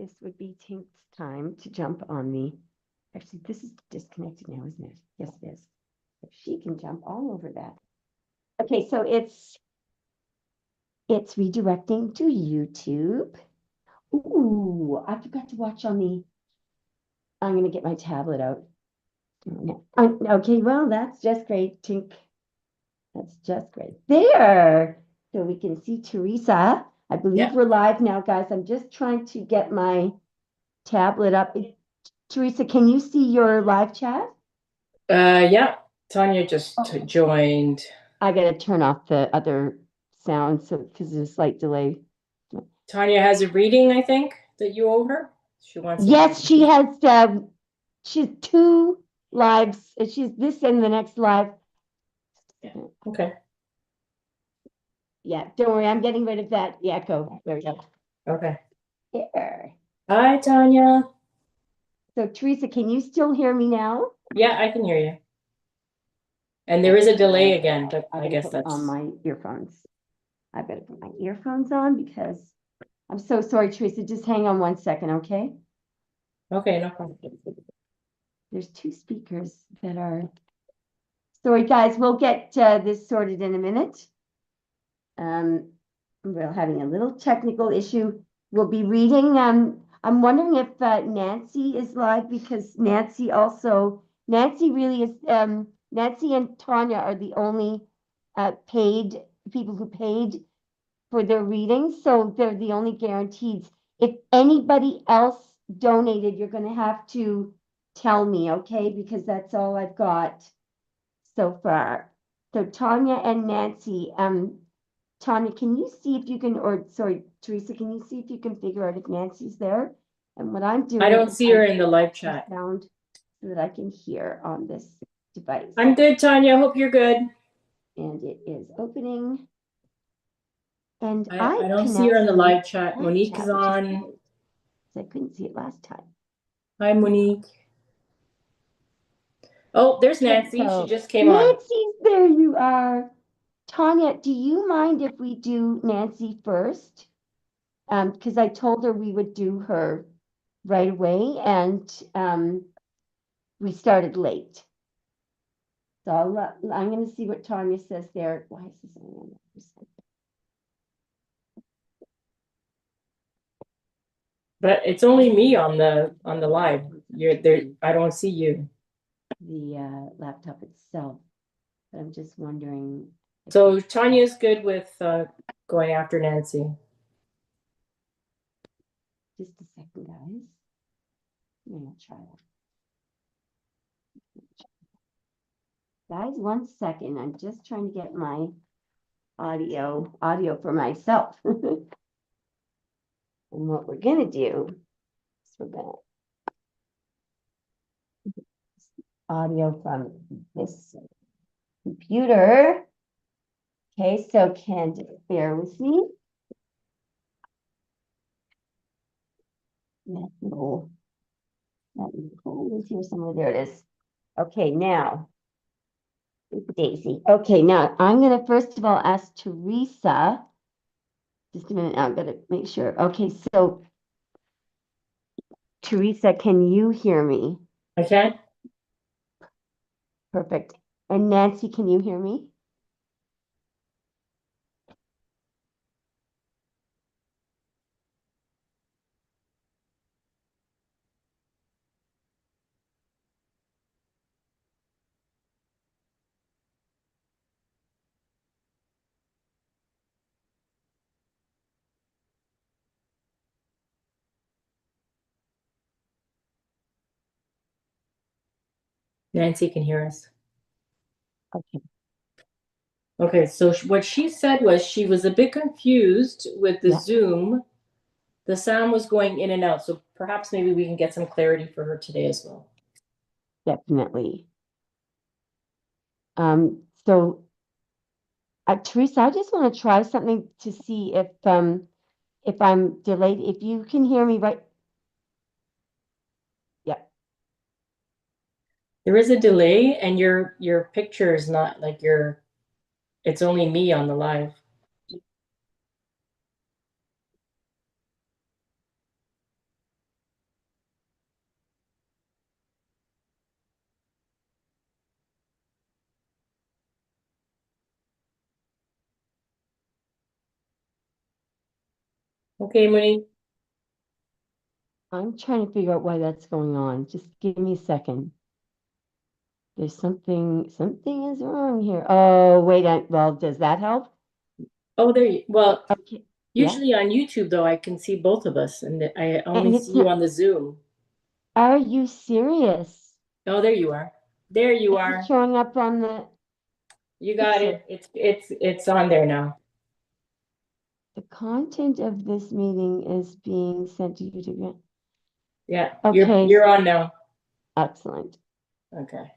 this would be Tink's time to jump on me. Actually, this is disconnected now, isn't it? Yes, it is. If she can jump all over that. Okay, so it's redirecting to YouTube. Ooh, I forgot to watch on the. I'm gonna get my tablet out. Okay, well, that's just great, Tink. That's just great. There. So we can see Teresa. I believe we're live now, guys. I'm just trying to get my tablet up. Teresa, can you see your live chat? Yeah. Tanya just joined. I gotta turn off the other sound so because there's a slight delay. Tanya has a reading, I think, that you owe her. She wants. Yes, she has. She's 2 lives. She's this and the next live. Yeah. Okay. Yeah, don't worry. I'm getting rid of that echo. There we go. Okay. There. Hi, Tanya. So, Teresa, can you still hear me now? Yeah, I can hear you. And there is a delay again, but I guess that's on my earphones. I better put my earphones on because I'm so sorry, Teresa. Just hang on 1 second, okay? Okay, no problem. There's 2 speakers that are. Sorry, guys. We'll get this sorted in a minute. We're having a little technical issue. We'll be reading. I'm wondering if Nancy is live because Nancy really is. Nancy and Tanya are the only paid people who paid for their readings, so they're the only guaranteed. If anybody else donated, you're going to have to tell me, okay? Because that's all I've got so far. So Tanya and Nancy, Tanya, can you see if you can, or sorry, Teresa, can you see if you can figure out if Nancy's there? And what I'm doing, I don't see her in the live chat. Sound so that I can hear on this device. I'm good, Tanya. Hope you're good. And it is opening. And I don't see her in the live chat. Monique is on. I couldn't see it last time. Hi, Monique. Oh, there's Nancy. She just came on. Nancy, there you are. Tanya, do you mind if we do Nancy first? Because I told her we would do her right away, and we started late. So I'm going to see what Tanya says there. Why is this only on that? But it's only me on the live. You're there. I don't see you. The laptop itself. But I'm just wondering. So Tanya's good with going after Nancy. Just a second, guys. I'm gonna try that. Guys, 1 second. I'm just trying to get my audio for myself. And what we're gonna do is we're gonna audio from this computer. Okay, so Candace, bear with me. That Nicole is here somewhere. There it is. Okay, now, Daisy. Okay, now I'm gonna first of all ask Teresa. Just a minute, I'm gonna make sure. Okay, so Teresa, can you hear me? I can. Perfect. And Nancy, can you hear me? Nancy can hear us. Okay. Okay, so what she said was she was a bit confused with the Zoom. The sound was going in and out, so perhaps maybe we can get some clarity for her today as well. Definitely. So Teresa, I just want to try something to see if I'm delayed. If you can hear me right. Yeah. There is a delay, and your picture is not like it's only me on the live. Okay, Monique. I'm trying to figure out why that's going on. Just give me a second. There's something is wrong here. Oh, wait, well, does that help? Oh, there you, well, Okay, yeah. usually on YouTube though, I can see both of us and I only And see it's you not, on the Zoom. are you serious? Oh, there you are. There you Is it are. showing up on the You got picture? it. It's on there now. The content of this meeting is being sent to YouTube. Yeah, Okay, you're on now. excellent. Okay.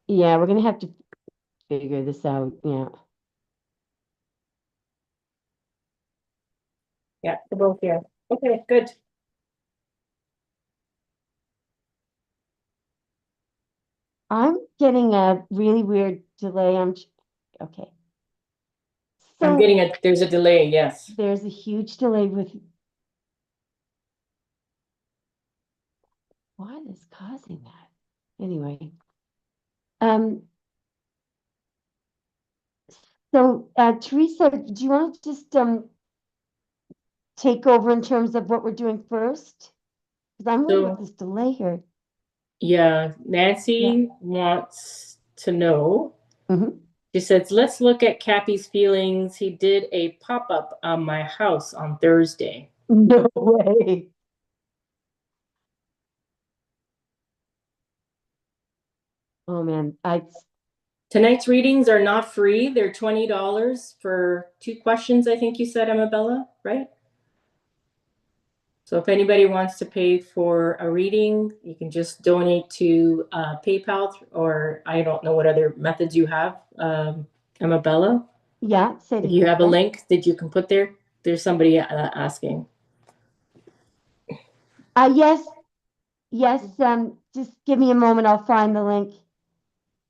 Yeah, we're gonna have to figure this out. Yeah. Yeah, we're both here. Okay, good. I'm getting a really weird delay. Okay. I'm So getting there's a delay, yes. there's a huge delay with what is causing that? Anyway. Um, so Teresa, do you want to just take over in terms of what we're doing first? Because I'm worried about So, this delay here. yeah, Yeah. Nancy wants to know. Hmm. She says, let's look at Cappy's feelings. He did a pop-up on my house on Thursday. No way. Oh man, Tonight's readings are not free. They're $20 for 2 questions, I think you said, Amabella, right? So if anybody wants to pay for a reading, you can just donate to PayPal, or I don't know what other methods you have, Amabella. yeah, say it If you again. have a link that you can put there, there's somebody asking. Yes, yes. Just give me a moment. I'll find the link.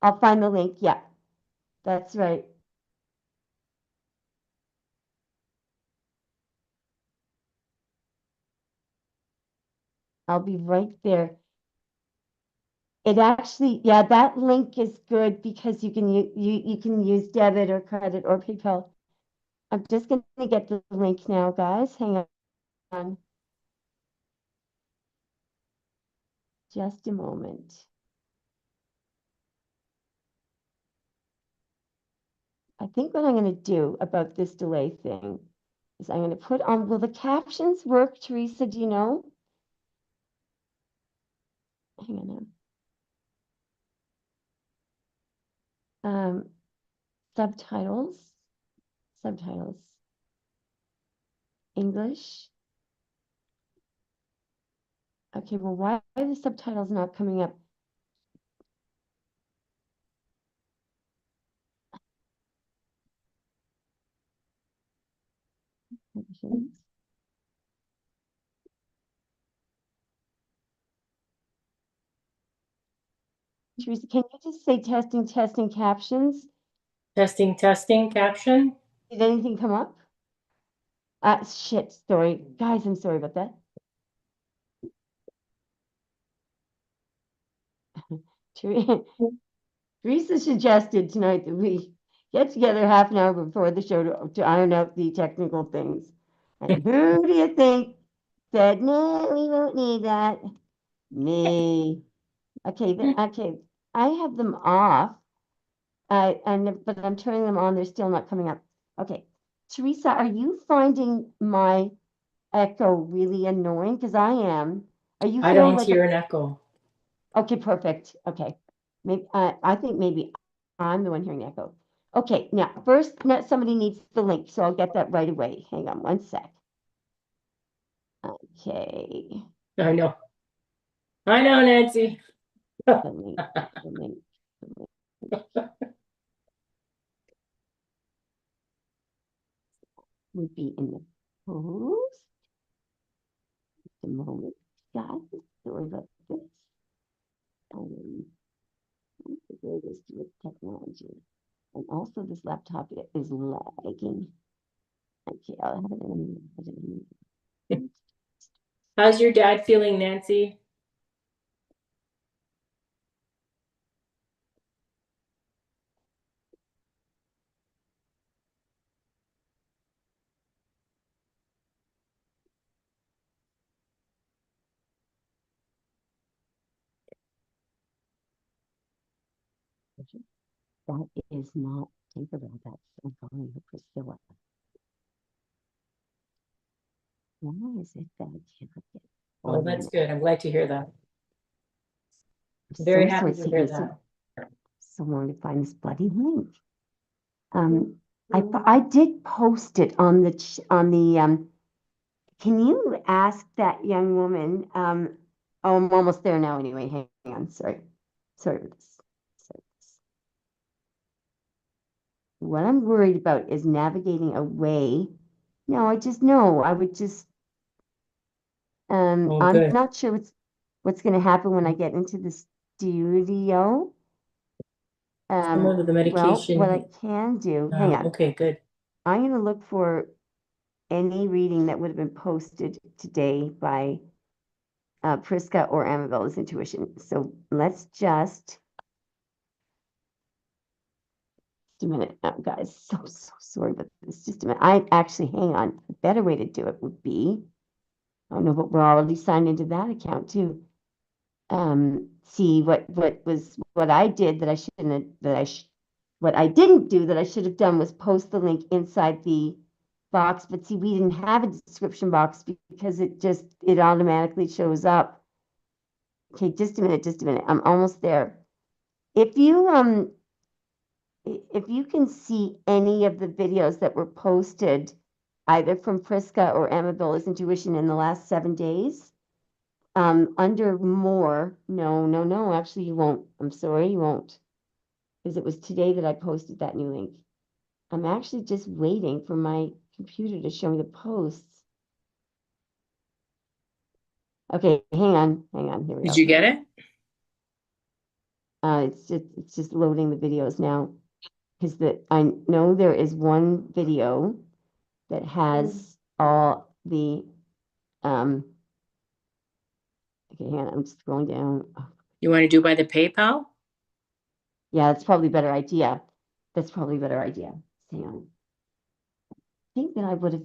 I'll find the link. Yeah, that's right. I'll be right there. It actually, yeah, that link is good because you can use debit or credit or PayPal. I'm just gonna get the link now, guys. Hang on just a moment. I think what I'm gonna do about this delay thing is I'm gonna put on, will the captions work, Teresa? Do you know? Hang on. Subtitles, subtitles, English. Okay, well, why are the subtitles not coming up? Teresa, can you just say testing, testing captions? Testing, testing, caption. Did anything come up? Shit, sorry. Guys, I'm sorry about that. Teresa suggested tonight that we get together half an hour before the show to iron out the technical things. And who do you think said, no, we won't need that? Me. Okay, okay. I have them off. But I'm turning them on. They're still not coming up. Okay. Teresa, are you finding my echo really annoying? Because I am. Are you I hearing don't like hear an echo. okay, perfect. Okay. Maybe I think maybe I'm the one hearing the echo. Okay, now first somebody needs the link, so I'll get that right away. Hang on one sec. Okay. I know. I know, Nancy. The link, the link, the link would be in the post. Just a moment. Guys, sorry about this. The greatest with technology. And also this laptop is lagging. Okay, I'll have it in a minute. How's your dad feeling, Nancy? That is not Tinkerbell. That's, I'm calling her Priscilla. Why is it that I cannot get? Oh, that's good. I'm glad to hear that. Very Very happy sorry, to hear so, that. so long to find this bloody link. I did post it on the. Can you ask that young woman? Oh, I'm almost there now. Anyway, hang on. Sorry with this. Sorry with this. What I'm worried about is navigating away. No, I just know. I would just. Oh, I'm good. not sure what's going to happen when I get into the studio. Similar to the Well, what I medication. can do. Hang on. Okay, good. I'm going to look for any reading that would have been posted today by Priska or Amabella's intuition. So let's just a minute now, guys. So sorry about this. Just a minute. I actually hang on. A better way to do it would be, I don't know, but we're already signed into that account too. See what I did that I shouldn't have, what I didn't do that I should have done was post the link inside the box. But see, we didn't have a description box because it automatically shows up. Okay, just a minute. I'm almost there. If you can see any of the videos that were posted either from Priska or Amabella's intuition in the last 7 days, under more, no, actually you won't. I'm sorry, you won't. Because it was today that I posted that new link. I'm actually just waiting for my computer to show me the posts. Okay, hang on. Here we go. Did you get it? It's just loading the videos now. Because I know there is one video that has all the okay, hang on, I'm just scrolling down. Oh, You want to do by the PayPal? yeah, that's probably a better idea. Hang on. Think that I would have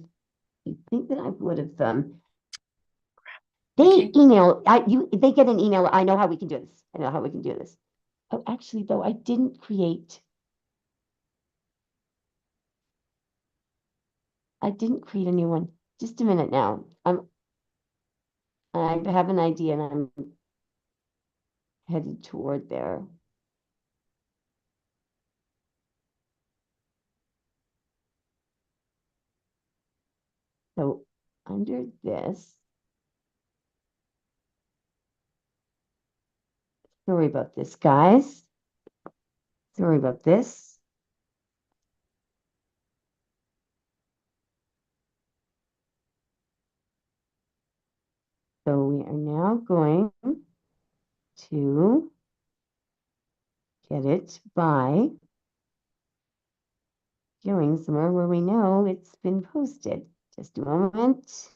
they get an email. I know how we can do this. Oh, actually though, I didn't create a new one. Just a minute now. I have an idea and I'm headed toward there. So under this, sorry about this, guys. Sorry about this. So we are now going to get it by going somewhere where we know it's been posted. Just a moment.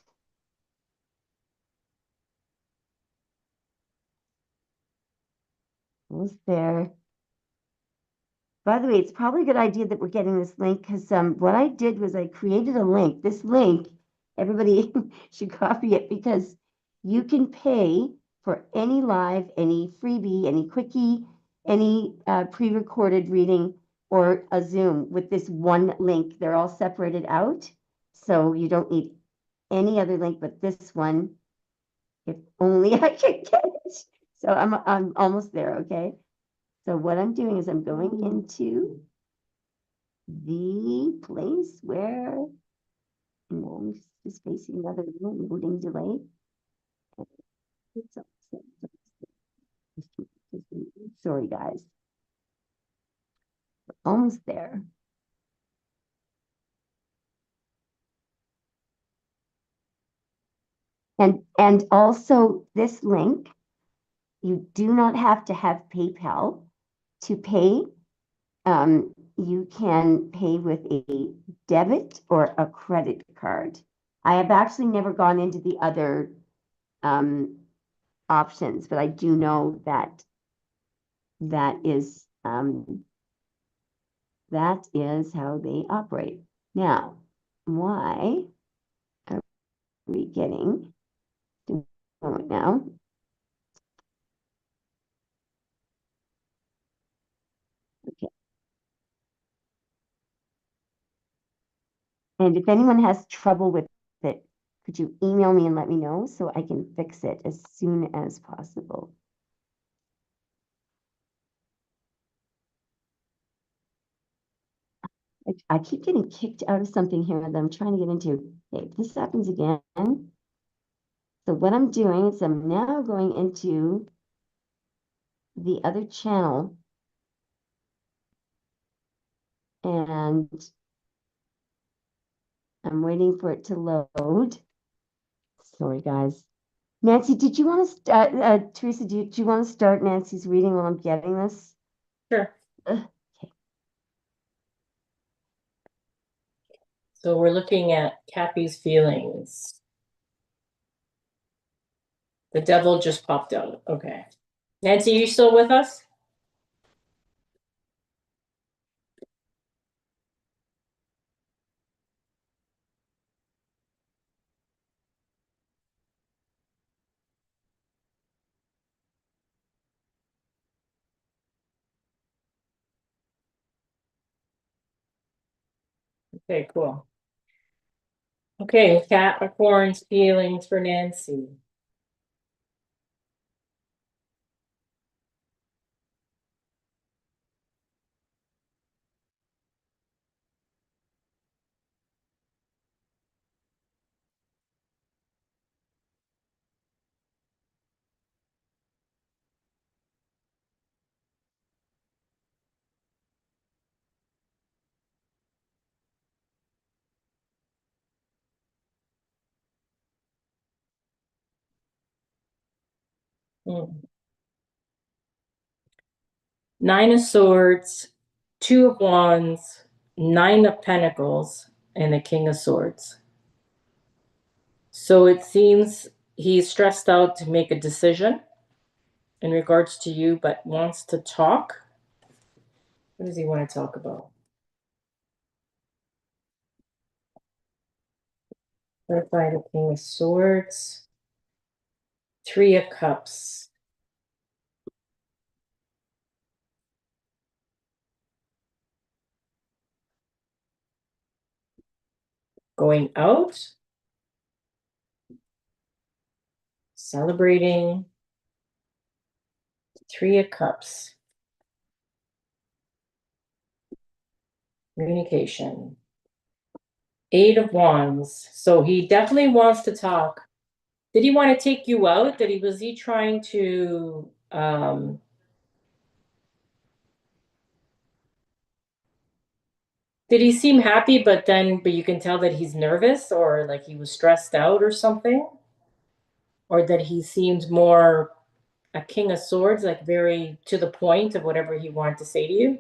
Almost there. By the way, it's probably a good idea that we're getting this link because what I did was I created a link. This link, everybody should copy it because you can pay for any live, any freebie, any quickie, any pre-recorded reading or a Zoom with this one link. They're all separated out. So you don't need any other link but this one. If only I could get it. So I'm almost there, okay? So what I'm doing is I'm going into the place where, I'm just facing another loading delay. Sorry, guys. Almost there. And also this link, you do not have to have PayPal to pay. You can pay with a debit or a credit card. I have actually never gone into the other options, but I do know that is how they operate. Now, why are we getting now? And if anyone has trouble with it, could you email me and let me know so I can fix it as soon as possible? I keep getting kicked out of something here that I'm trying to get into. Okay, if this happens again. So what I'm doing is I'm now going into the other channel and I'm waiting for it to load. Sorry, guys. Nancy, did you want to start, Teresa, do you want to start Nancy's reading while I'm getting this? Sure. Okay. So we're looking at Kathy's feelings. The devil just popped out. Okay. Nancy, you still with us? Okay, cool. Okay, Capricorn's feelings for Nancy. Hmm. Nine of Swords, Two of Wands, Nine of Pentacles, and the King of Swords. So it seems he's stressed out to make a decision in regards to you, but wants to talk. What does he want to talk about? Clarify the King of Swords, Three of Cups. Going out, celebrating, Three of Cups, communication, Eight of Wands. So he definitely wants to talk. Did he want to take you out? Was he trying to did he seem happy but you can tell that he's nervous or like he was stressed out or something? Or that he seemed more a king of swords, like very to the point of whatever he wanted to say to you?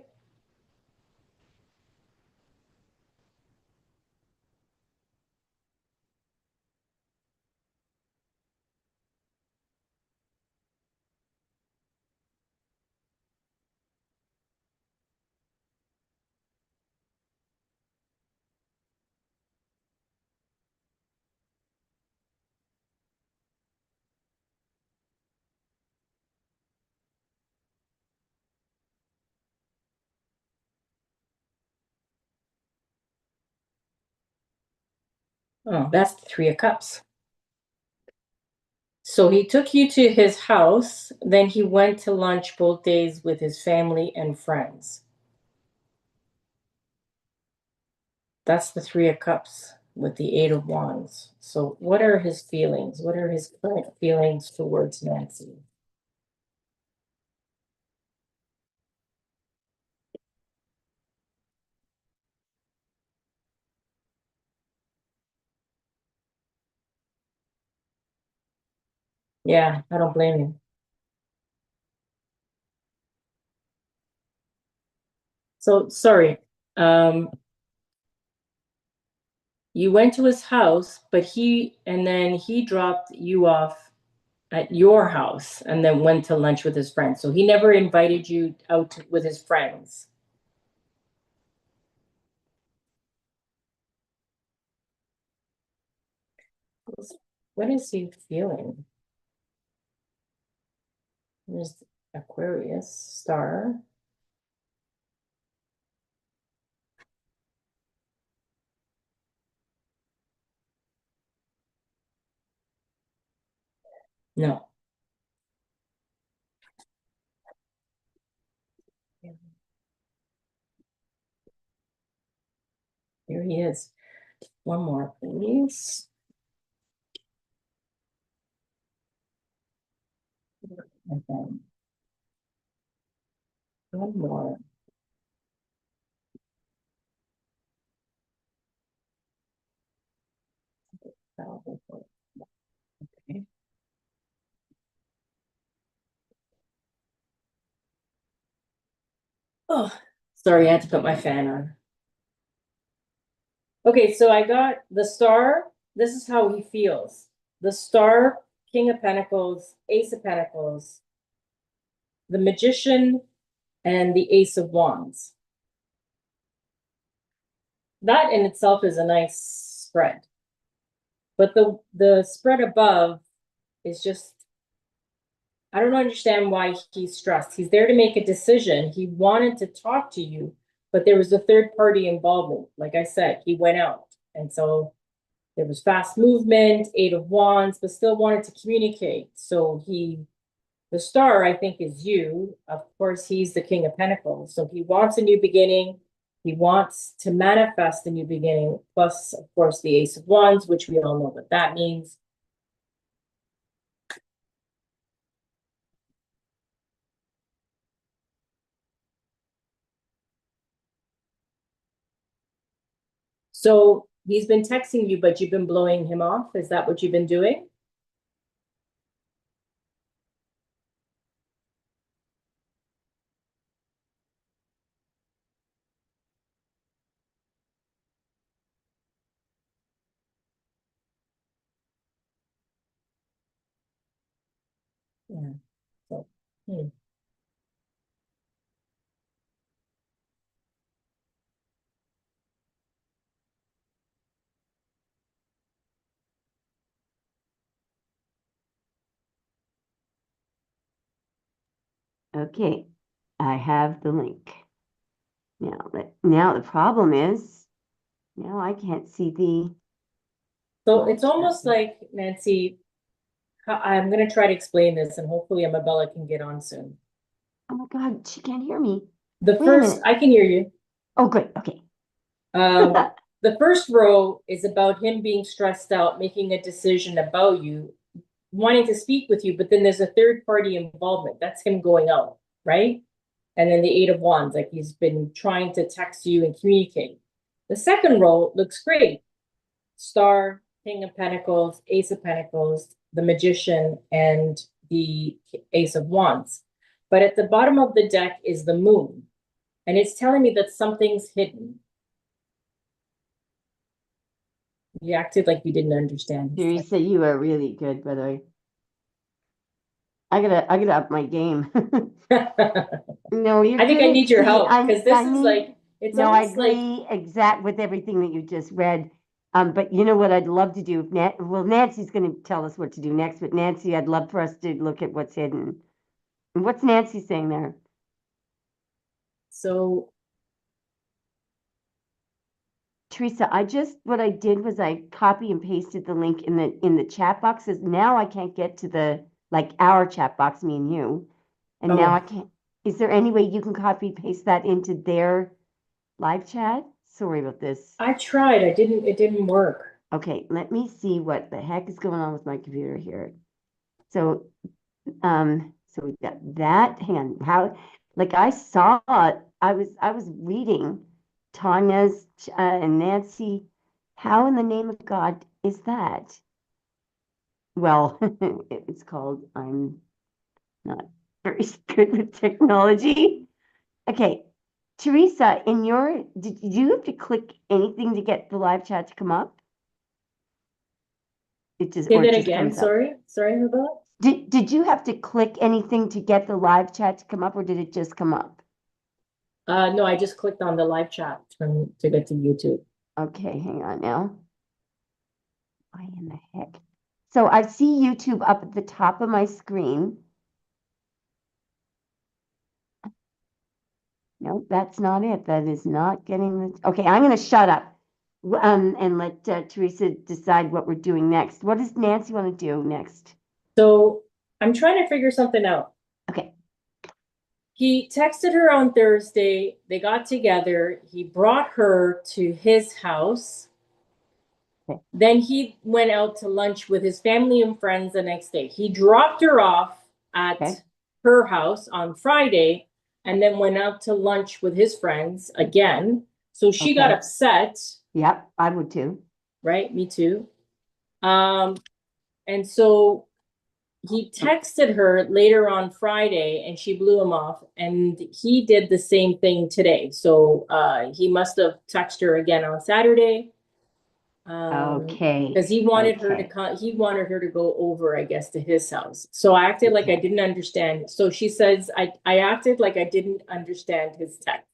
Oh, that's the Three of Cups. So he took you to his house, then he went to lunch both days with his family and friends. That's the Three of Cups with the Eight of Wands. So what are his feelings? What are his current feelings towards Nancy? Yeah, I don't blame you. So sorry. Um, you went to his house, but then he dropped you off at your house and then went to lunch with his friends. So he never invited you out with his friends. What is he feeling? There's Aquarius, star. No. Here he is. One more, please. And then one more. Okay. Oh, sorry, I had to put my fan on. Okay, so I got the star. This is how he feels. The star, King of Pentacles, Ace of Pentacles, the Magician, and the Ace of Wands. That in itself is a nice spread. But the spread above is just, I don't understand why he's stressed. He's there to make a decision. He wanted to talk to you, but there was a third party involvement. Like I said, he went out. And so there was fast movement, Eight of Wands, but still wanted to communicate. So the star, I think, is you. Of course, he's the King of Pentacles. So he wants a new beginning. He wants to manifest a new beginning. Plus, of course, the Ace of Wands, which we all know what that means. So he's been texting you, but you've been blowing him off. Is that what you've been doing? Yeah. So, Okay, I have the link. Now the problem is, now I can't see the. So it's almost like, Nancy, I'm going to try to explain this, and hopefully Amabella can get on soon. Oh my God, she can't hear me. The Wait a first, minute. I can hear you. Oh, good. Okay. The first row is about him being stressed out, making a decision about you, wanting to speak with you, but then there's a third party involvement. That's him going out, right? And then the Eight of Wands, like he's been trying to text you and communicate. The second row looks great. Star, King of Pentacles, Ace of Pentacles, the Magician, and the Ace of Wands. But at the bottom of the deck is the Moon. And it's telling me that something's hidden. You acted like you didn't understand. Teresa, you are really good, by the way. I gotta up my game. No, you're I think I good. need your See, help because this is like, it's no, I almost like, agree exact with everything that you just read. But you know what I'd love to do? Well, Nancy's going to tell us what to do next, but Nancy, I'd love for us to look at what's hidden. And what's Nancy saying there? so Teresa, what I did was I copy and pasted the link in the chat boxes. Now I can't get to the like our chat box, me and you. And now I oh, can't. Is there any way you can copy paste that into their live chat? Sorry about this. I tried. It didn't work. Okay, let me see what the heck is going on with my computer here. So, so we've got that. Hang on. How, like I saw it, I was reading Tanya's and Nancy. How in the name of God is that? Well, it's called I'm not very good with technology. Okay, Teresa, did you have to click anything to get the live chat to come up? Say It that just again. comes up. Sorry about Did you have to click anything to get the live chat to come up, or did it just come up? that. No, I just clicked on the live chat to get to YouTube. Okay, hang on now. Why in the heck? So I see YouTube up at the top of my screen. No, that's not it. That is not getting the. Okay, I'm going to shut up and let Teresa decide what we're doing next. What does Nancy want to do next? So I'm trying to figure something out. Okay, He texted her on Thursday. They got together. He brought her to his house. okay, Then he went out to lunch with his family and friends the next day. He dropped her off okay, at her house on Friday and then went out to lunch with his friends again. So she got okay. upset, Yep, I would too. right? Me too. Um, and so he texted her later on Friday and she blew him off. And he did the same thing today. So he must have texted her again on Saturday. Okay, Because he wanted her to okay, come, he wanted her to go over, I guess, to his house. So I acted like I okay, didn't understand. So she says, I acted like I didn't understand his text.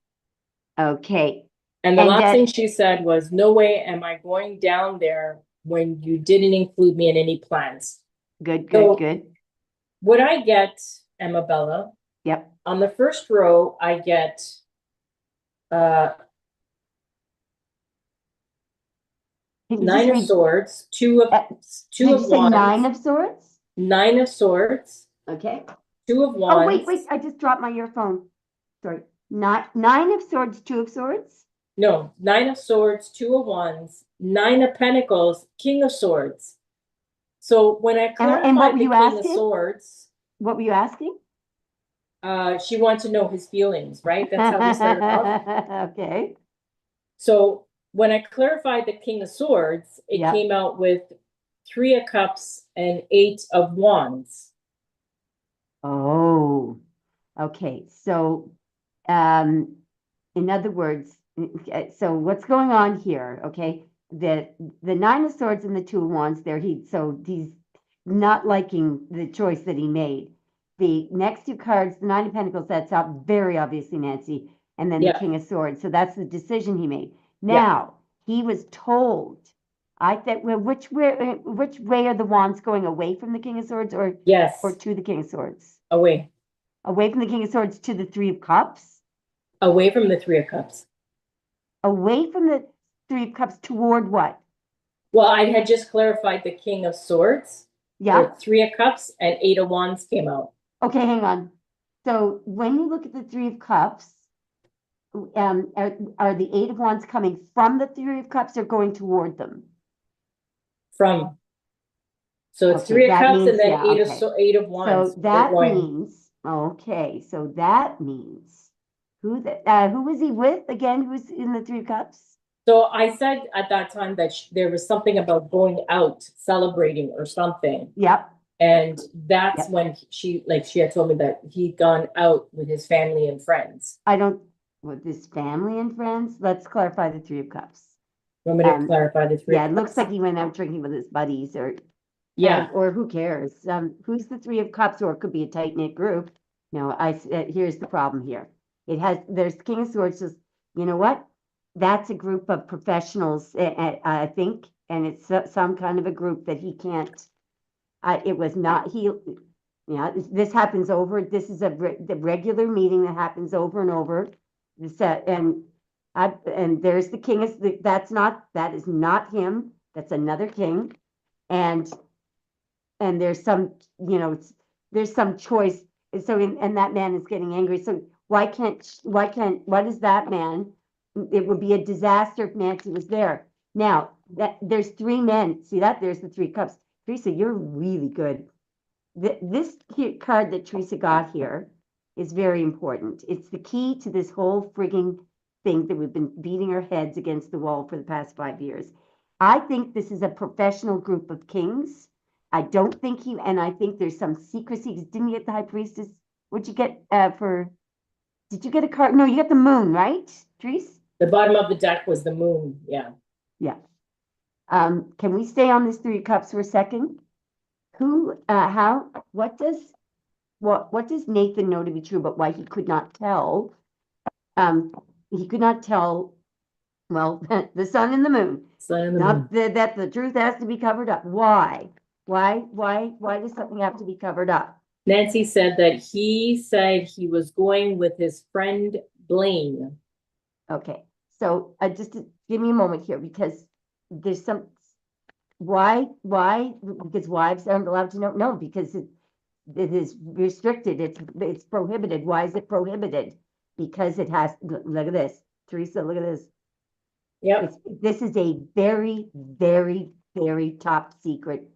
okay. And the And last thing she said was, no way am I going down there when you didn't include me in any plans. good, good, So good. what I get, Emma Bella, Yep. on the first row, I get uh Can you just nine of read, swords, uh, two did of you say nine wands, of swords? nine of swords, Okay. two of Oh, wait, wands. I just dropped my earphone. Sorry. Nine of swords, two of swords? No, nine of swords, two of wands, nine of pentacles, king of swords. So when I And what clarified were the you king of asking? swords, What were you asking? she wanted to know his feelings, right? That's how we started off. Okay. So when I clarified the king of swords, it Yep. came out with three of cups and eight of wands. Oh, okay. So, um, in other words, so what's going on here? Okay, the nine of swords and the two of wands. There, he's not liking the choice that he made. The next two cards, the nine of pentacles, that's up very obviously Nancy, and then the Yeah, king of swords. So that's the decision he made. yeah, Now he was told. I think well, which way are the wands going away from the king of swords or yes, to the king of swords? away, Away from the king of swords to the three of cups? away from the three of cups. Away from the three of cups toward what? Well, I had just clarified the king of swords. Yeah. The three of cups and eight of wands came out. Okay, hang on. So when you look at the three of cups, are the eight of wands coming from the three of cups or going toward them? From. So it's Okay, three of that cups and means, then yeah, okay. eight of So wands. They're that going. means, okay, so that means who was he with again? Who's in the three of cups? So I said at that time that there was something about going out, celebrating or something. Yep, And that's yep. when she had told me that he'd gone out with his family and friends. I don't, with his family and friends, let's clarify the three of cups. Want me to clarify the three Yeah, of it looks cups? like he went out drinking with his buddies Yeah. or who cares? Who's the three of cups, or it could be a tight knit group. No, here's the problem here. There's King of Swords. Says, you know what? That's a group of professionals, I think, and it's some kind of a group that he can't. It was not he. Yeah, this happens over. This is the regular meeting that happens over and over. This and there's the king is that is not him. That's another king, and there's some there's some choice. And that man is getting angry. So why does that man? It would be a disaster if Nancy was there. Now that there's three men. See that there's the three cups. Teresa, you're really good. This card that Teresa got here is very important. It's the key to this whole frigging thing that we've been beating our heads against the wall for the past 5 years. I think this is a professional group of kings. I don't think and I think there's some secrecy. Didn't you get the high priestess? What'd you get did you get a card? No, you got the moon, right, Therese? The bottom of the deck was the moon. Yeah. Yeah. Can we stay on this three of cups for a second? What does Nathan know to be true, but why he could not tell? He could not tell, well, the sun and the moon. Sun and the moon. Not that the truth has to be covered up. Why? Why does something have to be covered up? Nancy said that he said he was going with his friend Blaine. Okay, so just give me a moment here because there's some why because wives aren't allowed to know. No, because it is restricted, it's prohibited. Why is it prohibited? Because it has, look at this, Teresa, look at this. Yep. This is a very, very, very top secret.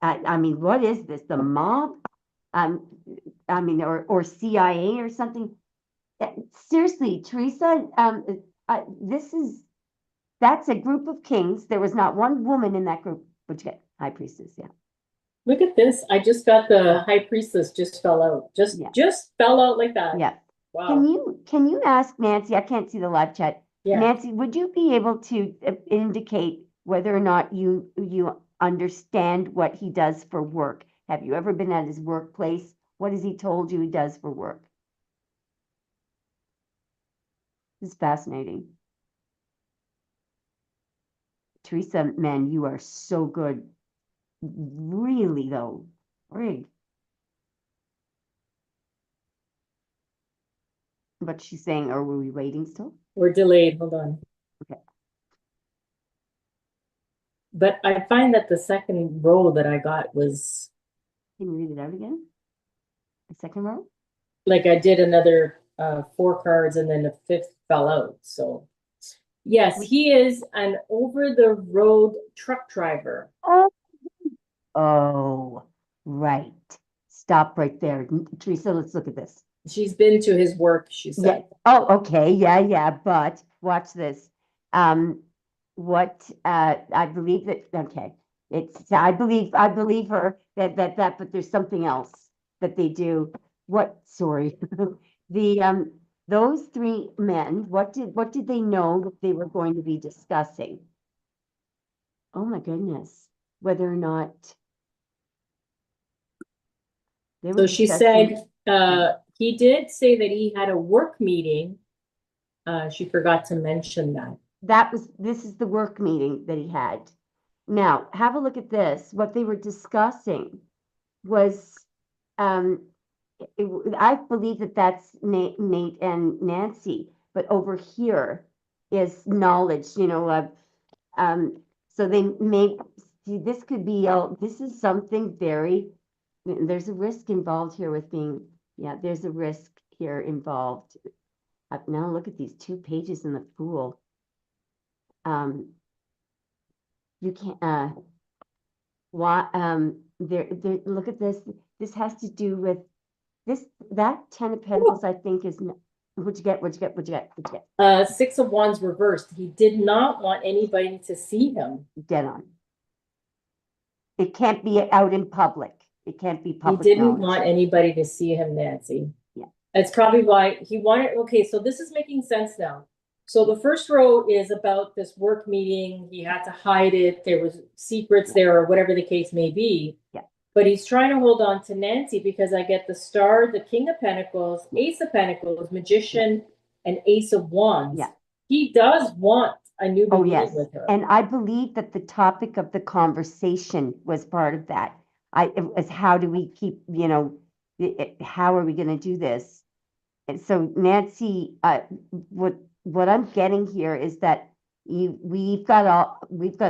I mean, what is this? The mob? I mean, or CIA or something. Seriously, Teresa, that's a group of kings. There was not one woman in that group. But you get high priestess, yeah. Look at this. I just got the high priestess just fell out. Yeah. Just fell out like that. Yeah. Wow. Can you ask Nancy? I can't see the live chat. Yeah. Nancy, would you be able to indicate whether or not you understand what he does for work? Have you ever been at his workplace? What has he told you he does for work? This is fascinating. Teresa, man, you are so good. Really, though. Rig. But she's saying, are we waiting still? We're delayed. Hold on. Okay. But I find that the second row that I got was. Can you read it out again? The second row? Like I did another 4 cards and then the 5th fell out. So yes, he is an over-the-road truck driver. Oh, right. Stop right there. Teresa, let's look at this. She's been to his work, she said. Yeah. Oh, okay. Yeah. But watch this. What I believe that, okay. I believe her that, but there's something else that they do. Sorry. Those 3 men, what did they know that they were going to be discussing? Oh my goodness. Whether or not they were So she discussing. said he did say that he had a work meeting. She forgot to mention that. This is the work meeting that he had. Now, have a look at this. What they were discussing was, I believe that that's Nate and Nancy, but over here is knowledge, so they may, see, this could be, this is something there's a risk involved here with there's a risk here involved. Now look at these 2 pages in the Fool. You can't, look at this. This has to do with that 10 of Pentacles, I think is, what'd you get? 6 of Wands reversed. He did not want anybody to see him. Dead on. It can't be out in public. It can't be public. He didn't want anybody to see him, Nancy. Yeah. That's probably why he wanted, okay, so this is making sense now. So the first row is about this work meeting. He had to hide it. There was secrets there or whatever the case may be. Yeah. But he's trying to hold on to Nancy because I get the Star, the King of Pentacles, Ace of Pentacles, Magician, and Ace of Wands. Yeah. He does want a new beginning with her. And I believe that the topic of the conversation was part of that. It was how do we keep, how are we going to do this? And so Nancy, what I'm getting here is that we've got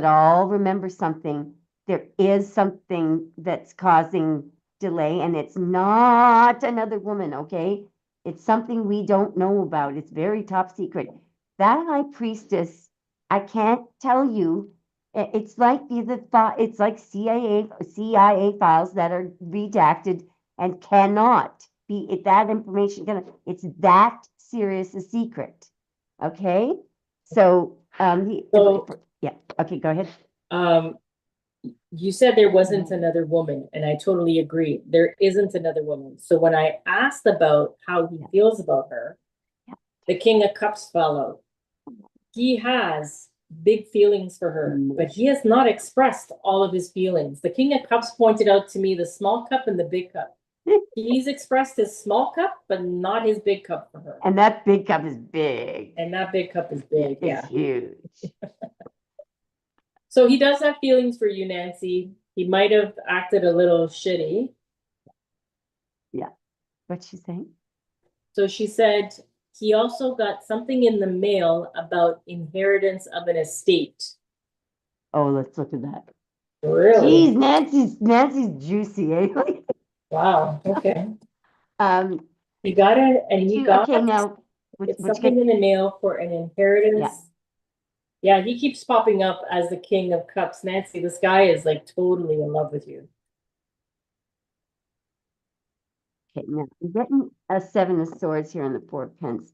all remember something. There is something that's causing delay, and it's not another woman, okay? It's something we don't know about. It's very top secret. That high priestess, I can't tell you. It's like it's like CIA files that are redacted and cannot be that information. It's that serious a secret. Okay, so yeah. Okay, go ahead. You said there wasn't another woman, and I totally agree. There isn't another woman. So when I asked about how he feels about her, the King of Cups fell out. He has big feelings for her, but he has not expressed all of his feelings. The King of Cups pointed out to me the small cup and the big cup. He's expressed his small cup, but not his big cup for her. And that big cup is big. And that big cup is big, it's huge. So he does have feelings for you, Nancy. He might have acted a little shitty. Yeah. What's she saying? So she said he also got something in the mail about inheritance of an estate. Oh, let's look at that. Really? Jeez, Nancy's juicy, eh? Wow, okay. Um, He got it, and he got okay, now, it's what's something good? in the mail for an Yeah, inheritance. Yeah, he keeps popping up as the King of Cups. Nancy, this guy is like totally in love with you. okay, now, I'm getting a seven of swords here on the four of pence.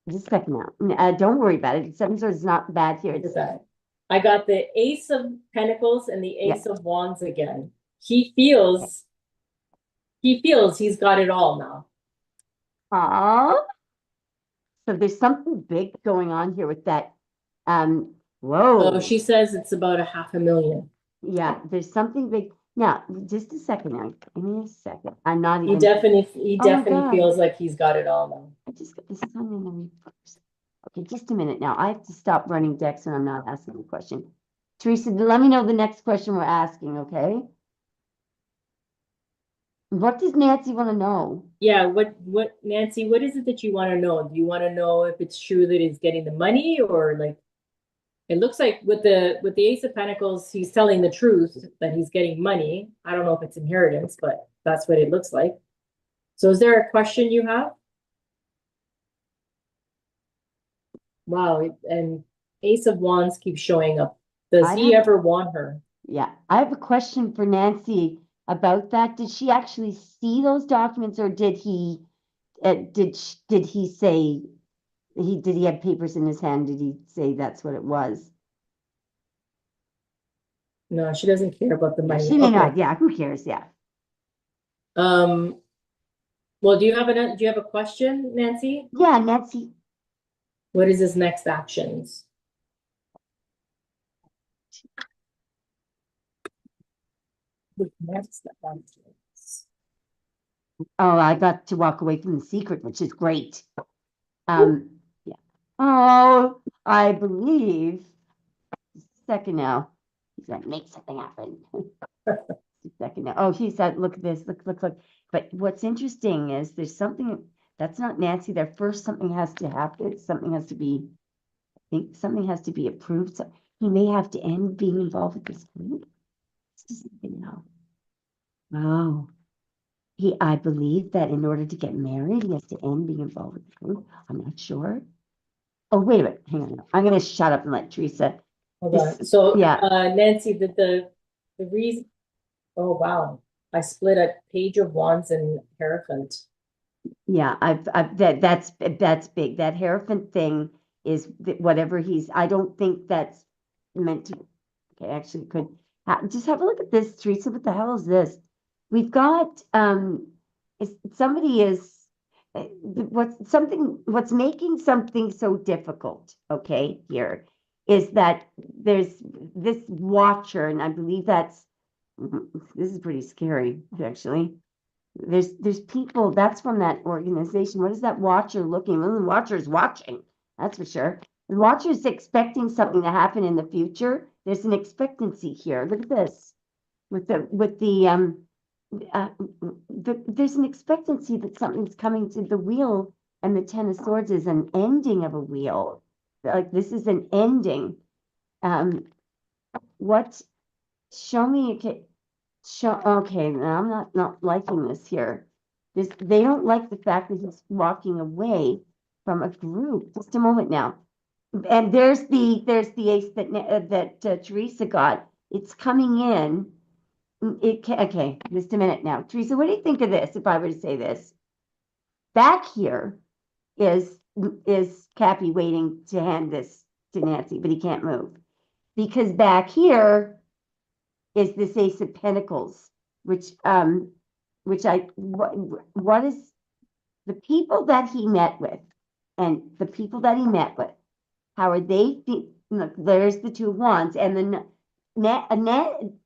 Just a second now. Don't worry about it. Seven of swords is not bad here. Look at It's, that. I got the Ace of Pentacles and the yeah. Ace of Wands again. He Okay. feels he feels he's got it all now. Aw, so there's something big going on here with that. So Whoa. she says it's about a 500,000. Yeah, there's something big. Now, just a second now. Give me a second. I'm not He even. definitely he Oh my definitely God. feels like he's got it all now. I just got the sun in the reverse. Okay, just a minute now. I have to stop running decks when I'm not asking a question. Teresa, let me know the next question we're asking, okay? What does Nancy want to know? Yeah, what Nancy, what is it that you want to know? Do you want to know if it's true that he's getting the money, or like it looks like with the Ace of Pentacles, he's telling the truth that he's getting money. I don't know if it's inheritance, but that's what it looks like. So is there a question you have? Wow, and Ace of Wands keeps showing up. Does I he have, ever want her? yeah, I have a question for Nancy about that. Did she actually see those documents, or did he say did he have papers in his hand? Did he say that's what it was? No, she doesn't care about the Yeah, money. she may Okay. not. Yeah, who cares? Yeah. Um, well, do you have a question, Nancy? Yeah, Nancy. What is his next actions? His next actions. Oh, I got to walk away from the secret, which is great. Yeah. Oh, I believe. Second now. He's gonna make something happen. Second now. Oh, he said, look at this, look. But what's interesting is there's something that's not Nancy there. First, something has to happen. Something has to be, I think something has to be approved. So he may have to end being involved with this group. This is, you know. Oh. I believe that in order to get married, he has to end being involved with the group. I'm not sure. Oh, wait a minute. Hang on. I'm going to shut up and let Teresa. Hold This, on. So, yeah, Nancy, the reason, oh wow, I split a Page of Wands and Hierophant. yeah. That's big. That Hierophant thing is whatever I don't think that's meant to. Okay, actually, could just have a look at this, Teresa. What the hell is this? We've got somebody is what's making something so difficult, okay, here is that there's this watcher, and I believe that's this is pretty scary, actually. There's people that's from that organization. What is that watcher looking? Well, the watcher is watching, that's for sure. The watcher is expecting something to happen in the future. There's an expectancy here. Look at this uh, there's an expectancy that something's coming to the wheel, and the Ten of Swords is an ending of a wheel. Like this is an ending. Um, what? Show me. Okay, Okay, now I'm not liking this here. They don't like the fact that he's walking away from a group. Just a moment now. And there's the ace that Teresa got. It's coming in. Okay, just a minute now. Teresa, what do you think of this? If I were to say this, back here is Cappy waiting to hand this to Nancy, but he can't move because back here is this Ace of Pentacles, which what is the people that he met with, and the people that he met with, how are they? Look, there's the Two of Wands, and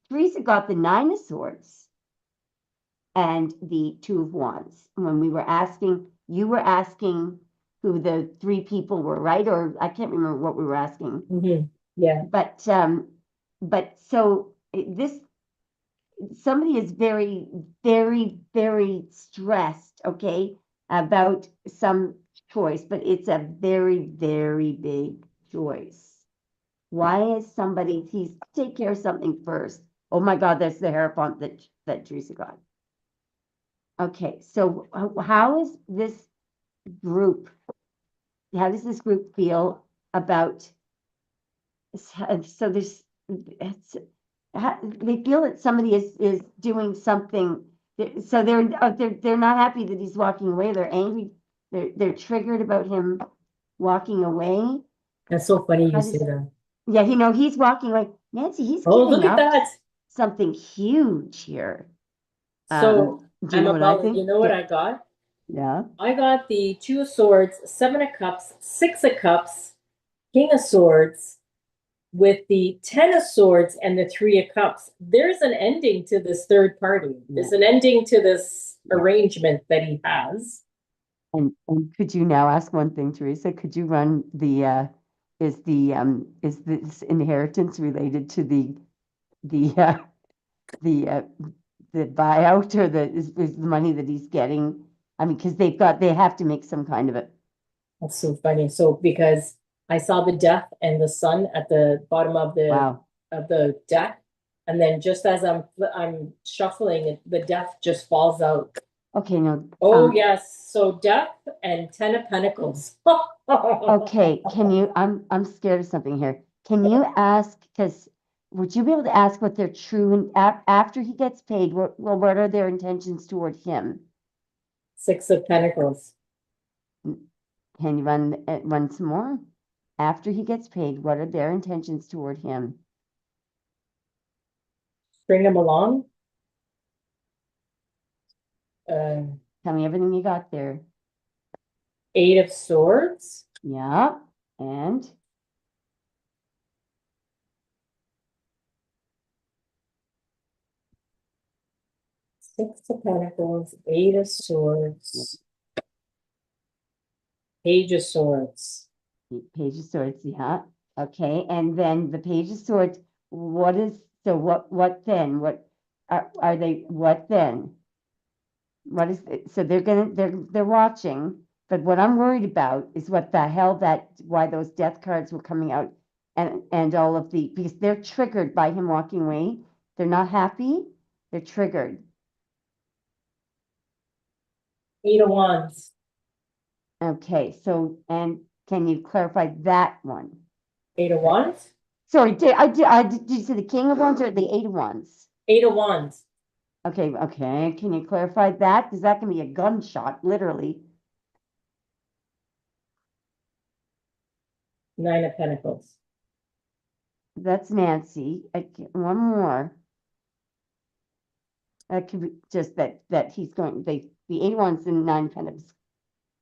Teresa got the Nine of Swords and the Two of Wands. When we were asking, you were asking who the three people were, right? Or I can't remember what we were asking. Yeah. But so this somebody is very, very, very stressed, okay, about some choice, but it's a very, very big choice. Why is somebody, he's take care of something first? Oh my God, that's the hair font that Teresa got. Okay, so how is this group, how does this group feel about, so there's, it's, they feel that somebody is doing something, so they're not happy that he's walking away, they're angry, they're triggered about him walking away. That's so funny How you say does, that. yeah, he's walking away. Nancy, he's Oh, giving look at up that. something huge here. So Do you I'm know what I about, you think? know what I got? Yeah. I got the Two of Swords, Seven of Cups, Six of Cups, King of Swords, with the Ten of Swords and the Three of Cups. There's an ending to this third party. There's an ending to this arrangement that he has. And could you now ask one thing, Teresa? Could you run is this inheritance related to the the the buyout, or is the money that he's getting? I mean, because they have to make some kind of it. That's so funny. So because I saw the Death and the Sun at the bottom Wow. of the deck, and then just as I'm shuffling, the Death just falls out. Okay, no. Oh yes, so Death and Ten of Pentacles. Okay, can you, I'm scared of something here. Can you ask, because would you be able to ask what their true, and after he gets paid, what are their intentions toward him? Six of Pentacles. Can you run some more? After he gets paid, what are their intentions toward him? Bring him along. Tell me everything you got there. Eight of Swords. Yeah, and Six of Pentacles, Eight of Swords, Page of Swords. Page of Swords, yeah. Okay, and then the Page of Swords, what then? What are they, what then? What is it? So they're watching, but what I'm worried about is what the hell why those death cards were coming out, and all of because they're triggered by him walking away. They're not happy. They're triggered. Eight of Wands. Okay, so, and can you clarify that one? Eight of Wands. Sorry, did you say the King of Wands or the Eight of Wands? Eight of Wands. Okay. Can you clarify that? Because that can be a gunshot, literally. Nine of Pentacles. That's Nancy. One more. That could be just that he's going, the Eight of Wands and Nine of Pentacles.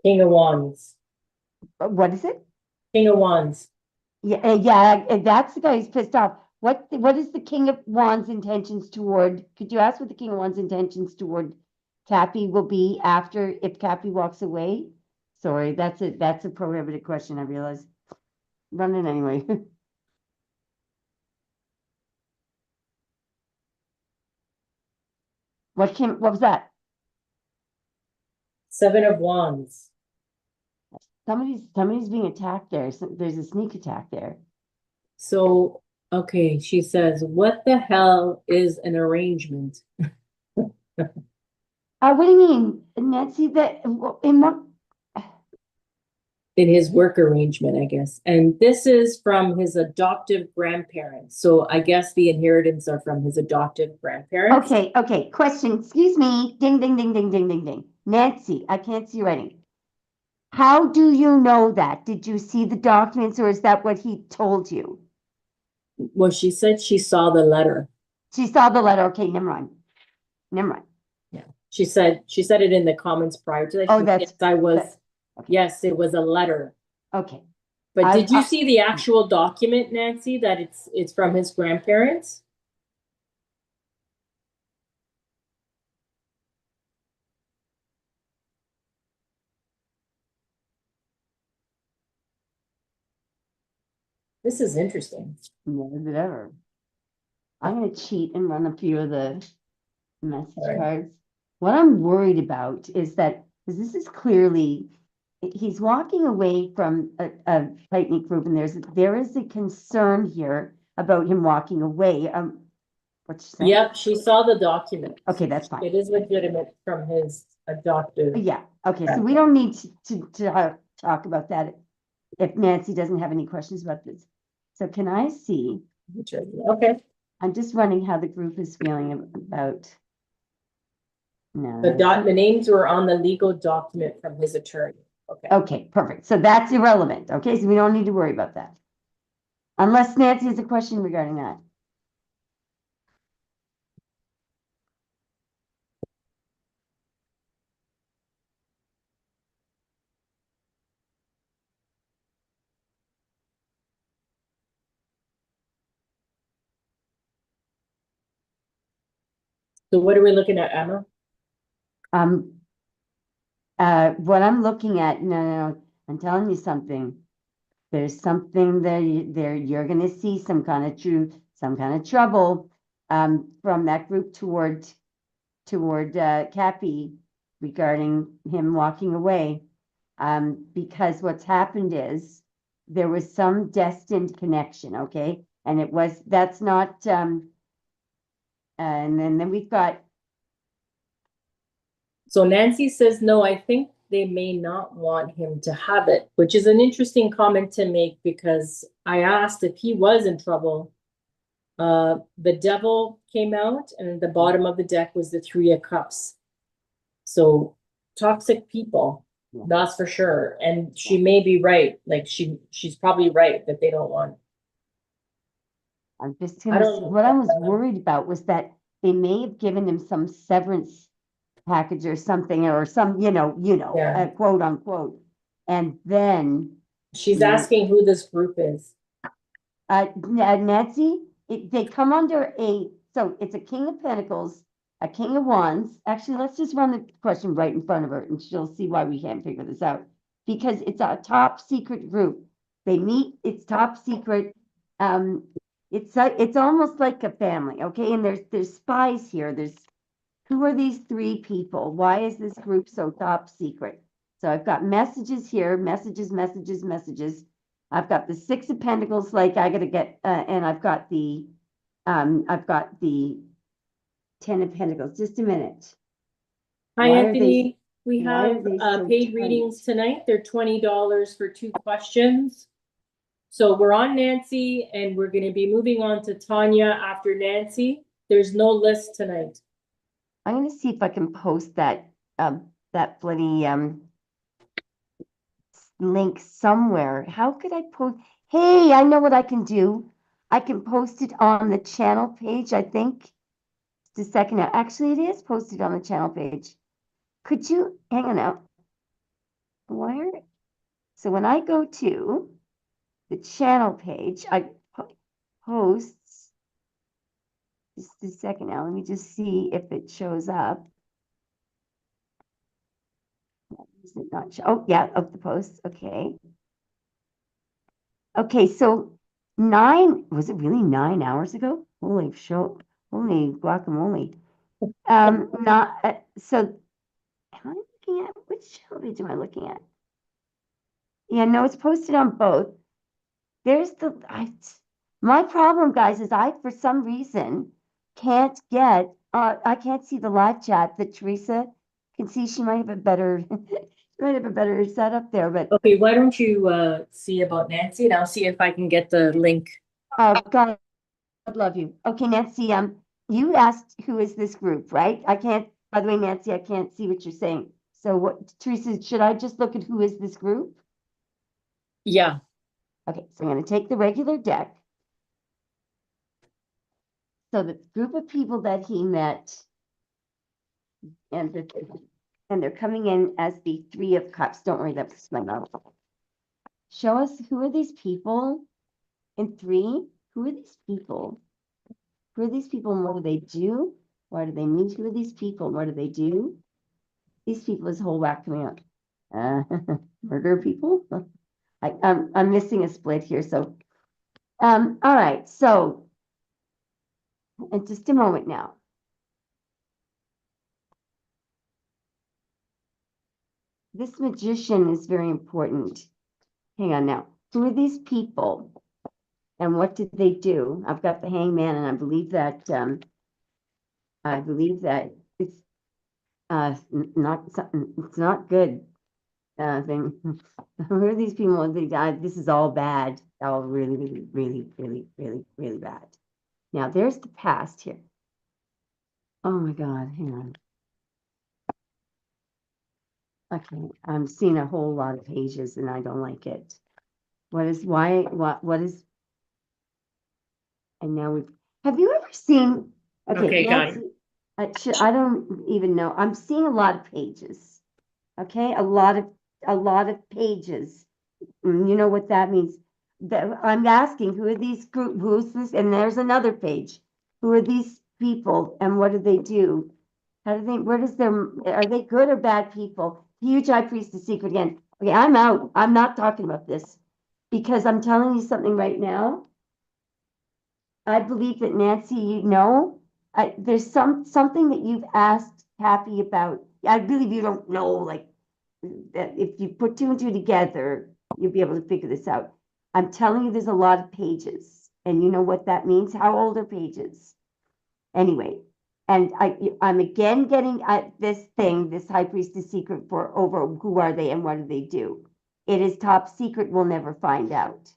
King of Wands. What is it? King of Wands. Yeah, that's the guy who's pissed off. What is the King of Wands' intentions toward? Could you ask what the King of Wands' intentions toward Cappy will be after, if Cappy walks away? Sorry, that's a prohibited question, I realize. Run it anyway. What was that? Seven of Wands. Somebody's being attacked there. There's a sneak attack there. So, okay, she says, what the hell is an arrangement? What do you mean, Nancy? That in what? In his work arrangement, I guess. And this is from his adoptive grandparents. So I guess the inheritance are from his adoptive grandparents. Okay. Question. Excuse me. Ding, ding, ding, ding, ding, ding, ding. Nancy, I can't see you writing. How do you know that? Did you see the documents, or is that what he told you? Well, she said she saw the letter. She saw the letter. Okay, never mind. Yeah. She said it in the comments prior to that. Oh, She that's yes, I was okay. yes, it was a letter. Okay. But did you see the actual document, Nancy, that it's from his grandparents? This is interesting. Whatever. I'm going to cheat and run a few of the message cards. What I'm worried about is that, because this is clearly, he's walking away from a tight-knit group, and there is a concern here about him walking away. what you're saying? Yep, she saw the document. Okay, that's fine. It is legitimate from his adoptive. Yeah, okay, so we don't need to talk about that if Nancy doesn't have any questions about this. So can I see, Okay, I'm just wondering how the group is feeling about. No, the names were on the legal document from his attorney. Okay. okay, perfect. So that's irrelevant. Okay, so we don't need to worry about that. Unless Nancy has a question regarding that. So what are we looking at, Emma? What I'm looking at, no, I'm telling you something. There's something there, you're gonna see some kind of truth, some kind of trouble, from that group toward Cappy regarding him walking away. Because what's happened is there was some destined connection, okay? And that's not, and then we've got, So Nancy says, no, I think they may not want him to have it, which is an interesting comment to make because I asked if he was in trouble. The devil came out and at the bottom of the deck was the 3 of cups. So toxic people, Yeah. that's for sure. And she may be right. Like she's probably right that they don't want. I'm just I gonna, don't know. what I was worried about was that they may have given him some severance package or something, or some, Yeah. quote unquote. And then, She's asking who this group is. Nancy, they come under so it's a King of Pentacles, a King of Wands. Actually, let's just run the question right in front of her and she'll see why we can't figure this out. Because it's a top secret group. They meet, it's top secret. It's almost like a family, okay? And there's spies here. Who are these 3 people? Why is this group so top secret? So I've got messages here, messages. I've got the 6 of Pentacles, like I gotta get, and I've got the 10 of Pentacles. Just a minute. Hi, Why are Anthony. We why are have they so paid tight? readings tonight. They're $20 for 2 questions. So we're on Nancy and we're going to be moving on to Tanya after Nancy. There's no list tonight. I'm gonna see if I can post that bloody link somewhere. How could I post? Hey, I know what I can do. I can post it on the channel page, I think. Just a second now. Actually, it is posted on the channel page. Could you hang on now? Where? So when I go to the channel page, I posts. Just a second now. Let me just see if it shows up. Is it not show? Oh, yeah, of the posts. Okay. Okay, so was it really 9 hours ago? Holy guacamole. Not, so am I looking at, which channel page am I looking at? Yeah, no, it's posted on both. There's my problem, guys, is for some reason, can't get, I can't see the live chat that Teresa can see. She might have a better, setup there, but. Okay, why don't you see about Nancy and I'll see if I can get the link. Oh, God, I love you. Okay, Nancy, you asked who is this group, right? By the way, Nancy, I can't see what you're saying. So what, Teresa, should I just look at who is this group? Yeah. Okay, so I'm going to take the regular deck. So the group of people that he met, and they're coming in as the 3 of Cups. Don't worry, that's my novel. Show us, who are these people in 3? Who are these people? Who are these people and what do they do? Why do they meet? Who are these people and what do they do? These people, this whole whack coming out. Murder people? I'm missing a split here. So, all right. So, in just a moment now. This magician is very important. Hang on now. Who are these people? And what did they do? I've got the hangman, and I believe that I believe that it's not something, it's not good thing. Who are these people? This is all bad. All really, really, really, really, really, really bad. Now there's the past here. Oh my God, hang on. Okay, I'm seeing a whole lot of pages and I don't like it. What is, and now have you ever seen, okay, Okay, got it. Nancy, I don't even know. I'm seeing a lot of pages. Okay, a lot of pages. You know what that means? That I'm asking, who are these who's this? And there's another page. Who are these people and what do they do? How do they, are they good or bad people? Huge high priestess secret again. Okay, I'm out. I'm not talking about this because I'm telling you something right now. I believe that Nancy, there's something that you've asked Happy about. I believe you don't know, like that if you put two and two together, you'll be able to figure this out. I'm telling you, there's a lot of pages, and you know what that means. How old are pages? Anyway, and I'm again getting at this high priestess secret for over who are they and what do they do? It is top secret. We'll never find out.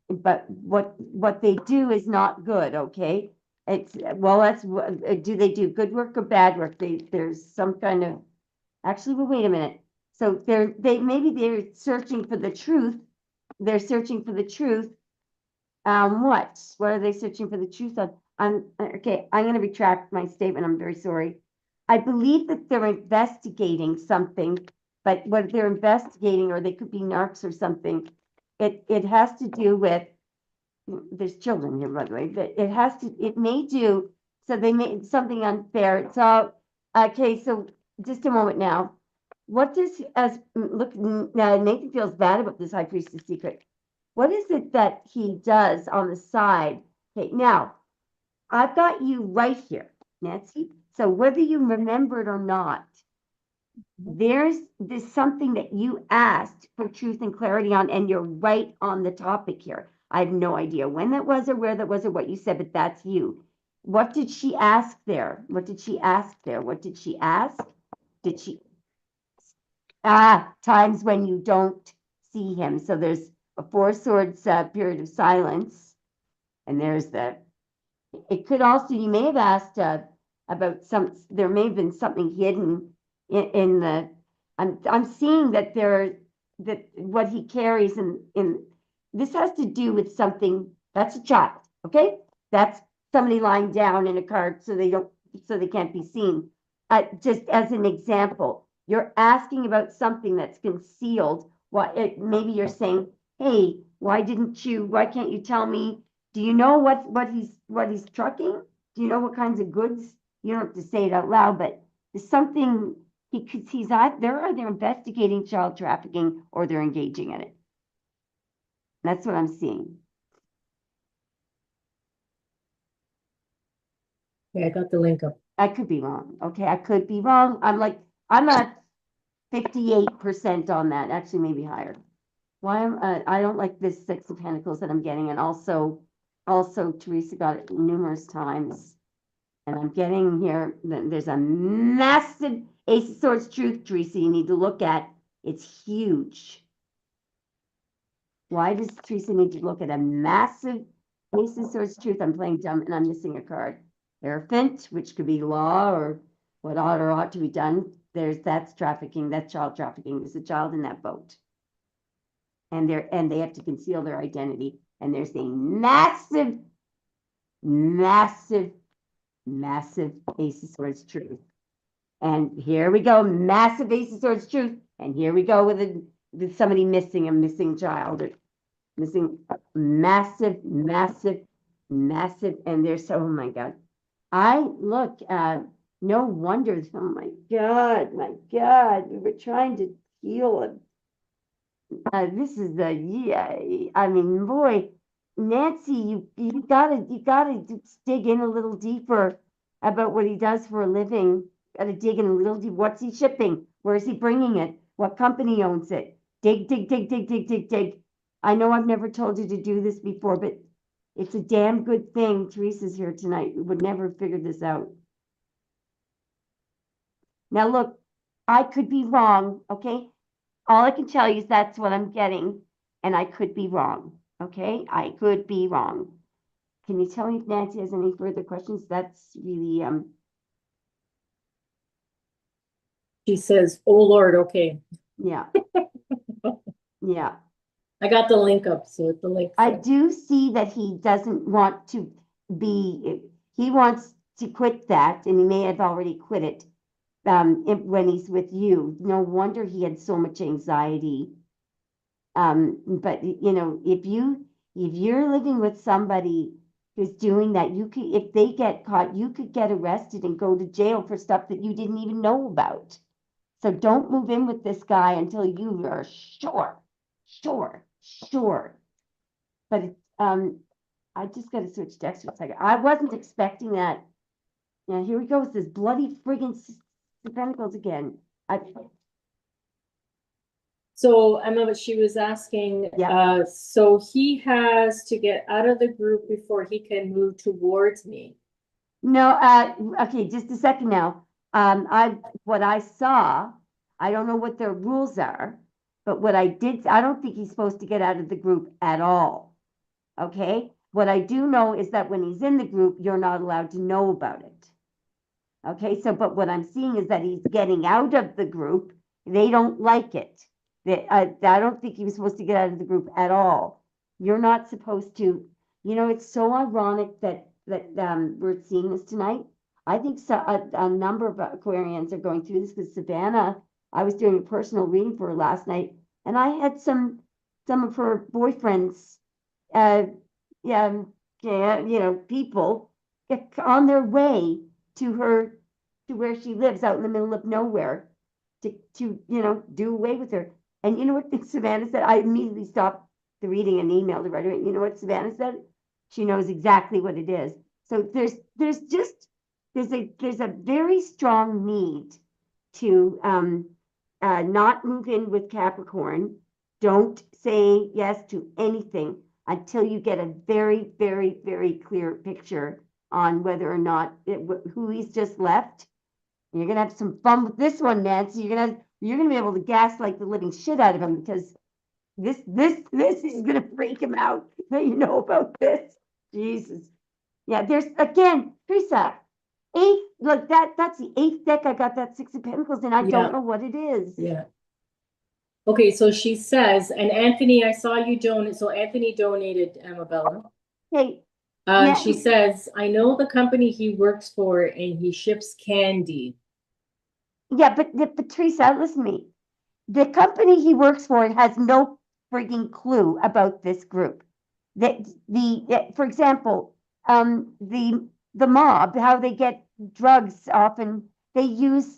But what they do is not good. Okay, it's well, that's do they do good work or bad work? There's some kind of actually. Well, wait a minute. So maybe they're searching for the truth. They're searching for the truth. What are they searching for the truth of? I'm okay. I'm going to retract my statement. I'm very sorry. I believe that they're investigating something, but what they're investigating, or they could be narcs or something. It has to do with there's children here, by the way, but it may do, so they made something unfair. So, okay, so just a moment now. What does, look, now Nathan feels bad about this high priestess secret. What is it that he does on the side? Okay, now, I've got you right here, Nancy. So whether you remember it or not, there's something that you asked for truth and clarity on, and you're right on the topic here. I have no idea when that was or where that was or what you said, but that's you. What did she ask there? What did she ask there? What did she ask? Did she times when you don't see him? So there's a four swords period of silence, and there's the it could also, you may have asked about there may have been something hidden in the, I'm seeing that that what he carries this has to do with something, that's a child, okay? That's somebody lying down in a cart so they can't be seen. Just as an example, you're asking about something that's concealed. Maybe you're saying, hey, why can't you tell me, do you know what he's trucking? Do you know what kinds of goods? You don't have to say it out loud, but there's something because they're either investigating child trafficking or they're engaging in it. That's what I'm seeing. Yeah, I got the link up. I could be wrong. Okay, I could be wrong. I'm at 58% on that. Actually, maybe higher. I don't like this Six of Pentacles that I'm getting, and also Teresa got it numerous times. And I'm getting here, there's a massive Ace of Swords truth, Teresa, you need to look at. It's huge. Why does Teresa need to look at a massive Ace of Swords truth? I'm playing dumb and I'm missing a card. Hierophant, which could be law or what ought to be done. That's trafficking, that's child trafficking. There's a child in that boat. And they have to conceal their identity. And there's a massive, massive, massive Ace of Swords truth. And here we go, massive Ace of Swords truth. And here we go with somebody missing a missing child, or missing massive, massive, massive. And there's oh my God. No wonder. Oh my God, my God. We were trying to heal him. This is I mean, boy, Nancy, you gotta dig in a little deeper about what he does for a living. Gotta dig in a little deep. What's he shipping? Where is he bringing it? What company owns it? Dig, dig, dig, dig, dig, dig, dig. I know I've never told you to do this before, but It's a damn good thing Teresa's here tonight. We would never have figured this out. Now, look, I could be wrong, okay? All I can tell you is that's what I'm getting, and I could be wrong, okay? I could be wrong. Can you tell me if Nancy has any further questions? That's really, She says, "Oh Lord, okay." yeah, yeah. I got the link up, so the link. I do see that he doesn't want to be, he wants to quit that, and he may have already quit it when he's with you. No wonder he had so much anxiety. But you know, if you're living with somebody who's doing that, you could, if they get caught, you could get arrested and go to jail for stuff that you didn't even know about. So don't move in with this guy until you are sure. But I just got to switch decks for a second. I wasn't expecting that. Yeah, here we go with this bloody friggin' Pentacles again. So Emma, but she was asking, Yeah. so he has to get out of the group before he can move towards me. No, okay, just a second now. What I saw, I don't know what their rules are, but what I did, I don't think he's supposed to get out of the group at all. Okay? What I do know is that when he's in the group, you're not allowed to know about it. Okay, so, but what I'm seeing is that he's getting out of the group. They don't like it. I don't think he was supposed to get out of the group at all. You're not supposed to, you know, it's so ironic that we're seeing this tonight. I think so, a number of Aquarians are going through this because Savannah, I was doing a personal reading for her last night, and I had some of her boyfriends, uh, yeah, you know, people on their way to her, to where she lives out in the middle of nowhere to you know, do away with her. And you know what Savannah said? I immediately stopped the reading and emailed her right away. You know what Savannah said? She knows exactly what it is. So there's just there's a very strong need to not move in with Capricorn. Don't say yes to anything until you get a very clear picture on whether or not who he's just left. And you're gonna have some fun with this one, Nancy. You're gonna be able to gaslight the living shit out of him because this is gonna freak him out that you know about this. Jesus. Yeah, there's again, Teresa, eighth, like that's the eighth deck. I got that Six of Pentacles, and I don't know what it is. Yeah. Okay, so she says, and Anthony, I saw you donate. So Anthony donated, Amabella. Hey, She says, I know the company he works for and he ships candy. yeah, but Teresa, listen to me. The company he works for has no freaking clue about this group. For example, the mob, how they get drugs often, they use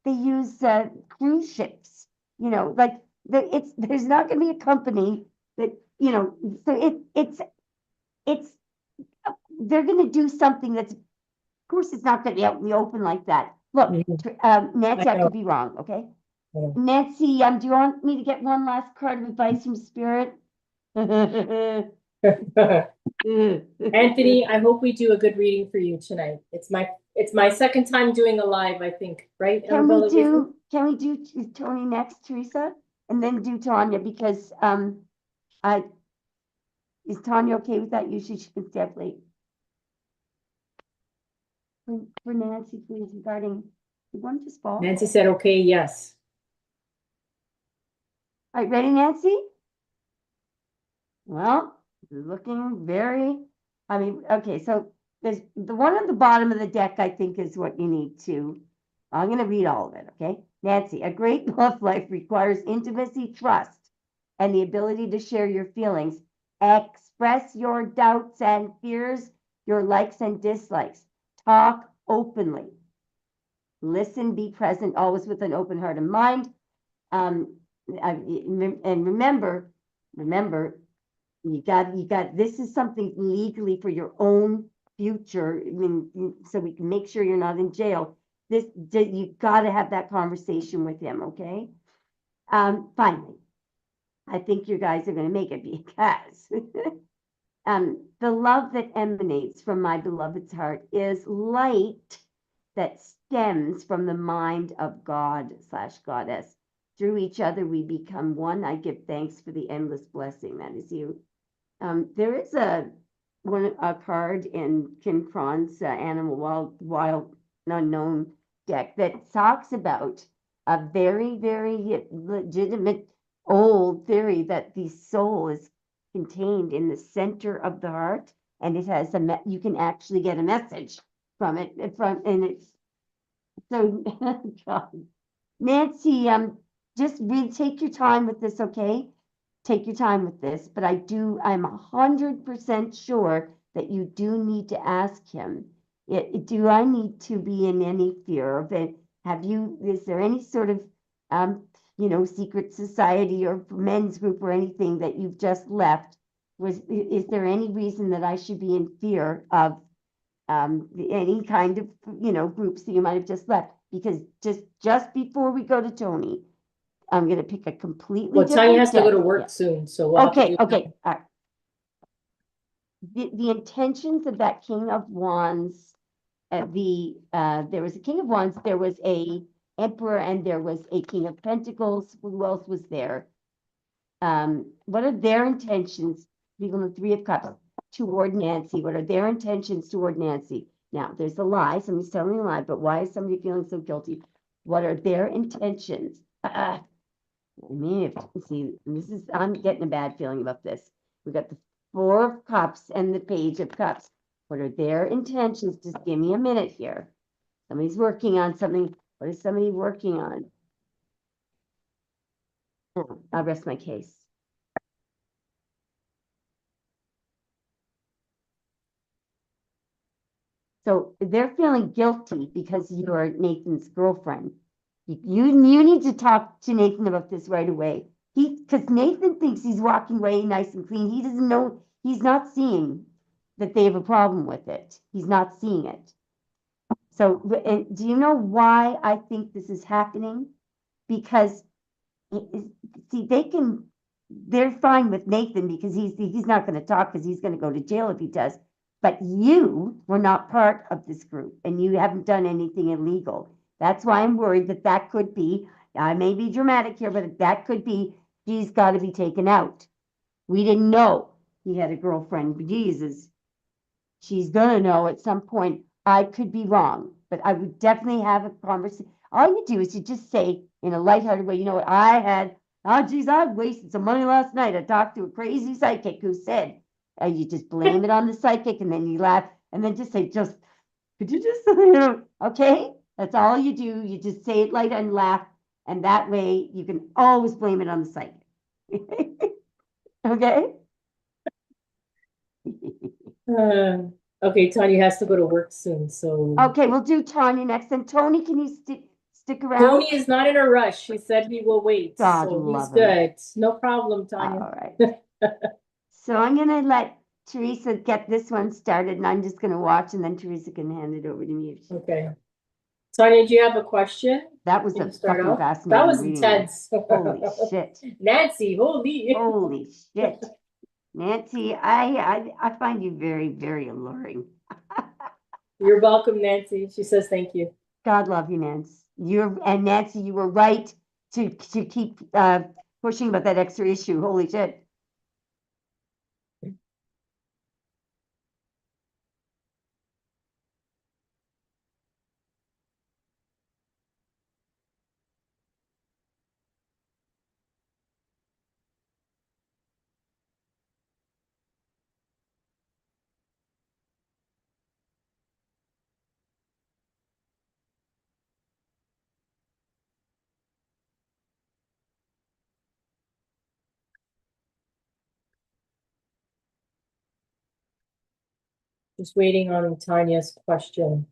cruise ships. You know, like there's not going to be a company that, you know, so it's they're going to do something that's, of course, it's not going to be out in the open like that. Look, Nancy, I could be wrong, okay? Yeah. Nancy, do you want me to get one last card of advice from Spirit? Anthony, I hope we do a good reading for you tonight. It's my second time doing a live, I think, right? Can we do Tony next, Teresa? And then do Tanya because I is Tanya okay with that? Usually she can stay up late. For Nancy, please, regarding the one just fall. Nancy said, okay, yes. All right, ready, Nancy? Well, looking very, I mean, okay, so there's the one on the bottom of the deck, I think is what you need to, I'm going to read all of it, okay? Nancy, a great love life requires intimacy, trust, and the ability to share your feelings. Express your doubts and fears, your likes and dislikes. Talk openly. Listen, be present, always with an open heart and mind. And remember, you got, this is something legally for your own future. I mean, so we can make sure you're not in jail. You got to have that conversation with him, okay? Finally, I think you guys are going to make it because the love that emanates from my beloved's heart is light that stems from the mind of God slash goddess. Through each other, we become one. I give thanks for the endless blessing that is you. There is a card in Kin Kron's Animal Wild Unknown deck that talks about a very, very legitimate old theory that the soul is contained in the center of the heart, and it has you can actually get a message from it and it's so God. Nancy, just really take your time with this, okay? Take your time with this, but I'm 100% sure that you do need to ask him. Do I need to be in any fear of it? Is there any sort of, secret society or men's group or anything that you've just left? Is there any reason that I should be in fear of any kind of, groups that you might have just left? Because just before we go to Tony, I'm going to pick a completely Well, Tanya different has to go to deck. work Yeah. soon, so we'll have to Okay, do. okay. The intentions of that King of Wands, there was a King of Wands, there was a Emperor, and there was a King of Pentacles. Who else was there? What are their intentions? People in the Three of Cups toward Nancy. What are their intentions toward Nancy? Now, there's a lie. Somebody's telling a lie, but why is somebody feeling so guilty? What are their intentions? I mean, I'm getting a bad feeling about this. We got the Four of Cups and the Page of Cups. What are their intentions? Just give me a minute here. Somebody's working on something. What is somebody working on? I'll rest my case. So they're feeling guilty because you're Nathan's girlfriend. You need to talk to Nathan about this right away. Because Nathan thinks he's walking away nice and clean. He doesn't know, he's not seeing that they have a problem with it. He's not seeing it. So, and do you know why I think this is happening? Because see, they're fine with Nathan because he's not going to talk because he's going to go to jail if he does. But you were not part of this group and you haven't done anything illegal. That's why I'm worried that could be, I may be dramatic here, but that could be, he's got to be taken out. We didn't know he had a girlfriend. Jesus, she's gonna know at some point. I could be wrong, but I would definitely have a conversation. All you do is you just say in a lighthearted way, you know what, oh geez, I wasted some money last night. I talked to a crazy psychic who said, you just blame it on the psychic and then you laugh and then just say, could you just, okay? That's all you do. You just say it light and laugh. And that way you can always blame it on the psychic. Okay? Okay, Tanya has to go to work soon, so. Okay, we'll do Tanya next. And Tony, can you stick around? Tony is not in a rush. He said he will wait, God so he's love him. good. No problem, Tanya. All right. So I'm gonna let Teresa get this one started, and I'm just gonna watch, and then Teresa can hand it over to me. Okay. Tanya, do you have a question? That was Can a you start fucking off? fascinating That was reading. intense. Holy shit. Nancy, holy. Holy shit. Nancy, I find you very, very alluring. You're welcome, Nancy. She says thank you. God love you, Nancy. Nancy, you were right to keep pushing about that extra issue. Holy shit. Just waiting on Tanya's question.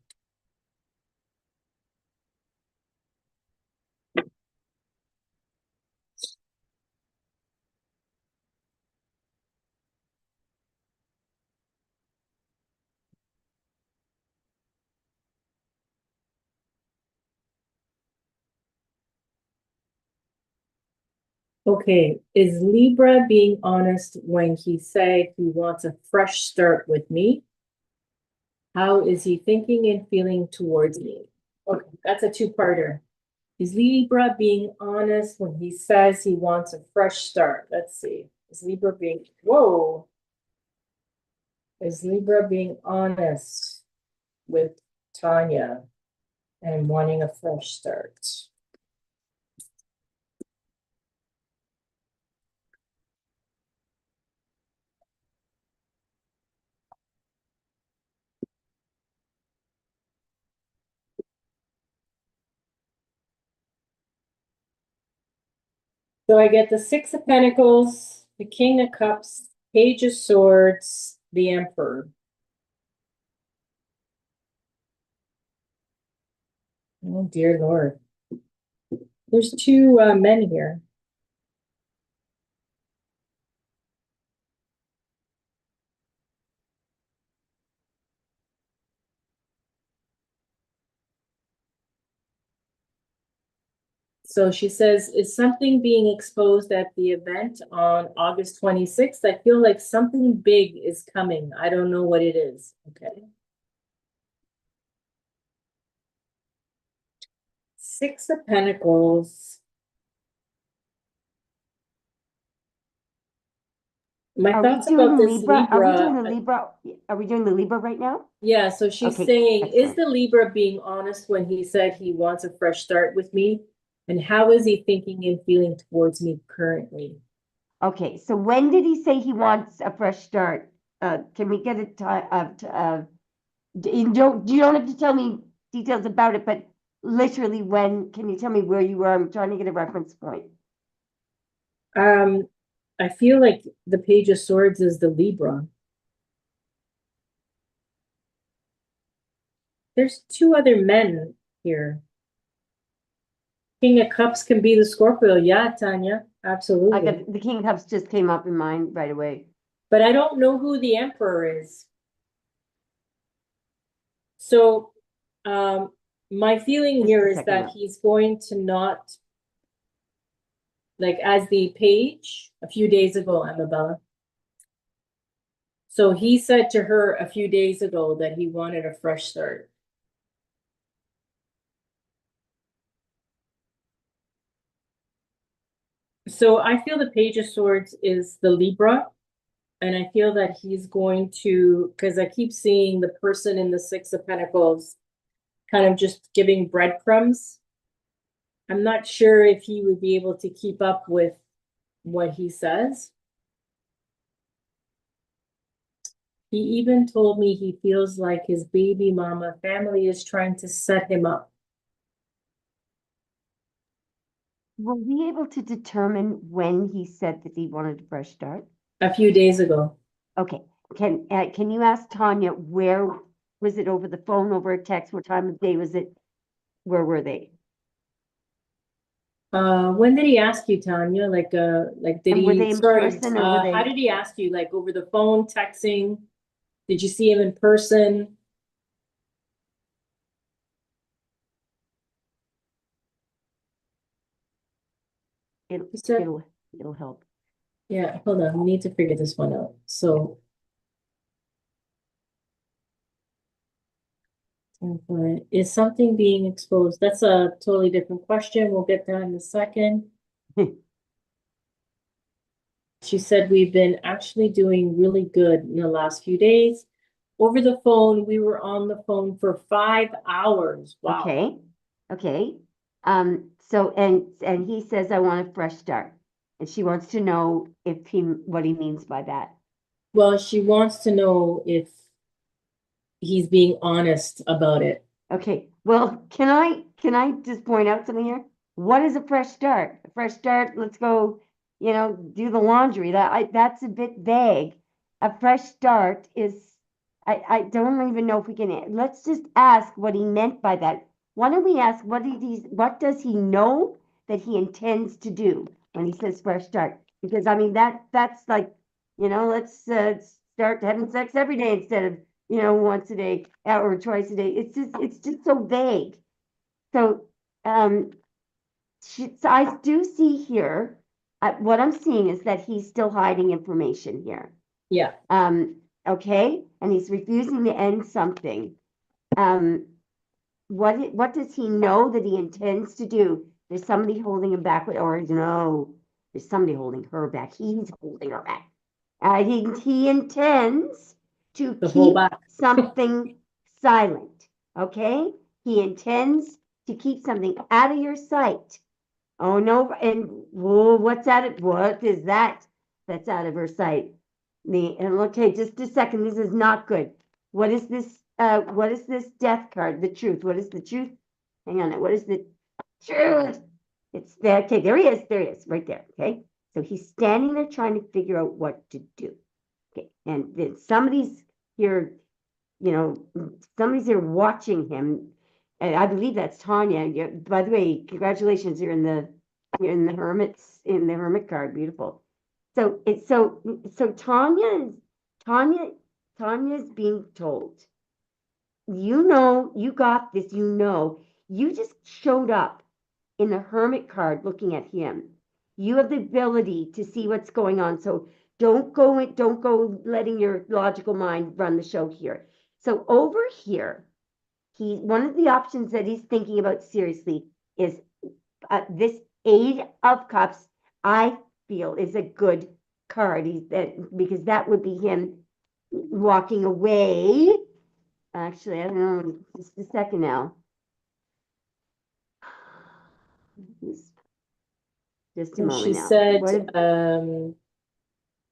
Okay, is Libra being honest when he said he wants a fresh start with me? How is he thinking and feeling towards me? Okay, that's a two-parter. Is Libra being honest when he says he wants a fresh start? Let's see. Is Libra being, whoa, is Libra being honest with Tanya and wanting a fresh start? So I get the Six of Pentacles, the King of Cups, Page of Swords, the Emperor. Oh dear Lord. There's two men here. So she says, is something being exposed at the event on August 26th? I feel like something big is coming. I don't know what it is. Okay. Six of Pentacles. My Are we thoughts doing about this Libra? Are we doing Libra. the Libra? Are we doing the Libra right now? Yeah, so she's Okay, saying, is excellent. the Libra being honest when he said he wants a fresh start with me? And how is he thinking and feeling towards me currently? Okay, so when did he say he wants a fresh start? Can we get a time you don't have to tell me details about it, but literally when, can you tell me where you were? I'm trying to get a reference point. I feel like the Page of Swords is the Libra. There's two other men here. King of Cups can be the Scorpio. Yeah, Tanya, I absolutely. got the King of Cups just came up in mind right away. But I don't know who the Emperor is. So, my feeling Just here a is second that now. he's going to not, like, as the page a few days ago, Amabella. So he said to her a few days ago that he wanted a fresh start. So I feel the Page of Swords is the Libra. And I feel that he's going to, because I keep seeing the person in the Six of Pentacles kind of just giving breadcrumbs. I'm not sure if he would be able to keep up with what he says. He even told me he feels like his baby mama family is trying to set him up. Were we able to determine when he said that he wanted a fresh start? A few days ago. Okay, can you ask Tanya where was it, over the phone, over a text? What time of day was it? Where were they? When did he ask you, Tanya? Like did And were he, they in sorry, person or were how they? did he ask you? Like over the phone, texting? Did you see him in person? It'll He said, it'll it'll help. yeah, hold on, we need to figure this one out. So is something being exposed? That's a totally different question. We'll get that in a second. She said we've been actually doing really good in the last few days. Over the phone, we were on the phone for 5 hours. Wow. Okay, okay. So and he says I want a fresh start, and she wants to know if he what he means by that. Well, she wants to know if he's being honest about it. Okay, well, can I just point out something here? What is a fresh start? A fresh start, let's go, do the laundry. That's a bit vague. A fresh start is, I don't even know if we can, let's just ask what he meant by that. Why don't we ask what does he know that he intends to do when he says fresh start? Because I mean that's like, let's start having sex every day instead of once a day or twice a day. It's just so vague. So, so I do see here, what I'm seeing is that he's still hiding information here. Yeah. Okay, and he's refusing to end something. What does he know that he intends to do? There's somebody holding him back, or no, there's somebody holding her back. He's holding her back. He intends to The whole keep back. something silent. Okay, he intends to keep something out of your sight. Oh no, and whoa, what's out of what is that? That's out of her sight. And okay, just a second. This is not good. What is this? What is this death card? The truth. What is the truth? Hang on. What is the truth? It's there. Okay, there he is. There he is, right there. Okay. So he's standing there trying to figure out what to do. Okay, and then somebody's here, somebody's here watching him. And I believe that's Tanya. Yeah, by the way, congratulations, you're in the hermit card. Beautiful. So Tanya Tanya's being told, you got this, you just showed up in the hermit card looking at him. You have the ability to see what's going on. So don't go letting your logical mind run the show here. So over here, one of the options that he's thinking about seriously is this Eight of Cups. I feel is a good card. Because that would be him walking away. Actually, I don't know. Just a second now. Just a And she moment now. said,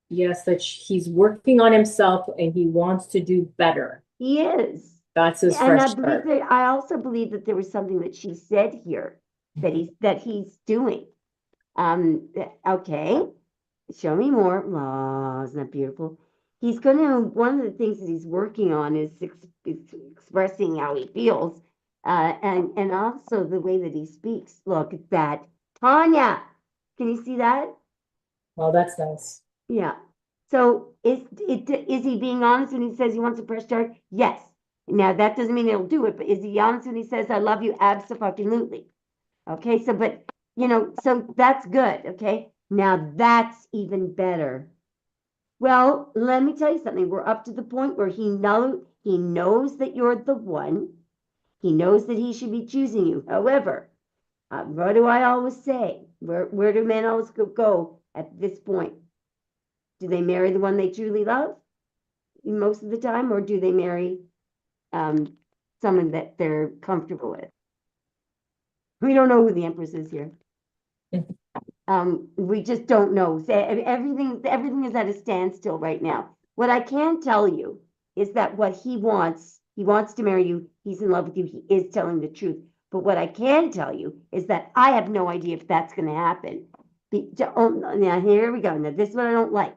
yes, that he's working on himself and he wants to do better. He is. That's his And fresh start. I also believe that there was something that she said here that he's doing. Okay. Show me more. Oh, isn't that beautiful? One of the things that he's working on is expressing how he feels, and also the way that he speaks. Look at that. Tanya, can you see that? Well, that's nice. Yeah. So is he being honest when he says he wants a fresh start? Yes. Now that doesn't mean he'll do it, but is he honest when he says I love you? Absolutely. Okay, so that's good. Okay, now that's even better. Well, let me tell you something. We're up to the point where he knows that you're the one. He knows that he should be choosing you. However, what do I always say? Where do men always go at this point? Do they marry the one they truly love most of the time, or do they marry um, someone that they're comfortable with? We don't know who the Empress is here. We just don't know. Everything is at a standstill right now. What I can tell you is that what he wants to marry you. He's in love with you. He is telling the truth. But what I can tell you is that I have no idea if that's going to happen. Now here we go. Now this is what I don't like.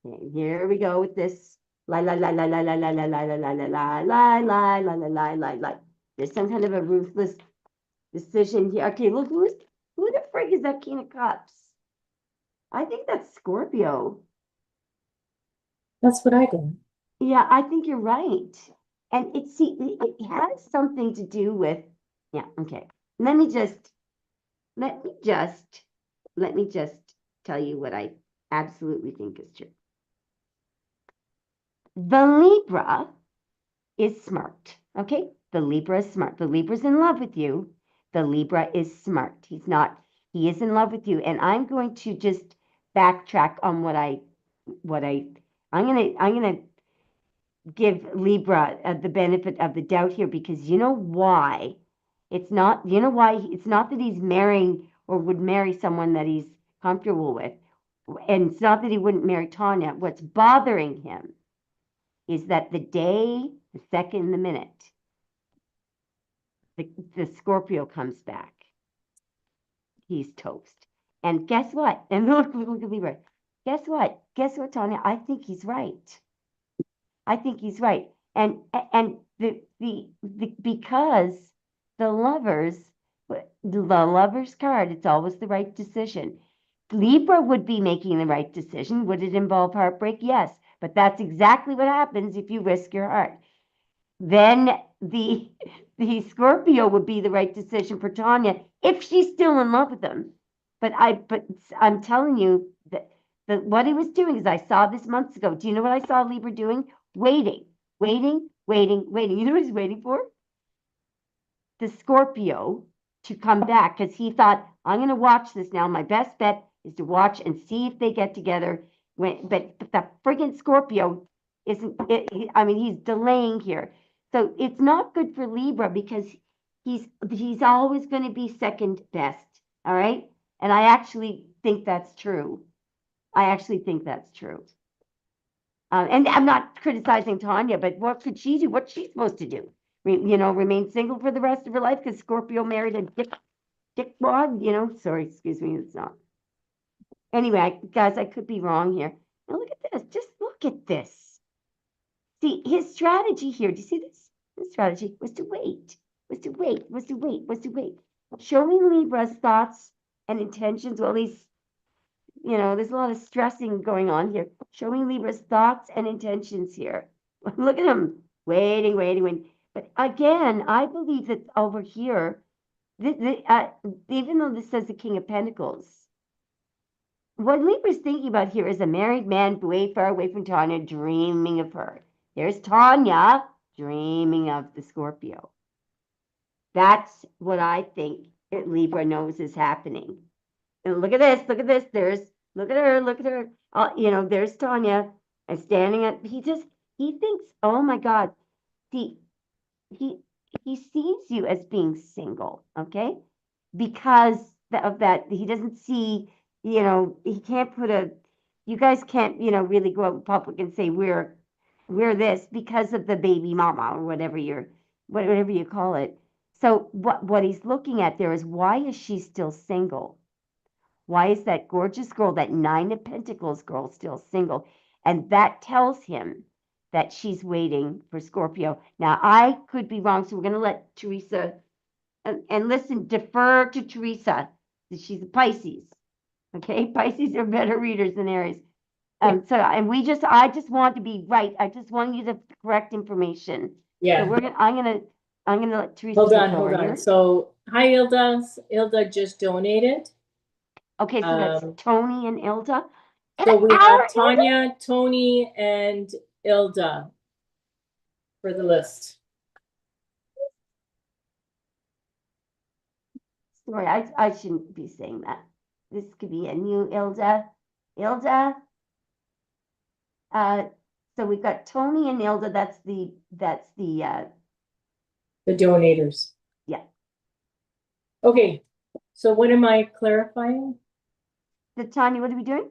Okay, here we go with this. La la la la la la la la la la la la la la la la la la la. There's some kind of a ruthless decision here. Okay, look, who the frig is that King of Cups? I think that's Scorpio. That's what I do. Yeah, I think you're right. And it has something to do with, yeah, okay. Let me just let me just tell you what I absolutely think is true. The Libra is smart. Okay? The Libra is smart. The Libra's in love with you. The Libra is smart. He is in love with you. And I'm going to just backtrack on I'm gonna give Libra the benefit of the doubt here, because you know why? It's not that he's marrying or would marry someone that he's comfortable with. And it's not that he wouldn't marry Tanya. What's bothering him is that the day, the second, the minute, the Scorpio comes back, he's toast. And guess what? And look at Libra. Guess what? Guess what, Tanya? I think he's right. I think he's right. And because the lovers card, it's always the right decision. Libra would be making the right decision. Would it involve heartbreak? Yes. But that's exactly what happens if you risk your heart. Then the Scorpio would be the right decision for Tanya if she's still in love with him. but I'm telling you that what he was doing is I saw this months ago. Do you know what I saw Libra doing? Waiting. You know what he's waiting for? The Scorpio to come back because he thought, I'm going to watch this now. My best bet is to watch and see if they get together. But the friggin' Scorpio isn't, I mean, he's delaying here. So it's not good for Libra because he's always going to be second best. All right. And I actually think that's true. I actually think that's true. And I'm not criticizing Tanya, but what could she do? What's she supposed to do? Remain single for the rest of her life because Scorpio married a dickwad? Sorry, excuse me, it's not. Anyway, guys, I could be wrong here. Now look at this. Just look at this. See, his strategy here, do you see this? His strategy was to wait, Showing Libra's thoughts and intentions, well, there's a lot of stressing going on here. Showing Libra's thoughts and intentions here. Look at him, waiting. But again, I believe that over here, even though this says the King of Pentacles, what Libra's thinking about here is a married man way far away from Tanya, dreaming of her. There's Tanya dreaming of the Scorpio. That's what I think Libra knows is happening. And look at this. Look at her. There's Tanya and standing at, he thinks, oh my God, see, he sees you as being single, okay? Because of that, he doesn't see, he can't you guys can't, really go out in public and say we're this because of the baby mama or whatever you call it. So what he's looking at there is, why is she still single? Why is that gorgeous girl, that Nine of Pentacles girl, still single? And that tells him that she's waiting for Scorpio. Now, I could be wrong, so we're going to let Teresa, and listen, defer to Teresa. She's a Pisces, okay? Pisces are better readers than Aries. I just want to be right. I just want you the correct information. Yeah. So I'm gonna let Teresa Hold take on. over here. So, hi, Ilda. Ilda just donated. Okay, so that's Tony and Ilda. So we have Tanya, Tony, and Ilda for the list. Sorry, I shouldn't be saying that. This could be a new Ilda. So we've got Tony and Ilda. That's the donators. Yeah. Okay. So what am I clarifying? Tanya, what are we doing?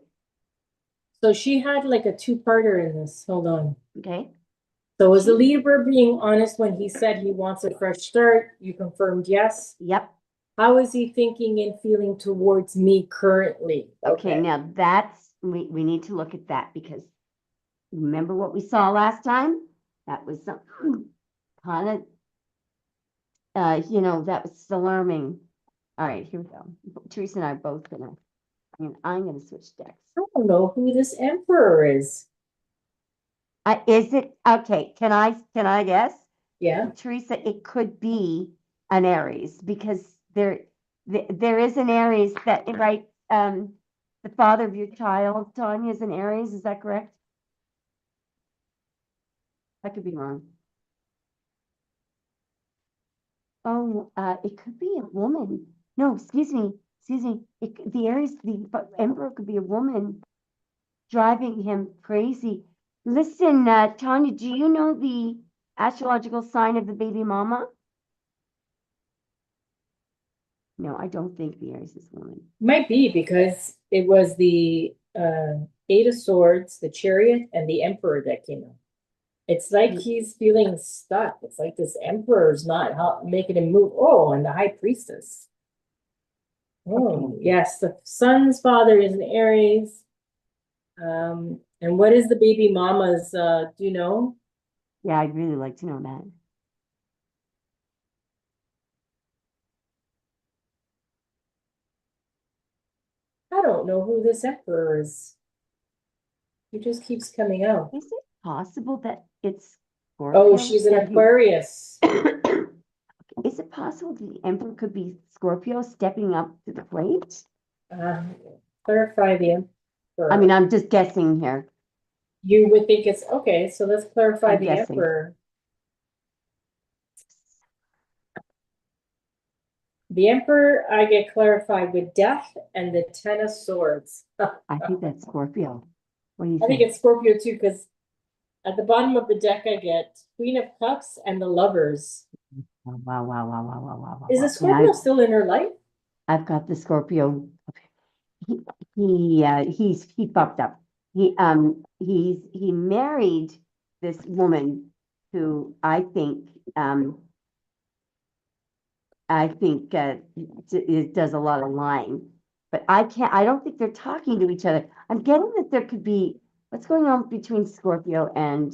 So she had like a two-parter in this. Hold on. Okay. So was the Libra being honest when he said he wants a fresh start? You confirmed yes? Yep. How is he thinking and feeling towards me currently? Okay, now we need to look at that, because remember what we saw last time? That was some kind of, that was alarming. All right, here we go. Teresa and I are both I'm gonna switch decks. I don't know who this emperor is. Is it okay? Can I guess? Yeah. Teresa, it could be an Aries, because there is an Aries that, right? The father of your child, Tanya, is an Aries. Is that correct? I could be wrong. Oh, it could be a woman. No, excuse me. The Aries, the emperor could be a woman driving him crazy. Listen, Tanya, do you know the astrological sign of the baby mama? No, I don't think the Aries is a woman. Might be, because it was the Eight of Swords, the Chariot, and the Emperor that came out. It's like he's feeling stuck. It's like this Emperor's not making him move. Oh, and the High Priestess. Oh, yes, the son's father is an Aries. And what is the baby mama's, do you know? Yeah, I'd really like to know that. I don't know who this emperor is. He just keeps coming out. Is it possible that it's Scorpio? Oh, she's an Aquarius. Is it possible the emperor could be Scorpio stepping up to the plate? Um, clarify the I mean, emperor. I'm just guessing here. You would think it's, okay, so let's clarify I'm the guessing. emperor. The emperor, I get clarified with death and the ten of swords. I think that's Scorpio. What do you I think think? it's Scorpio too, because at the bottom of the deck, I get Queen of Cups and the Lovers. Wow, wow, wow, wow, wow, wow, wow, wow, Is the wow. Yeah, Scorpio still in her life? I've got the Scorpio. He, he fucked up. He married this woman who I think it does a lot of lying, but I don't think they're talking to each other. I'm getting that there could be, what's going on between Scorpio and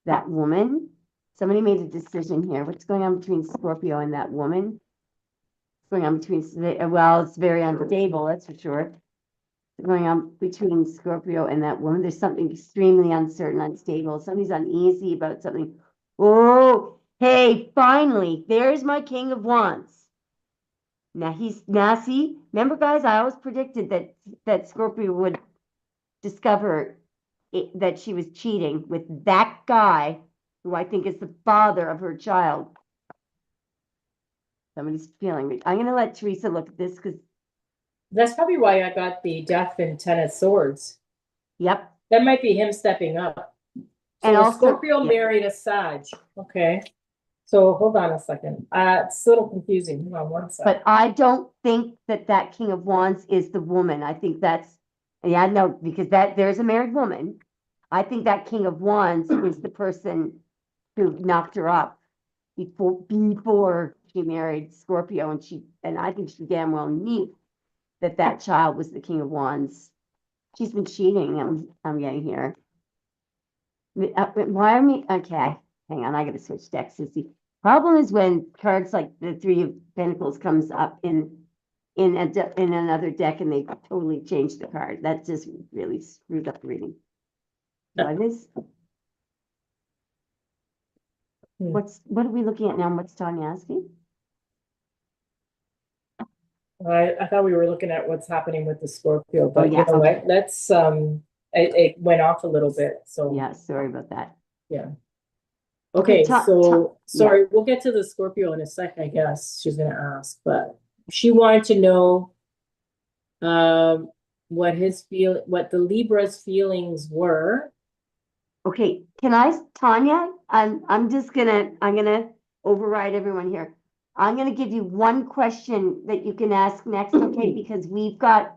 that woman? Somebody made a decision here. What's going on between Scorpio and that woman? What's going on between, well, it's very unstable, that's for sure. What's going on between Scorpio and that woman? There's something extremely uncertain, unstable. Somebody's uneasy about something. Oh, hey, finally, there's my King of Wands. Now see, remember guys, I always predicted that Scorpio would discover that she was cheating with that guy who I think is the father of her child. Somebody's feeling me. I'm gonna let Teresa look at this because, That's probably why I got the death and ten of swords. yep. That might be him stepping up. And So a also, Scorpio yep. married a Sag. Okay. So hold on a second. It's a little confusing. Hold on one second. But I don't think that King of Wands is the woman. I think that's, yeah, no, because there's a married woman. I think that King of Wands is the person who knocked her up before she married Scorpio, and I think she damn well knew that child was the King of Wands. She's been cheating. I'm getting here. Why are me? Okay, hang on. I got to switch decks to see. Problem is when cards like the Three of Pentacles comes up in another deck and they totally change the card. That just really screwed up the reading. What are we looking at now? What's Tanya asking? I thought we were looking at what's happening with the Scorpio, but you yeah, know okay. what? Let's it went off a little bit. So Yeah, sorry about that. yeah. Okay, Okay, so yeah. sorry, we'll get to the Scorpio in a sec, I guess she's gonna ask, but she wanted to know what the Libra's feelings were. Okay, Tanya, I'm gonna override everyone here. I'm gonna give you one question that you can ask next, okay? Because we've got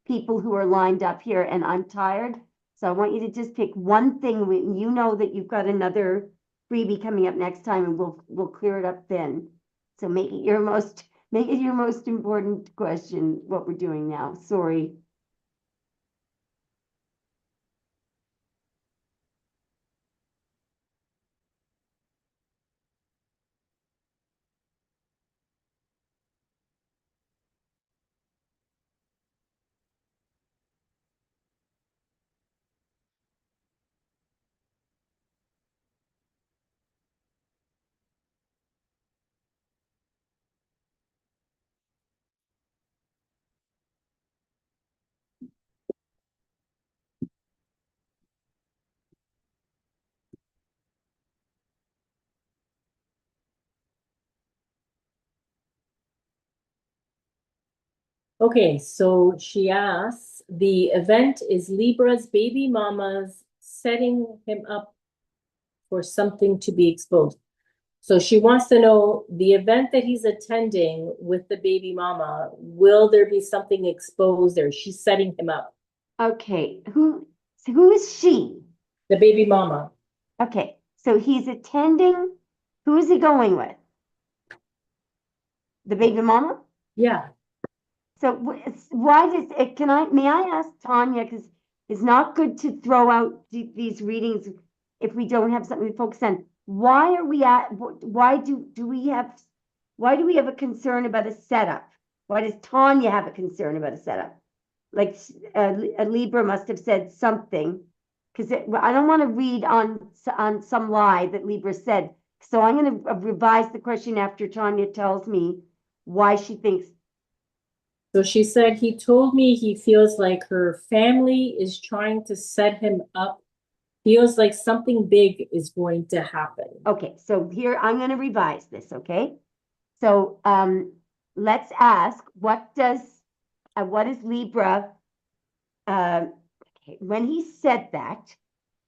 people who are lined up here and I'm tired. So I want you to just pick one thing when you know that you've got another freebie coming up next time and we'll clear it up then. So make it your most important question, what we're doing now. Sorry. Okay, so she asks, the event is Libra's baby mama's setting him up for something to be exposed. So she wants to know the event that he's attending with the baby mama, will there be something exposed there? She's setting him up. Okay, who is she? The baby mama. Okay, so he's attending. Who is he going with? The baby mama? Yeah. So why does it, may I ask Tanya, because it's not good to throw out these readings if we don't have something to focus on. Why are we at, why do we have a concern about a setup? Why does Tanya have a concern about a setup? Like a Libra must have said something, because I don't want to read on some lie that Libra said. So I'm going to revise the question after Tanya tells me why she thinks So she said he told me he feels like her family is trying to set him up. Feels like something big is going to happen. Okay, so here I'm going to revise this, okay? So let's ask, what is Libra, okay, when he said that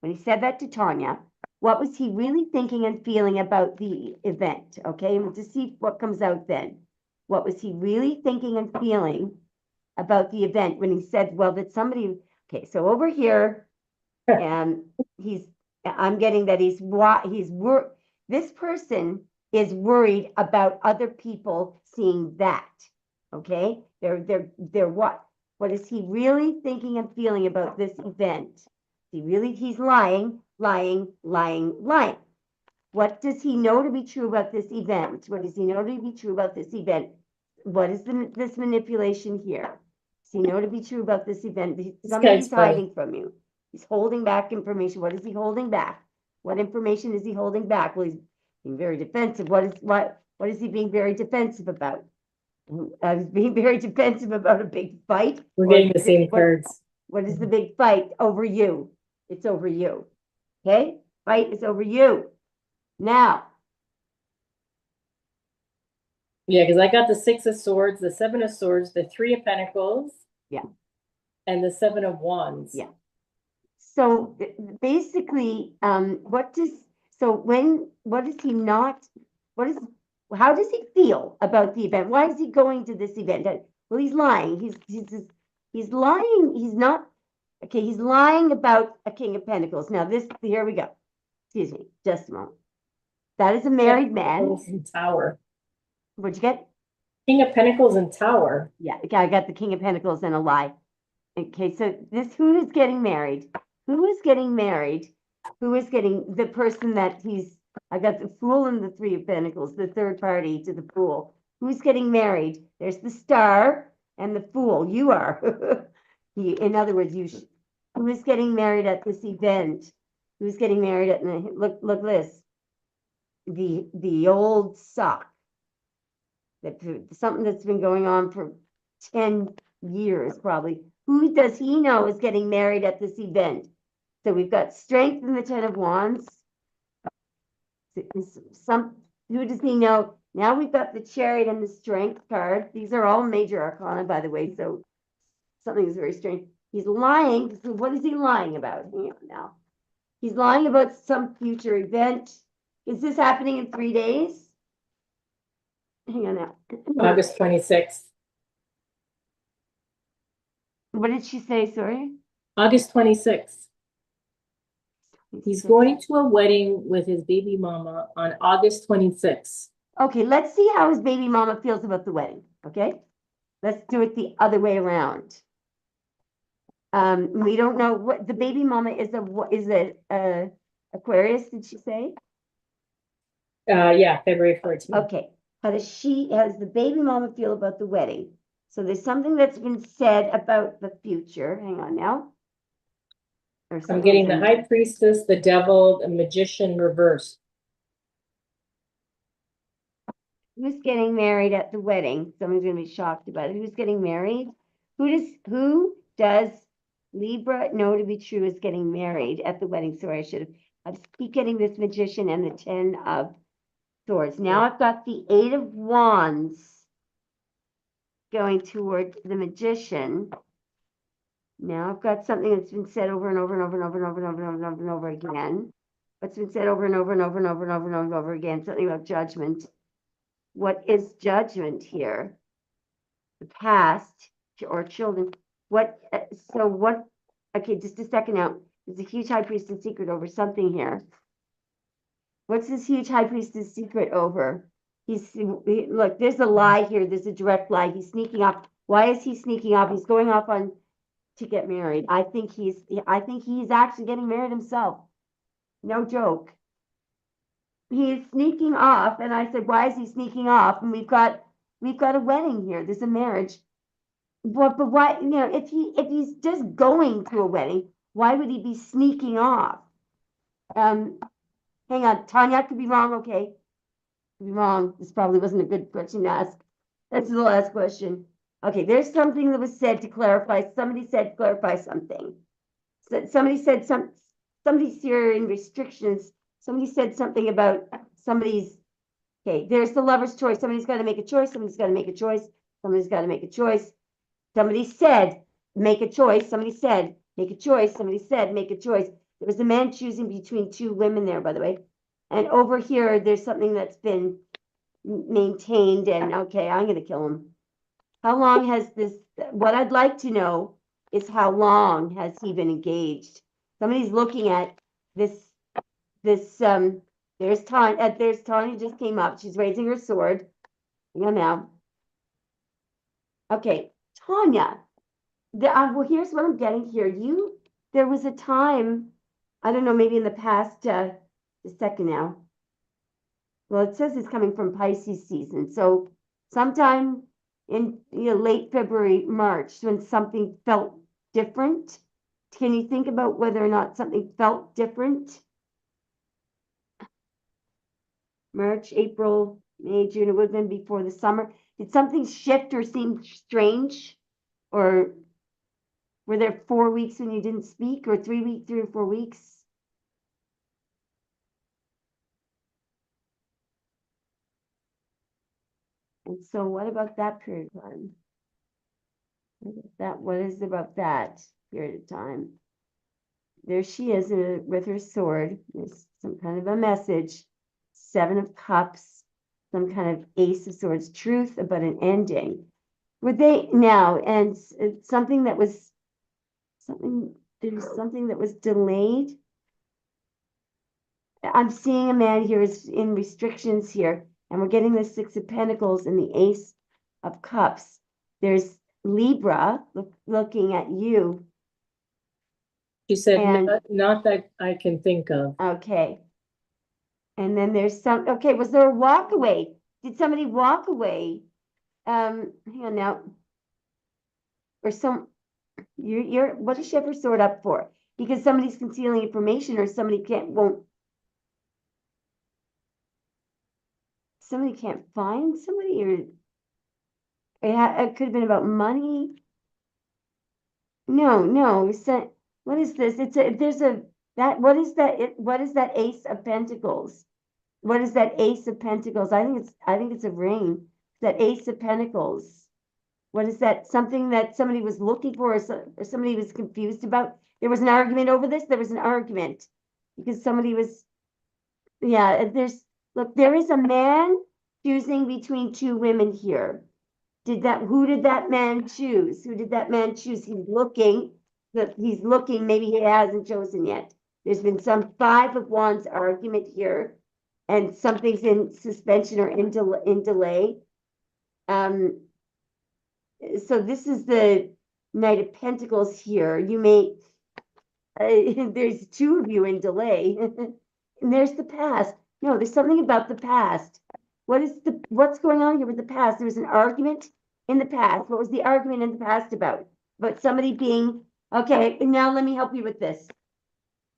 to Tanya, what was he really thinking and feeling about the event? Okay, and to see what comes out then. What was he really thinking and feeling about the event when he said, well, that somebody, okay, so over here, and I'm getting that this person is worried about other people seeing that. Okay, they're what is he really thinking and feeling about this event? He's lying. What does he know to be true about this event? What does he know to be true about this event? What is this manipulation here? Does he know to be true about this event? Something he's hiding from you. He's holding back information. What is he holding back? What information is he holding back? Well, he's being very defensive. What is he being very defensive about? He's being very defensive about a big fight. We're getting the same cards. What is the big fight? Over you. It's over you. Okay? Fight is over you. Now. Yeah, because I got the 6 of Swords, the 7 of Swords, the 3 of Pentacles. Yeah. And the 7 of Wands. Yeah. So basically, what does he feel about the event? Why is he going to this event? Well, he's lying. He's lying. He's not, okay, he's lying about a King of Pentacles. Now here we go. Excuse me, just a moment. That is a married man. Tower. What'd you get? King of Pentacles and Tower. Yeah, I got the King of Pentacles and a lie. Okay, so who is getting married? Who is getting married? Who is getting the person that I got the Fool and the 3 of Pentacles, the third party to the Fool. Who's getting married? There's the Star and the Fool. You are. In other words, who is getting married at this event? Who's getting married at, look this. The old sock. Something that's been going on for 10 years, probably. Who does he know is getting married at this event? So we've got Strength in the 10 of Wands. Who does he know? Now we've got the Chariot and the Strength card. These are all major arcana, by the way, so something is very strange. He's lying. So what is he lying about? Hang on now. He's lying about some future event. Is this happening in 3 days? Hang on now. August 26th. What did she say, sorry? August 26th. He's going to a wedding with his baby mama on August 26th. Okay, let's see how his baby mama feels about the wedding, okay? Let's do it the other way around. We don't know what the baby mama is. Aquarius, did she say? Yeah, February 14th. Okay, how does the baby mama feel about the wedding? So there's something that's been said about the future. Hang on now. I'm getting the High Priestess, the Devil, the Magician reversed. Who's getting married at the wedding? Someone's going to be shocked about it. Who's getting married? Who does Libra know to be true is getting married at the wedding? Sorry, I keep getting this Magician and the 10 of Swords. Now I've got the 8 of Wands going toward the Magician. Now I've got something that's been said over and over and over and over and over and over and over and over again. What's been said over and over and over and over and over and over again? Something about judgment. What is judgment here? The past or children. Okay, just a second now. There's a huge high priestess secret over something here. What's this huge high priestess secret over? Look, there's a lie here. There's a direct lie. He's sneaking off. Why is he sneaking off? He's going off to get married. I think he's actually getting married himself. No joke. He's sneaking off, and I said, why is he sneaking off? And we've got a wedding here. There's a marriage. But why, if he's just going to a wedding, why would he be sneaking off? Hang on, Tanya, I could be wrong, okay? Could be wrong. This probably wasn't a good question to ask. That's the last question. Okay, there's something that was said to clarify, somebody said to clarify something. Somebody said somebody's here in restrictions, somebody said something about somebody's, okay, there's the lover's choice, somebody's gotta make a choice, somebody's gotta make a choice, somebody's gotta make a choice. Somebody said, make a choice, somebody said, make a choice, somebody said, make a choice. There was a man choosing between two women there, by the way. And over here, there's something that's been maintained and, okay, I'm gonna kill him. How long has this, what I'd like to know is how long has he been engaged? Somebody's looking at this, there's Tanya just came up, she's raising her sword. Hang on now. Okay, Tanya, well, here's what I'm getting here. There was a time, I don't know, maybe in the past, a second now. Well, it says it's coming from Pisces season. So sometime in late February, March, when something felt different. Can you think about whether or not something felt different? March, April, May, June, it would have been before the summer. Did something shift or seem strange? Or were there 4 weeks when you didn't speak, or 3 weeks, 3 or 4 weeks? And so what about that period of time? What is about that period of time? There she is with her sword. There's some kind of a message. 7 of Cups, some kind of Ace of Swords, truth about an ending. Were they now, and it's something that was there's something that was delayed. I'm seeing a man here is in restrictions here, and we're getting the 6 of Pentacles and the Ace of Cups. There's Libra looking at you. She said, And not that I can think of. okay. And then there's okay, was there a walk away? Did somebody walk away? Hang on now. Or you're what does she have her sword up for? Because somebody's concealing information, or somebody can't find somebody, or it could have been about money. No, what is this? What is that Ace of Pentacles? What is that Ace of Pentacles? I think it's a ring. That Ace of Pentacles. What is that? Something that somebody was looking for, or somebody was confused about? There was an argument over this. There was an argument because somebody was, yeah, look, there is a man choosing between two women here. Who did that man choose? Who did that man choose? He's looking, maybe he hasn't chosen yet. There's been some 5 of Wands argument here, and something's in suspension or in delay. So this is the Knight of Pentacles here. You may, there's 2 of you in delay. And there's the past. No, there's something about the past. What's going on here with the past? There was an argument in the past. What was the argument in the past about? About somebody being, okay, now let me help you with this.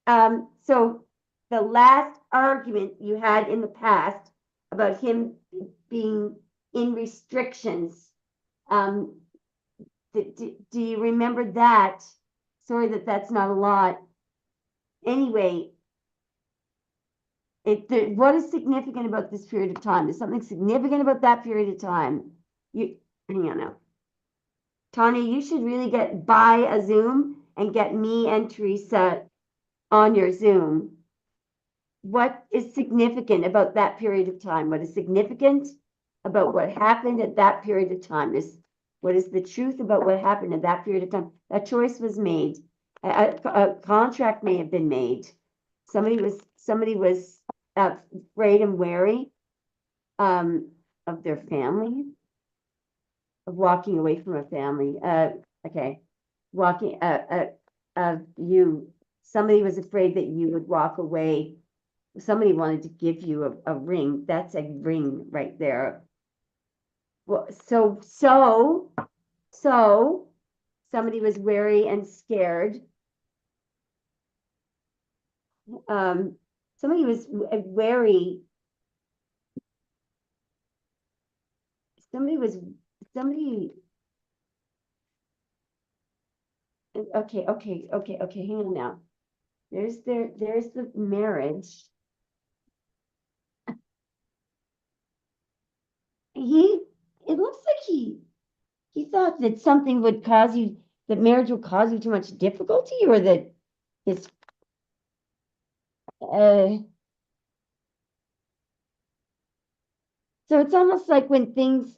So the last argument you had in the past about him being in restrictions, do you remember that? Sorry that's not a lot. Anyway, what is significant about this period of time? There's something significant about that period of time. Hang on now. Tanya, you should really buy a Zoom and get me and Teresa on your Zoom. What is significant about that period of time? What is significant about what happened at that period of time? What is the truth about what happened at that period of time? A choice was made. A contract may have been made. Somebody was afraid and wary of their family, of walking away from a family. Okay, walking of you. Somebody was afraid that you would walk away. Somebody wanted to give you a ring. That's a ring right there. Well, so somebody was wary and scared. Somebody was wary. Somebody Okay, hang on now. There's the marriage. He, it looks like he thought that something would cause you, that marriage would cause you too much difficulty, or that his, uh, so it's almost like when things,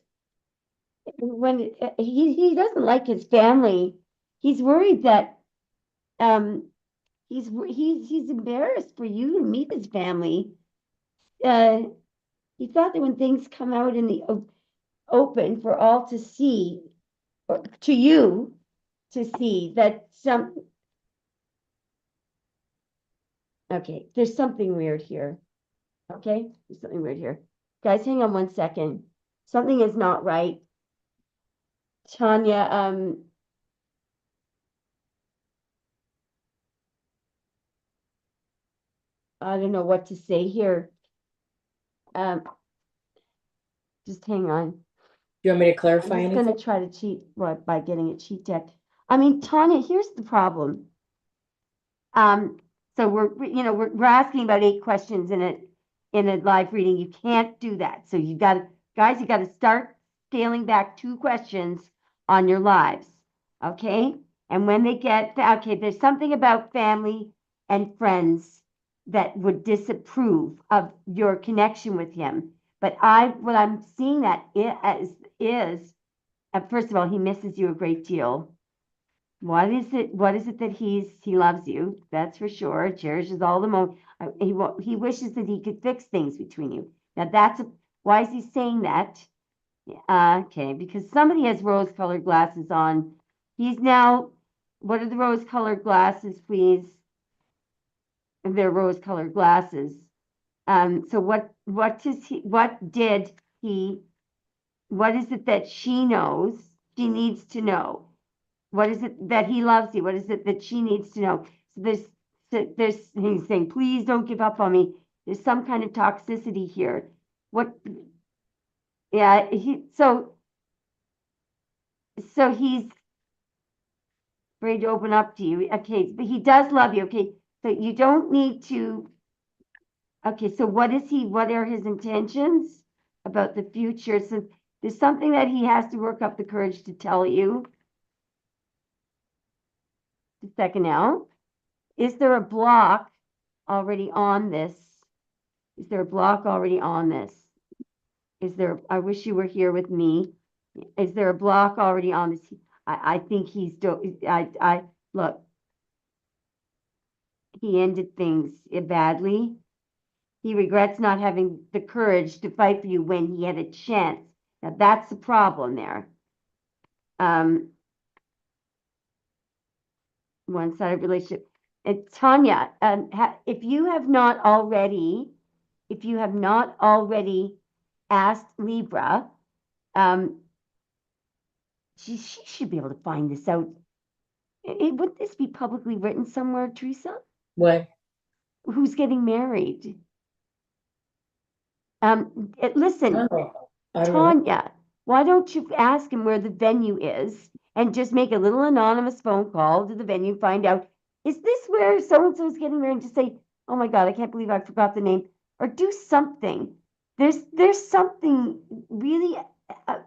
when he doesn't like his family, he's worried that, um, he's embarrassed for you to meet his family. Uh, he thought that when things come out in the open for all to see, or to you to see, that okay, there's something weird here. Okay, there's something weird here. Guys, hang on 1 second. Something is not right. Tanya, I don't know what to say here. Um, just hang on. You want me to I'm clarify just anything? gonna try to cheat by getting a cheat deck. I mean, Tanya, here's the problem. Um, so we're asking about 8 questions in a live reading. You can't do that. So guys, you got to start scaling back 2 questions on your lives. Okay. And when they okay, there's something about family and friends that would disapprove of your connection with him. But what I'm seeing that is, first of all, he misses you a great deal. What is it that he loves you? That's for sure. Cherishes all the he wishes that he could fix things between you. Now why is he saying that? Okay, because somebody has rose-colored glasses on. He's now, what are the rose-colored glasses, please? They're rose-colored glasses. So he, what is it that she needs to know? What is it that he loves you? What is it that she needs to know? So he's saying, please don't give up on me. There's some kind of toxicity here. What, yeah, so he's afraid to open up to you. Okay, but he does love you. Okay, so you don't need to, okay, so what are his intentions about the future? So there's something that he has to work up the courage to tell you. The second now, is there a block already on this? Is there a block already on this? I wish you were here with me. Is there a block already on this? I think look, he ended things badly. He regrets not having the courage to fight for you when he had a chance. Now that's the problem there. Um, One-sided relationship. And Tanya, if you have not already asked Libra, um, she should be able to find this out. Would this be publicly written somewhere, Teresa? What? Who's getting married? Listen, Oh, I don't know. Tanya, why don't you ask him where the venue is and just make a little anonymous phone call to the venue, find out, is this where so and so is getting married? To say, oh my God, I can't believe I forgot the name, or do something. There's something really uh,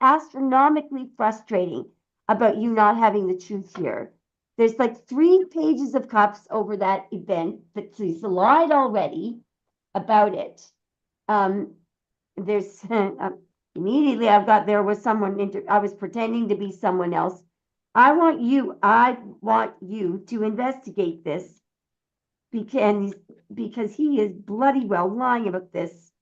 astronomically frustrating about you not having the truth here. There's like 3 pages of cups over that event, but she's lied already about it. Um, there's immediately there was I was pretending to be someone else. I want you to investigate this because he is bloody well lying about this.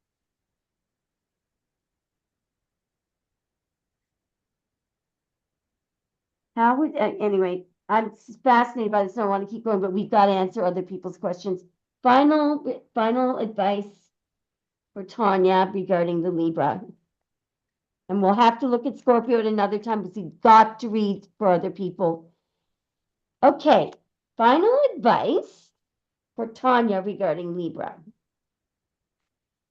Anyway, I'm fascinated by this. So I want to keep going, but we've got to answer other people's questions. Final advice for Tanya regarding the Libra. And we'll have to look at Scorpio at another time because we've got to read for other people. Okay, final advice for Tanya regarding Libra.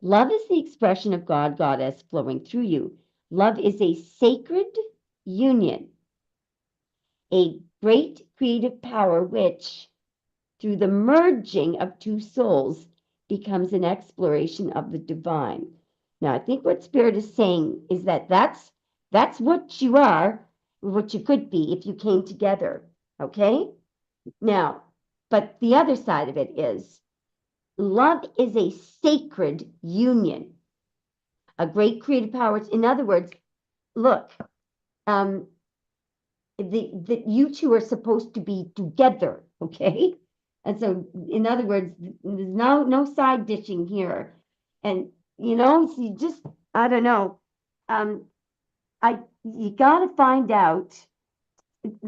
Love is the expression of God, Goddess flowing through you. Love is a sacred union. a great creative power which, through the merging of two souls, becomes an exploration of the divine. Now, I think what Spirit is saying is that that's what you are, what you could be if you came together. Okay? Now, but the other side of it is love is a sacred union, a great creative power. In other words, look, um, the you two are supposed to be together, okay? And so, in other words, there's no side dishing here, and so you just I don't know, um, I you got to find out.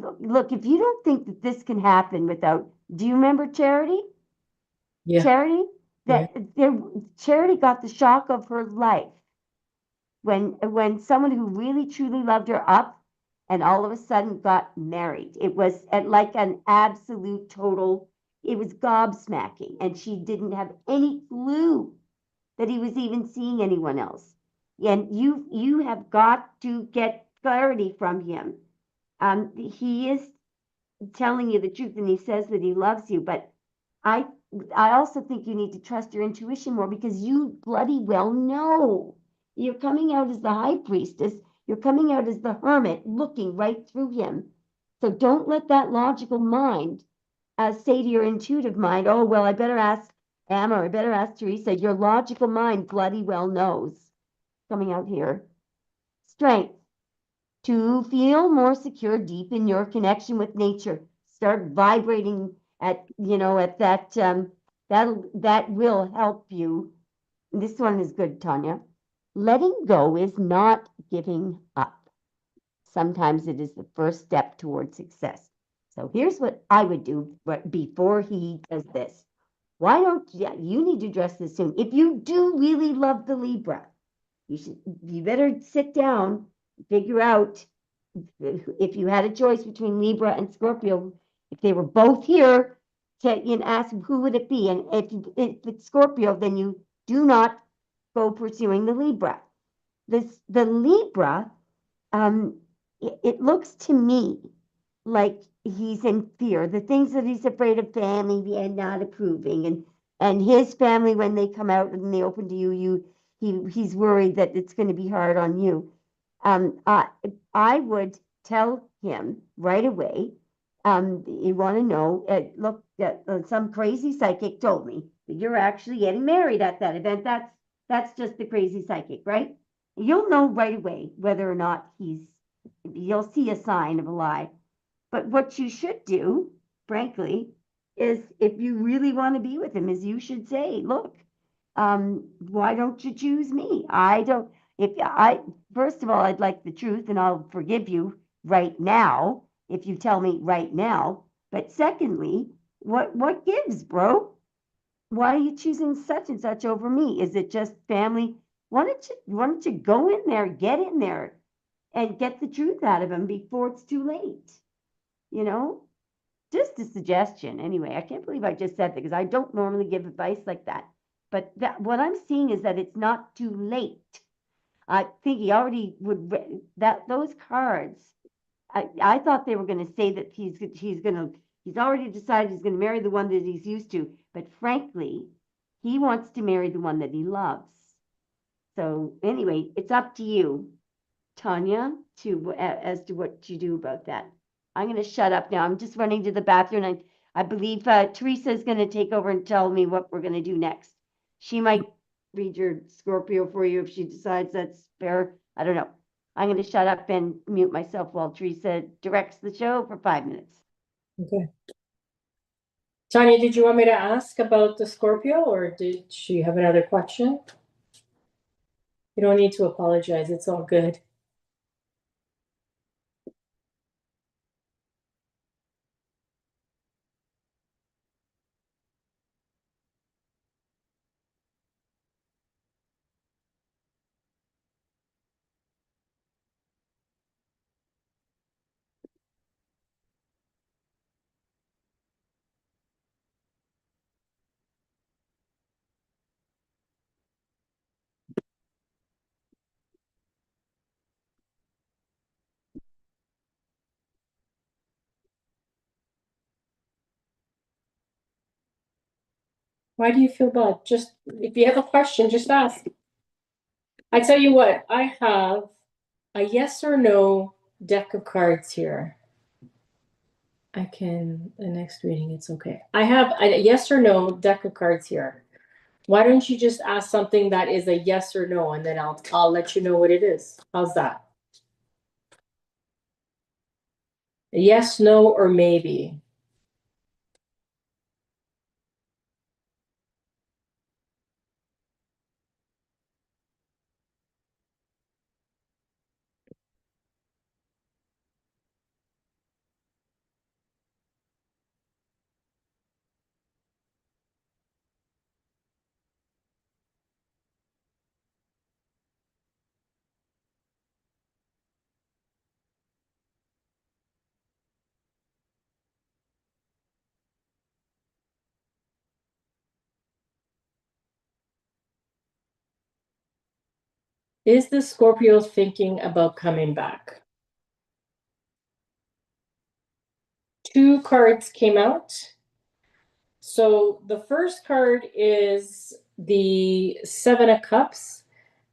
Look, if you don't think that this can happen without, do you remember Charity? Yeah. Charity Yeah. that there, Charity got the shock of her life when someone who really truly loved her up and all of a sudden got married. It was like an absolute total, it was gobsmacking, and she didn't have any clue that he was even seeing anyone else. And you have got to get clarity from him. He is telling you the truth, and he says that he loves you, but I I also think you need to trust your intuition more, because you bloody well know. You're coming out as the high priestess, you're coming out as the hermit looking right through him. So don't let that logical mind say to your intuitive mind, oh, well, I better ask Emma, or I better ask Teresa. Your logical mind bloody well knows. Coming out here. Strength to feel more secure deep in your connection with nature. Start vibrating at that that will help you. This one is good, Tanya. Letting go is not giving up. Sometimes it is the first step toward success. So here's what I would do before he does this. Why don't you need to address this soon? If you do really love the Libra, you better sit down, figure out if you had a choice between Libra and Scorpio, if they were both here, ask who would it be. And if it's Scorpio, then you do not go pursuing the Libra. The Libra, it looks to me like he's in fear. The things that he's afraid of family and not approving, and his family when they come out and they open to he's worried that it's going to be hard on you. I would tell him right away. You want to know? Look, some crazy psychic told me that you're actually getting married at that event. That's just the crazy psychic, right? You'll know right away whether or not you'll see a sign of a lie. But what you should do, frankly, is if you really want to be with him, is you should say, look, why don't you choose me? I don't, if I, first of all, I'd like the truth, and I'll forgive you right now if you tell me right now. But secondly, what gives, bro? Why are you choosing such and such over me? Is it just family? Why don't you go in there, get in there, and get the truth out of him before it's too late? You know, just a suggestion. Anyway, I can't believe I just said that, because I don't normally give advice like that. But what I'm seeing is that it's not too late. I think he already would that those cards. I thought they were going to say that he's already decided he's going to marry the one that he's used to. But frankly, he wants to marry the one that he loves. So anyway, it's up to you, Tanya, as to what you do about that. I'm going to shut up now. I'm just running to the bathroom. I believe Teresa is going to take over and tell me what we're going to do next. She might read your Scorpio for you if she decides that's fair. I don't know. I'm going to shut up and mute myself while Teresa directs the show for 5 minutes. Okay. Tanya, did you want me to ask about the Scorpio, or did she have another question? You don't need to apologize. It's all good. Why do you feel bad? Just, if you have a question, just ask. I tell you what, I have a yes or no deck of cards here. The next reading, it's okay. I have a yes or no deck of cards here. Why don't you just ask something that is a yes or no, and then I'll let you know what it is. How's that? Yes, no, or maybe. Is the Scorpio thinking about coming back? Two cards came out. So the first card is the Seven of Cups.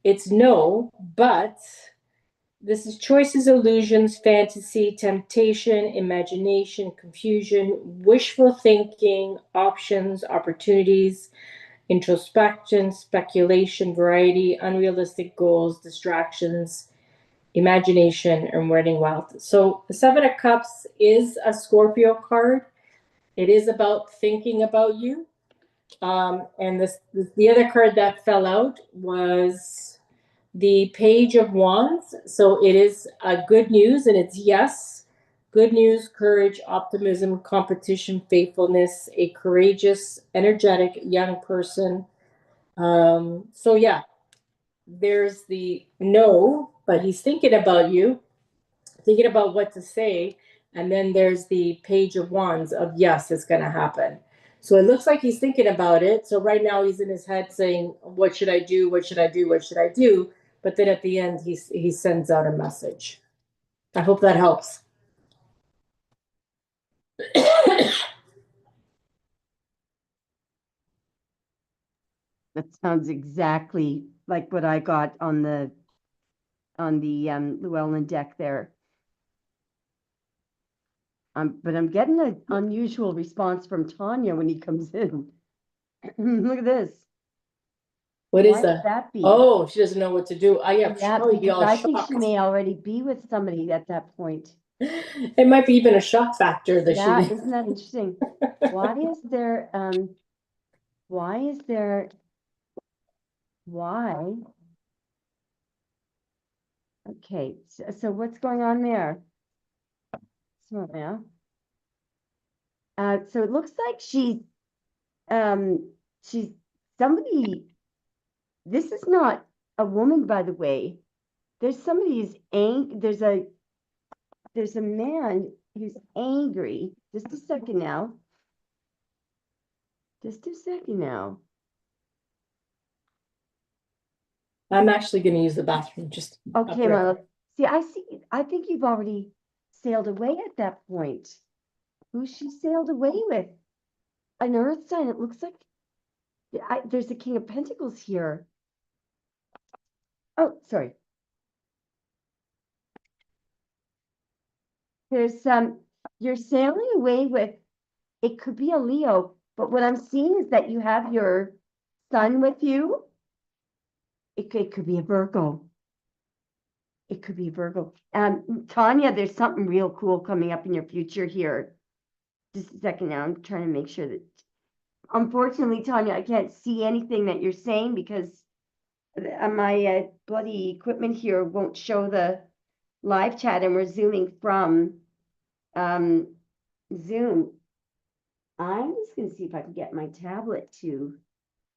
It's no, but this is choices, illusions, fantasy, temptation, imagination, confusion, wishful thinking, options, opportunities, introspection, speculation, variety, unrealistic goals, distractions, imagination, and running wild. So the Seven of Cups is a Scorpio card. It is about thinking about you. And the other card that fell out was the Page of Wands. So it is good news, and it's yes. Good news, courage, optimism, competition, faithfulness, a courageous, energetic young person. So yeah, there's the no, but he's thinking about you, thinking about what to say. And then there's the Page of Wands of yes, it's going to happen. So it looks like he's thinking about it. So right now he's in his head saying, what should I do? What should I do? What should I do? But then at the end, he sends out a message. I hope that helps. That sounds exactly like what I got on the Llewellyn deck there. But I'm getting an unusual response from Tanya when he comes in. Look at this. What Why is would that? that be? Oh, she doesn't know what to do. I have Yeah, probably be because all I think she shocked. may already be with somebody at that point. It might be even a shock factor that Yeah, she. isn't that interesting? Why is there why why? Okay, so what's going on there? So yeah. So it looks like she's somebody. This is not a woman, by the way. There's somebody who's there's a man who's angry. Just a second now. Just a second now. I'm actually going to use the bathroom. Just Okay, my love. See. I think you've already sailed away at that point. Who she sailed away with? An earth sign. It looks like there's a King of Pentacles here. Oh, sorry. There's you're sailing away with, it could be a Leo, but what I'm seeing is that you have your sun with you. It could be a Virgo. It could be a Virgo. Tanya, there's something real cool coming up in your future here. Just a second now. I'm trying to make sure that, unfortunately, Tanya, I can't see anything that you're saying because my bloody equipment here won't show the live chat, and we're zooming from Zoom. I'm just going to see if I can get my tablet to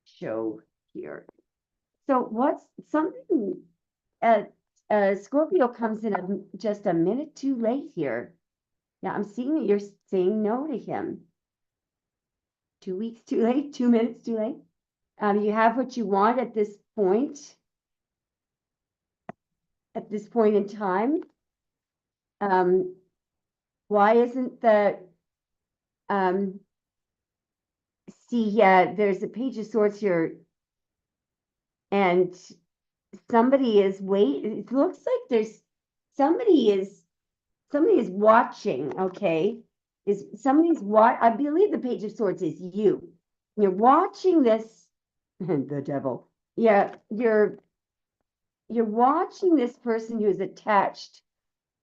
show here. So what's something, Scorpio comes in just a minute too late here. Yeah, I'm seeing that you're saying no to him. 2 weeks too late, 2 minutes too late. You have what you want at this point in time. Why isn't the see, yeah, there's a Page of Swords here, and somebody is it looks like there's somebody is watching, okay? I believe the Page of Swords is you. You're watching this, the devil. Yeah, you're watching this person who's attached.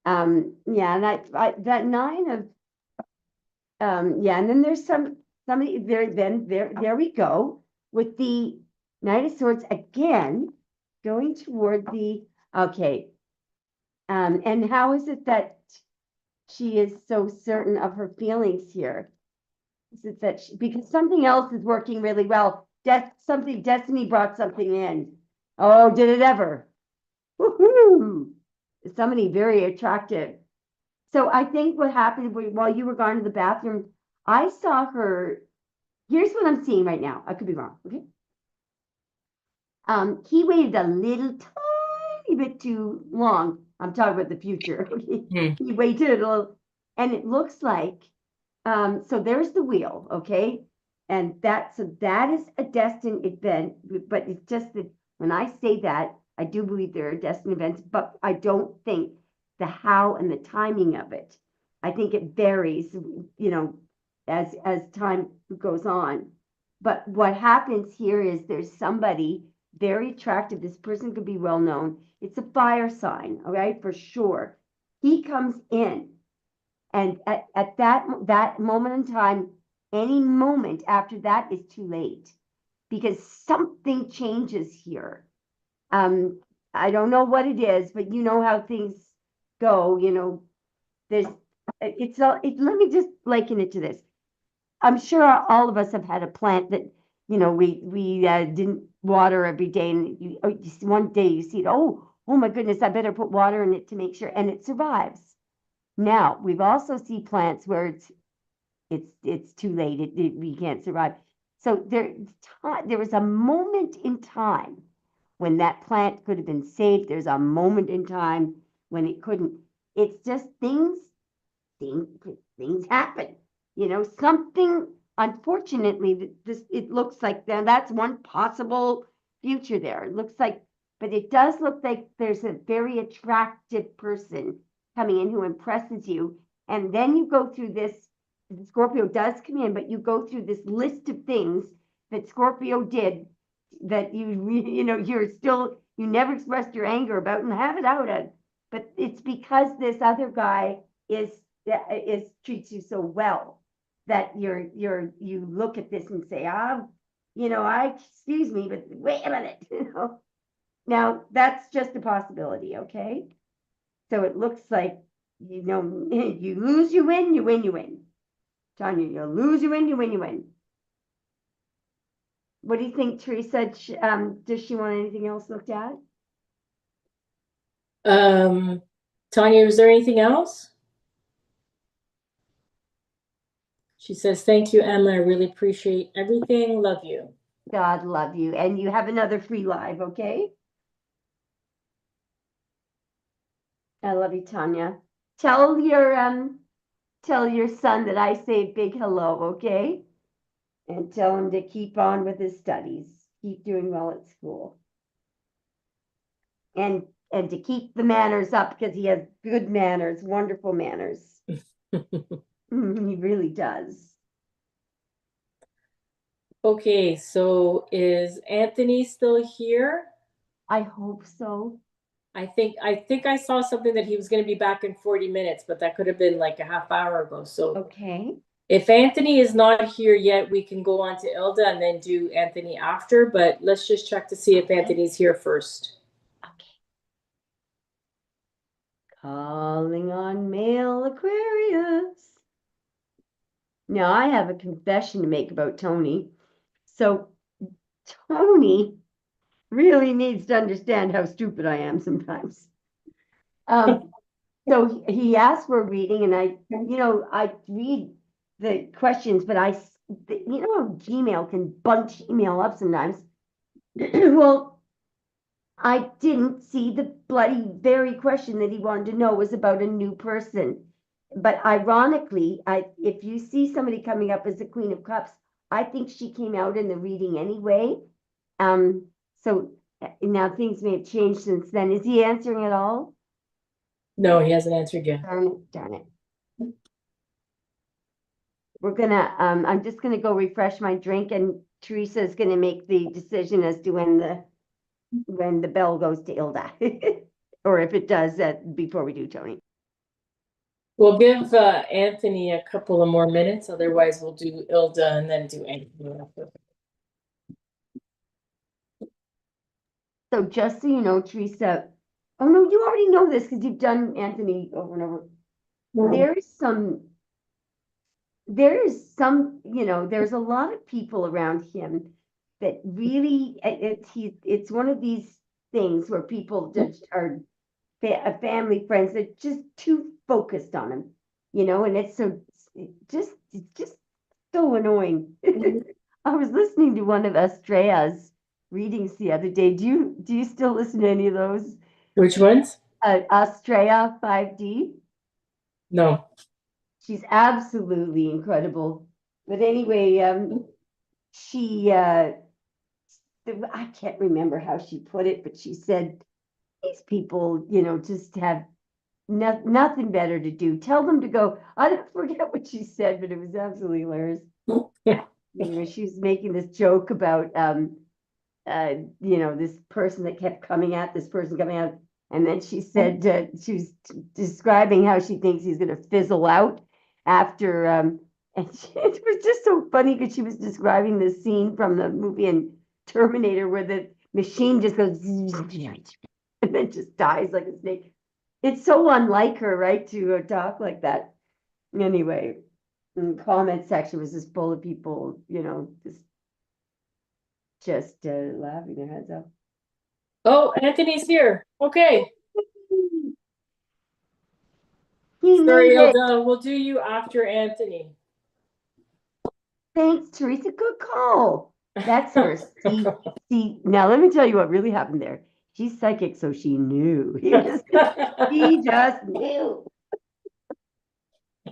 Yeah, and that nine of yeah, and then there's somebody there we go with the Knight of Swords again going toward the okay. And how is it that she is so certain of her feelings here? Is it that because something else is working really well? Destiny brought something in. Oh, did it ever? Woohoo! Somebody very attractive. So I think what happened while you were gone to the bathroom, I saw her. Here's what I'm seeing right now. I could be wrong. Okay. He waited a little tiny bit too long. I'm talking about the future. Okay. He waited a little, and it looks like, so there's the wheel, okay? And that is a destined event, but it's just that when I say that, I do believe there are destined events, but I don't think the how and the timing of it. I think it varies, as time goes on. But what happens here is there's somebody very attractive. This person could be well known. It's a fire sign, all right, for sure. He comes in, and at that moment in time, any moment after that is too late because something changes here. I don't know what it is, but you know how things go. There's let me just liken it to this. I'm sure all of us have had a plant that we didn't water every day, and one day you see it. Oh my goodness, I better put water in it to make sure, and it survives. Now we've also seen plants where it's too late. We can't survive. So there was a moment in time when that plant could have been saved. There's a moment in time when it couldn't. It's just things things happen. Something unfortunately it looks like that's one possible future there. It looks like, but it does look like there's a very attractive person coming in who impresses you. And then you go through this, Scorpio does come in, but you go through this list of things that Scorpio did that you never expressed your anger about and have it out at. But it's because this other guy is treats you so well that you look at this and say, I excuse me, but wait a minute, Now that's just a possibility, okay? So it looks like you lose, you win, you win, you win. Tanya, you lose, you win, you win, you win. What do you think, Teresa? Does she want anything else looked at? Tanya, is there anything else? She says, thank you, Emma. I really appreciate everything. Love you. God love you. And you have another free live, okay? I love you, Tanya. Tell your son that I say big hello, okay? And tell him to keep on with his studies. Keep doing well at school. And to keep the manners up because he has good manners, wonderful manners. He really does. Okay, so is Anthony still here? I hope so. I think I saw something that he was going to be back in 40 minutes, but that could have been like a half hour ago. So okay. If Anthony is not here yet, we can go on to Ilda and then do Anthony after, but let's just check to see if Anthony's here first. Okay. Calling on male Aquarius. Now I have a confession to make about Tony. So Tony really needs to understand how stupid I am sometimes. So he asked for a reading, and I read the questions, but Gmail can bunch email up sometimes. Well, I didn't see the bloody very question that he wanted to know was about a new person. But ironically, if you see somebody coming up as the Queen of Cups, I think she came out in the reading anyway. So now things may have changed since then. Is he answering at all? No, he hasn't answered yet. Darn it, darn it. We're gonna, I'm just gonna go refresh my drink, and Teresa is gonna make the decision as to when the bell goes to Ilda. Or if it does, before we do Tony. We'll give Anthony a couple of more minutes, otherwise we'll do Ilda and then do Anthony after. So just so you know, Teresa, oh no, you already know this because you've done Anthony over and over. There's some, there's a lot of people around him that really, it's one of these things where people just are family friends that just too focused on him, and it's just so annoying. I was listening to one of Estrella's readings the other day. Do you still listen to any of those? Which ones? Estrella 5D. No. She's absolutely incredible. But anyway, she I can't remember how she put it, but she said these people, just have nothing better to do. Tell them to go. I don't forget what she said, but it was absolutely hilarious. Anyway, she was making this joke about this person that kept coming at this person coming out, and then she said she was describing how she thinks he's going to fizzle out after and it was just so funny because she was describing the scene from the movie in Terminator where the machine just goes and then just dies like a snake. It's so unlike her, right, to talk like that. Anyway, the comment section was just full of people, just laughing their heads off. Oh, Anthony's here. Okay. He Sorry, made it. Ilda. We'll do you after Anthony. Thanks, Teresa. Good call. That's her. See, now let me tell you what really happened there. She's psychic, so she knew. He just knew.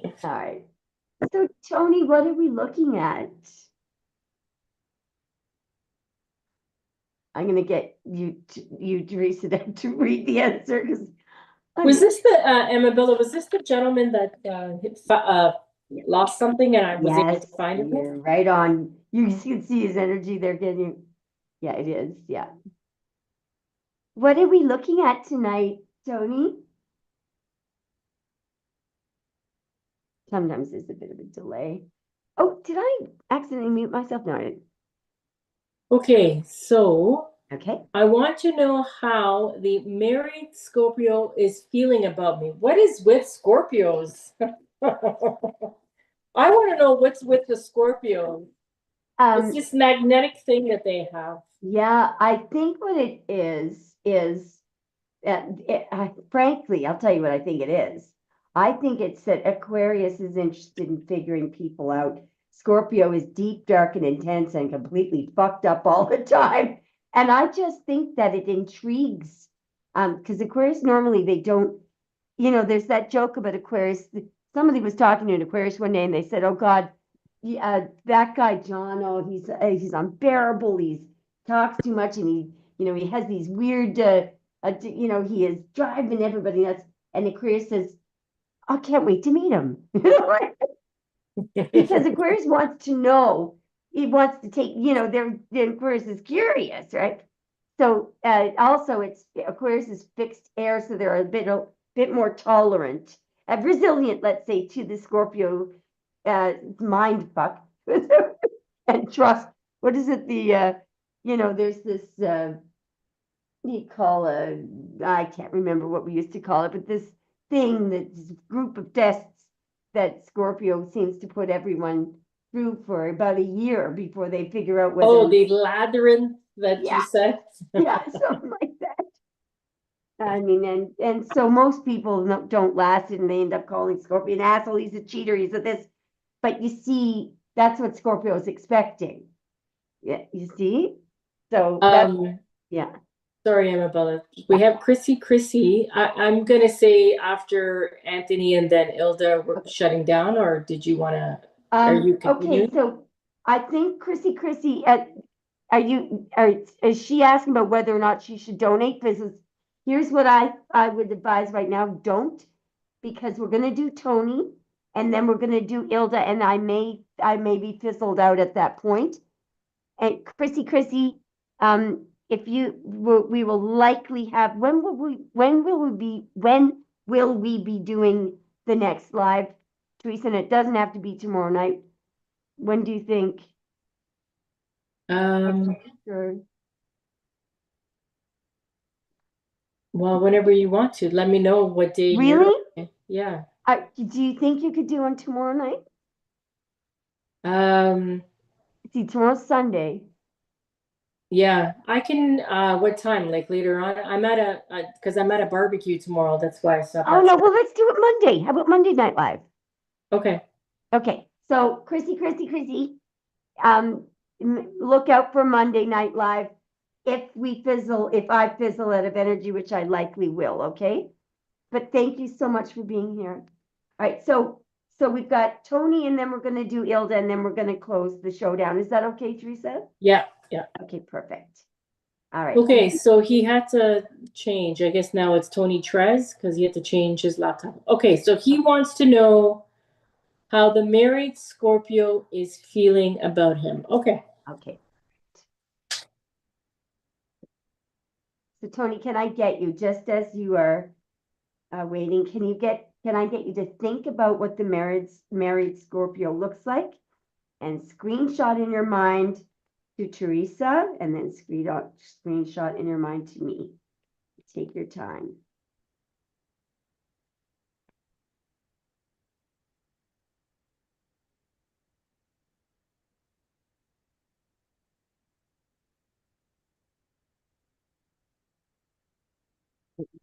All right. So, Tony, what are we looking at? I'm going to get you, Teresa, to read the answer because Was this the Amabella? Was this the gentleman that lost something and I was able to find him? You're right on. You can see his energy there, can you? Yeah, it is. Yeah. What are we looking at tonight, Tony? Sometimes there's a bit of a delay. Oh, did I accidentally mute myself? No, I didn't. Okay, so Okay. I want to know how the married Scorpio is feeling about me. What is with Scorpios? I want to know what's with the Scorpio. It's this magnetic thing that they have. Yeah, I think what it is frankly, I'll tell you what I think it is. I think it's that Aquarius is interested in figuring people out. Scorpio is deep, dark, and intense and completely fucked up all the time. And I just think that it intrigues. Because Aquarius normally they don't, there's that joke about Aquarius. Somebody was talking to an Aquarius one day and they said, oh God, that guy John, oh, he's unbearable. He talks too much and he has these weird he is driving everybody nuts. And Aquarius says, I can't wait to meet him. Because Aquarius wants to know. He wants to take, the Aquarius is curious, right? So also Aquarius is fixed air, so they're a bit more tolerant, resilient, let's say, to the Scorpio mind fuck and trust. What is it? There's this you call I can't remember what we used to call it, but this thing, this group of tests that Scorpio seems to put everyone through for about a year before they figure out whether. Oh, the labyrinth that you said. Yeah, something like that. I mean, and so most people don't last it, and they end up calling Scorpio an asshole. He's a cheater. He's a this. But you see, that's what Scorpio is expecting. Yeah, you see. So yeah. Sorry, Amabella. We have Chrissy. I'm gonna say after Anthony and then Ilda, we're shutting down, or did you want to? Are you continuing? Okay, so I think Chrissy, is she asking about whether or not she should donate? Because here's what I would advise right now, don't, because we're gonna do Tony and then we're gonna do Ilda and I may be fizzled out at that point. And Chrissy, if we will likely have, when will we be doing the next live? Teresa, and it doesn't have to be tomorrow night. When do you think? Or Well, whenever you want to, let me know what day you're, really? yeah. Do you think you could do one tomorrow night? Um, See, tomorrow's Sunday. yeah, I can, what time? Like later on? Because I'm at a barbecue tomorrow. That's why I stopped Oh at. no, well, let's do it Monday. How about Monday Night Live? Okay. Okay, so Chrissy, um, look out for Monday Night Live. If I fizzle out of energy, which I likely will, okay? But thank you so much for being here. All right, so we've got Tony, and then we're gonna do Ilda, and then we're gonna close the show down. Is that okay, Teresa? Yeah, yeah. Okay, perfect. All right. Okay, so he had to change. I guess now it's Tony Trez because he had to change his laptop. Okay, so he wants to know how the married Scorpio is feeling about him. Okay. Okay. So Tony, can I get you, just as you are waiting, can I get you to think about what the married Scorpio looks like and screenshot in your mind to Teresa and then screenshot in your mind to me. Take your time.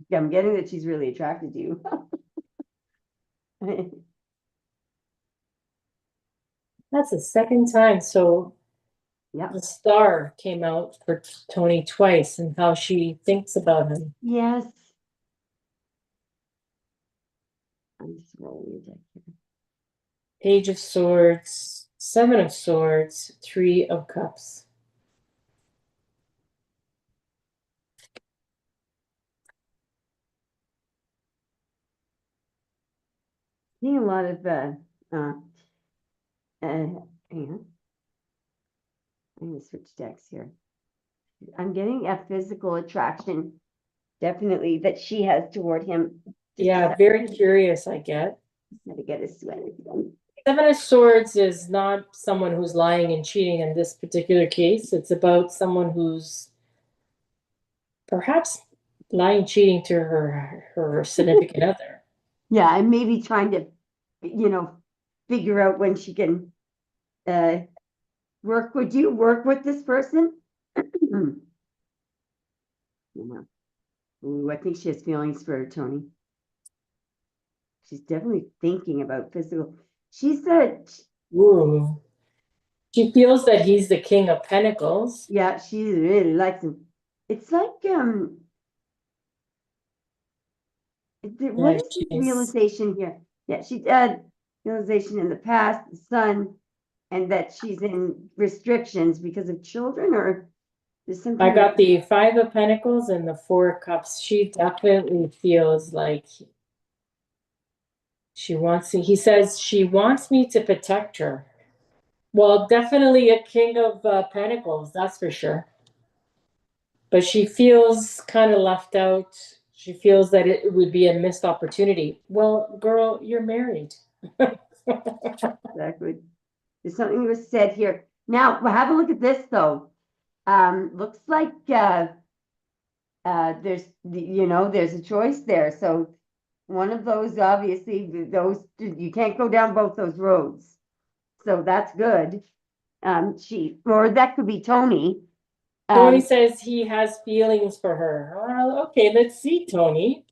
Yeah, I'm getting that she's really attracted to you. That's the second time. So Yeah. the star came out for Tony twice and how she thinks about him. Yes. I'm just rolling the deck here. Page of Swords, Seven of Swords, Three of Cups. Seeing a lot of hang on. I'm gonna switch decks here. I'm getting a physical attraction, definitely, that she has toward him. Yeah, very curious, I get. Had to get a sweater done. Seven of Swords is not someone who's lying and cheating in this particular case. It's about someone who's perhaps lying, cheating to her significant other. Yeah, and maybe trying to, figure out when she can uh work. Would you work with this person? Ooh, I think she has feelings for Tony. She's definitely thinking about physical. She said, Ooh. She feels that he's the King of Pentacles. yeah, she really likes him. It's like, what Yeah, is the she's realization here? Yeah, she had realization in the past, the son, and that she's in restrictions because of children, or there's I something. got the Five of Pentacles and the Four of Cups. She definitely feels like she wants to, he says she wants me to protect her. Well, definitely a King of Pentacles, that's for sure. But she feels kind of left out. She feels that it would be a missed opportunity. Well, girl, you're married. Exactly. There's something that was said here. Now, well, have a look at this though. Looks like there's a choice there. So one of those, obviously, those you can't go down both those roads. So that's good. Or that could be Tony. Tony says he has feelings for her. Well, okay, let's see, Tony.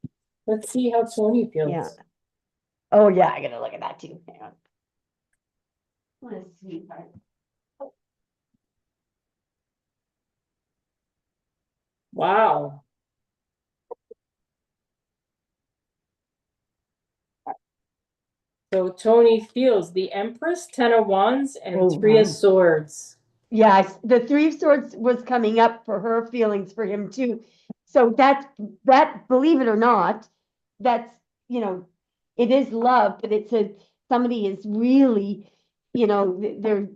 Let's see how Tony feels. Yeah. Oh yeah, I gotta look at that too. Hang on. What a sweetheart. Wow. So Tony feels the Empress, Ten of Wands, and Oh, Three of wow. Swords. Yes, the Three of Swords was coming up for her feelings for him too. So that, believe it or not, that's, it is love, but somebody is really, there's a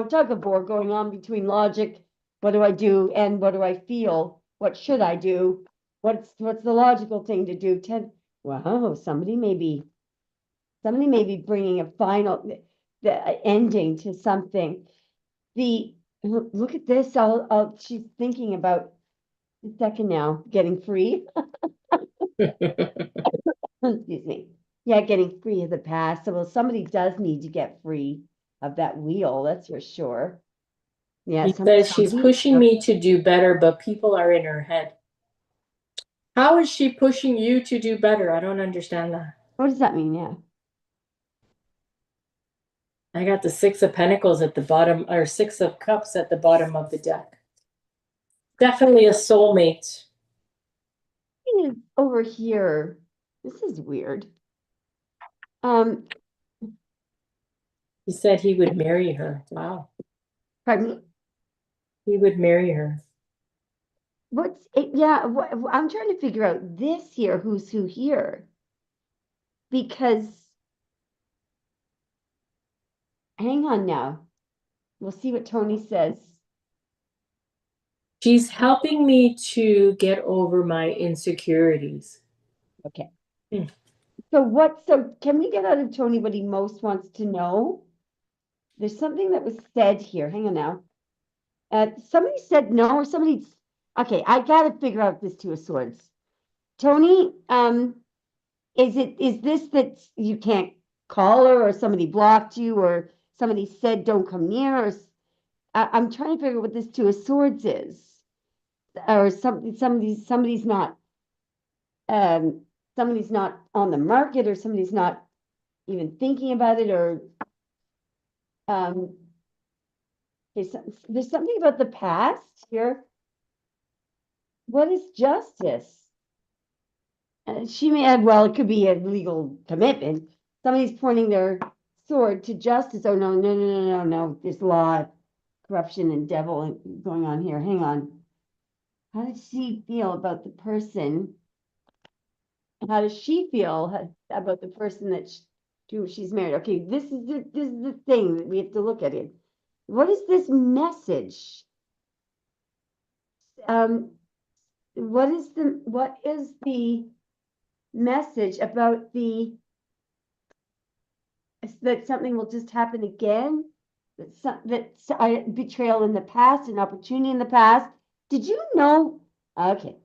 tug of war going on between logic, what do I do, and what do I feel? What should I do? What's the logical thing to do? Wow, somebody may be bringing a the ending to something. Look at this. She's thinking about the second now, getting free. Excuse me. Yeah, getting free of the past. So, well, somebody does need to get free of that wheel. That's for sure. Yeah, He says she's pushing me to do better, but people are in her head. How is she pushing you to do better? I don't understand that. What does that mean? Yeah. I got the Six of Pentacles at the bottom, or Six of Cups at the bottom of the deck. Definitely a soulmate. Over here. This is weird. Um, He said he would marry her. Wow. pardon me. He would marry her. What's it? Yeah, I'm trying to figure out this here. Who's who here? Because hang on now. We'll see what Tony says. She's helping me to get over my insecurities. Okay. Hmm. So can we get out of Tony what he most wants to know? There's something that was said here. Hang on now. Somebody said no, or okay, I gotta figure out this Two of Swords. Tony, is this that you can't call her, or somebody blocked you, or somebody said don't come near, or I'm trying to figure out what this Two of Swords is. Or somebody's not um somebody's not on the market, or somebody's not even thinking about it, or um there's something about the past here. What is justice? She may add, well, it could be a legal commitment. Somebody's pointing their sword to justice. Oh, no, no, no, no, no, no. There's law, corruption, and devil going on here. Hang on. How does she feel about the person? How does she feel about the person that she's married? Okay, this is the thing that we have to look at it. What is this message? Um, what is the message about that something will just happen again? That betrayal in the past, an opportunity in the past. Did you know? Okay,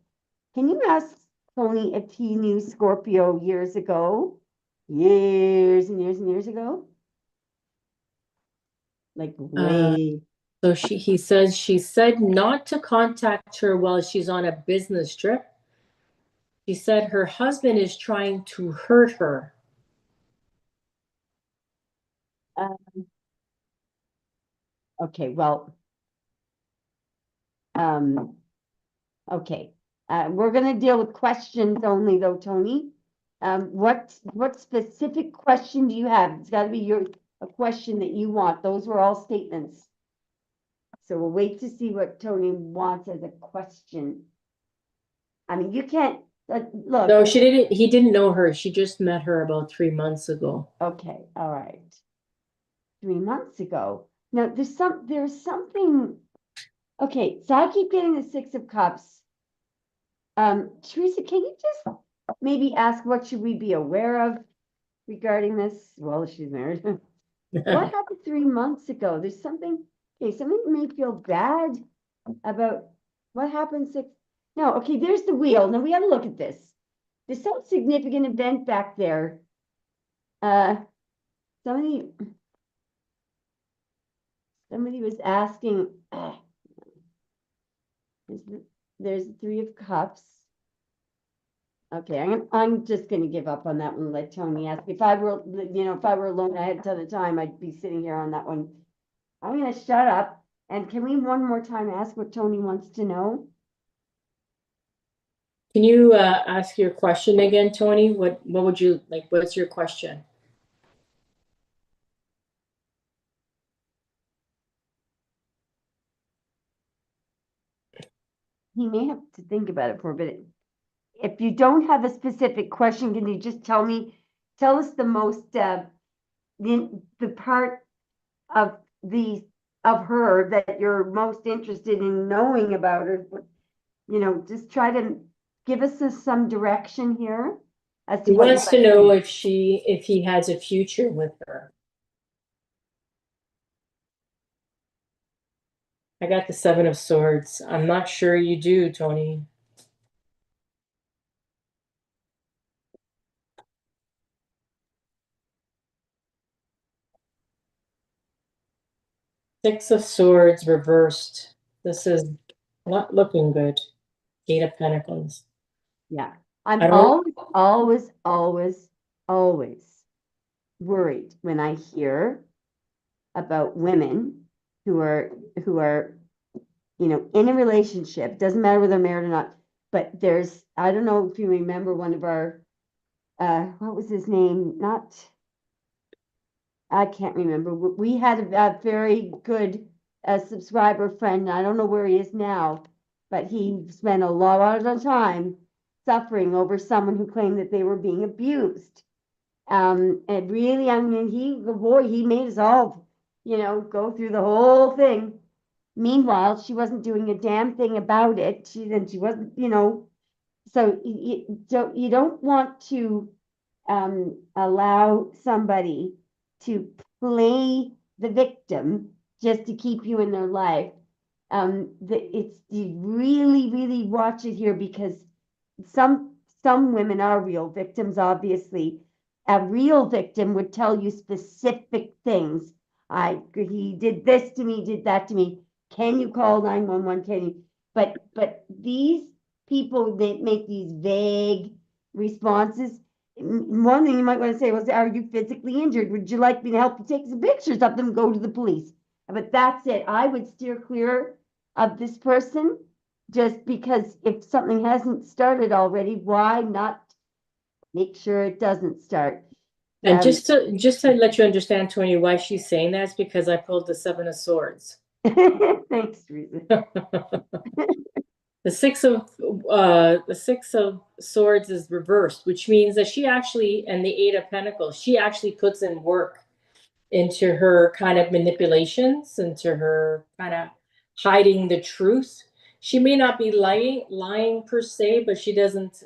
can you ask Tony if he knew Scorpio years ago? Years and years and years ago? Like way. So he says she said not to contact her while she's on a business trip. She said her husband is trying to hurt her. Okay, well, um, okay. We're gonna deal with questions only though, Tony. What specific question do you have? It's gotta be a question that you want. Those were all statements. So we'll wait to see what Tony wants as a question. I mean, you can't, look. No, he didn't know her. She just met her about 3 months ago. Okay, all right. 3 months ago. Now, there's something, okay, so I keep getting the Six of Cups. Teresa, can you just maybe ask what should we be aware of regarding this? Well, she's married. What happened 3 months ago? There's something, okay, somebody may feel bad about what happened no, okay, there's the wheel. Now we gotta look at this. There's some significant event back there. Somebody was asking, there's the Three of Cups. Okay, I'm just gonna give up on that one, let Tony ask. If I were alone, I had a ton of time, I'd be sitting here on that one. I'm gonna shut up, and can we one more time ask what Tony wants to know? Can you ask your question again, Tony? What would you like? What's your question? He may have to think about it for a bit. If you don't have a specific question, can you just tell us the most, the part of of her that you're most interested in knowing about her? Just try to give us some direction here as He to what you'd wants to like to know know. if he has a future with her. I got the Seven of Swords. I'm not sure you do, Tony. Six of Swords reversed. This is not looking good. Eight of Pentacles. Yeah. I I'm don't. always worried when I hear about women who are in a relationship, doesn't matter whether they're married or not, but I don't know if you remember one of our, what was his name? I can't remember. We had a very good subscriber friend. I don't know where he is now, but he spent a lot of time suffering over someone who claimed that they were being abused. And really, I mean, he made us all, go through the whole thing. Meanwhile, she wasn't doing a damn thing about it. She wasn't, so you don't want to allow somebody to play the victim just to keep you in their life. You really watch it here, because some women are real victims, obviously. A real victim would tell you specific things. He did this to me, did that to me. Can you call 911? Can you? But these people, they make these vague responses. One thing you might want to say was, are you physically injured? Would you like me to help you take some pictures of them? Go to the police. But that's it. I would steer clear of this person, just because if something hasn't started already, why not make sure it doesn't start? And just to let you understand, Tony, why she's saying that is because I pulled the Seven of Swords. Thanks, Teresa. The Six of Swords is reversed, which means that she actually, and the Eight of Pentacles, she actually puts in work into her kind of manipulations, into her kind of hiding the truth. She may not be lying per se, but she doesn't.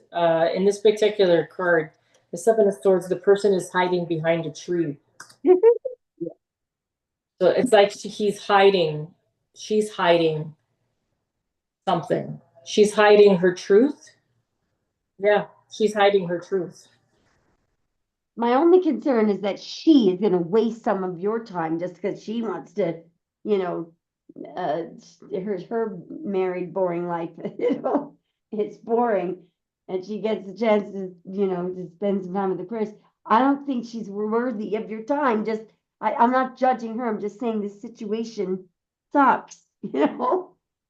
In this particular card, the Seven of Swords, the person is hiding behind a tree. So it's like he's hiding. She's hiding something. She's hiding her truth. Yeah, she's hiding her truth. My only concern is that she is going to waste some of your time just because she wants to, you know, uh, her married boring life, it's boring, and she gets the chance to spend some time with the Chris. I don't think she's worthy of your time. I'm not judging her. I'm just saying this situation sucks,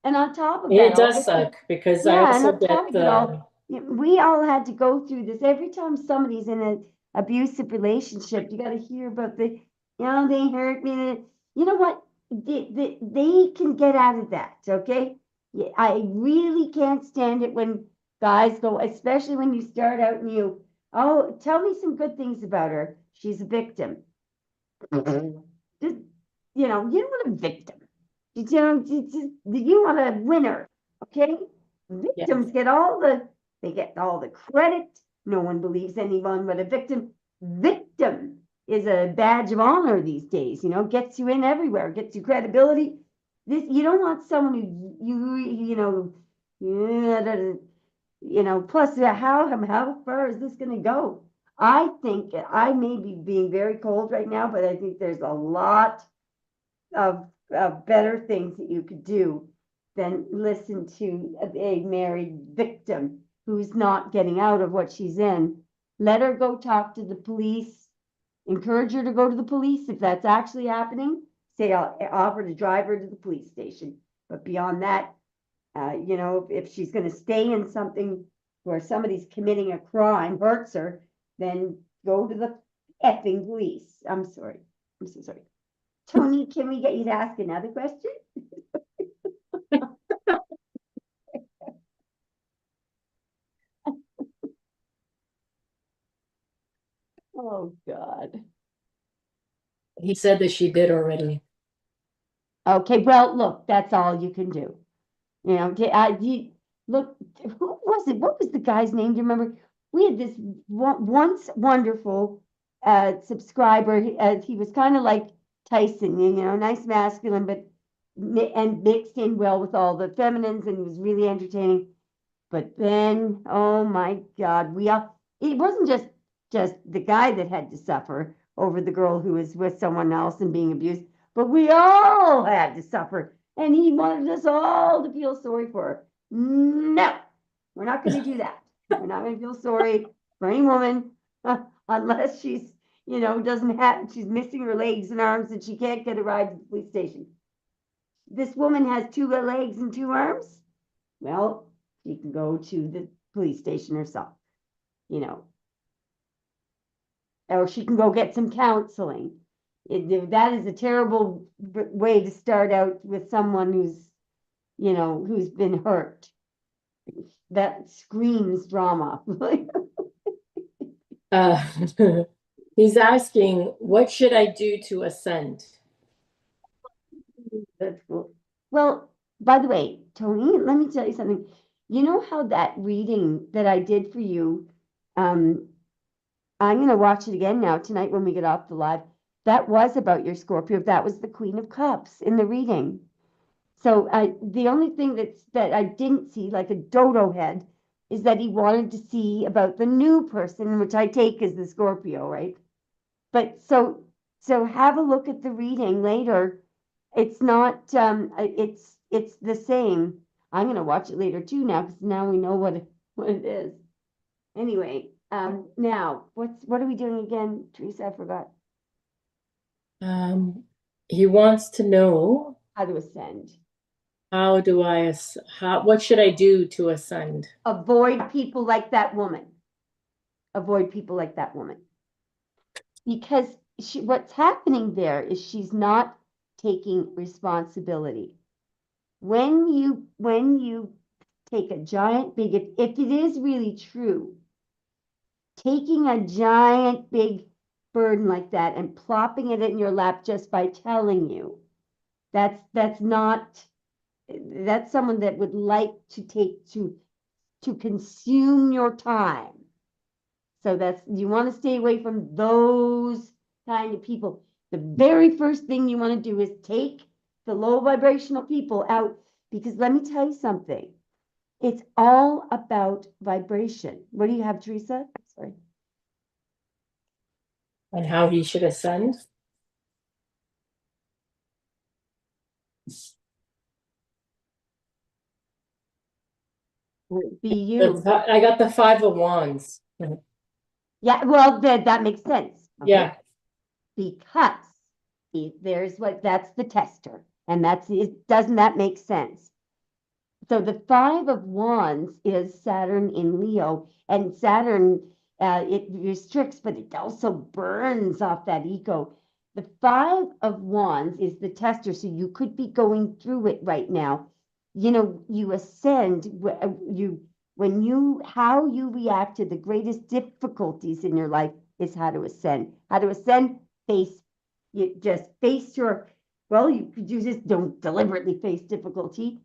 And on top of that, It all does suck because I yeah, and also on top get of it the. all, we all had to go through this. Every time somebody's in an abusive relationship, you got to hear about they hurt me. You know what? They can get out of that, okay? Yeah, I really can't stand it when guys go, especially when you start out and oh, tell me some good things about her. She's a victim. Just, you don't want a victim. You want a winner, okay? Yeah. Victims get all the credit. No one believes anyone but a victim. Victim is a badge of honor these days, gets you in everywhere, gets you credibility. You don't want someone who yeah, plus how far is this going to go? I think I may be being very cold right now, but I think there's a lot of better things that you could do than listen to a married victim who's not getting out of what she's in. Let her go talk to the police. Encourage her to go to the police if that's actually happening. Say, I'll offer to drive her to the police station. But beyond that, if she's going to stay in something or somebody's committing a crime, hurts her, then go to the effing police. I'm sorry. I'm so sorry. Tony, can we get you to ask another question? Oh, God. He said that she did already. Okay, well, look, that's all you can do. You know, look, who was it? What was the guy's name? Do you remember? We had this once wonderful subscriber. He was kind of like Tyson, you know, nice masculine, but and mixed in well with all the feminines, and he was really entertaining. But then, oh my God, it wasn't just the guy that had to suffer over the girl who was with someone else and being abused, but we all had to suffer. And he wanted us all to feel sorry for her. No, we're not going to do that. We're not going to feel sorry for any woman unless she's, she's missing her legs and arms and she can't get a ride to the police station. This woman has 2 legs and 2 arms. Well, she can go to the police station herself, you know, or she can go get some counseling. That is a terrible way to start out with someone who's been hurt. That screams drama. Uh, he's asking, what should I do to ascend? That's cool. Well, by the way, Tony, let me tell you something. You know how that reading that I did for you, I'm going to watch it again now tonight when we get off the live. That was about your Scorpio. That was the Queen of Cups in the reading. So the only thing that I didn't see, like a dodo head, is that he wanted to see about the new person, which I take as the Scorpio, right? But so have a look at the reading later. It's not it's the same. I'm gonna watch it later too now because now we know what it is. Anyway, now what are we doing again, Teresa? I forgot. He wants to know, How to ascend. what should I do to ascend? Avoid people like that woman. Avoid people like that woman. Because what's happening there is she's not taking responsibility. When you take a giant big, if it is really true, taking a giant big burden like that and plopping it in your lap just by telling you, that's not, that's someone that would like to consume your time. So you want to stay away from those kind of people. The very first thing you want to do is take the low vibrational people out, because let me tell you something. It's all about vibration. What do you have, Teresa? Sorry. And how he should ascend? Be you. I got the 5 of Wands. Yeah, well, that makes sense. Okay? Yeah. Because that's the tester. And doesn't that make sense? So the 5 of Wands is Saturn in Leo, and Saturn, it restricts, but it also burns off that ego. The 5 of Wands is the tester, so you could be going through it right now. You ascend, how you react to the greatest difficulties in your life is how to ascend. How to ascend, you just face you just don't deliberately face difficulty,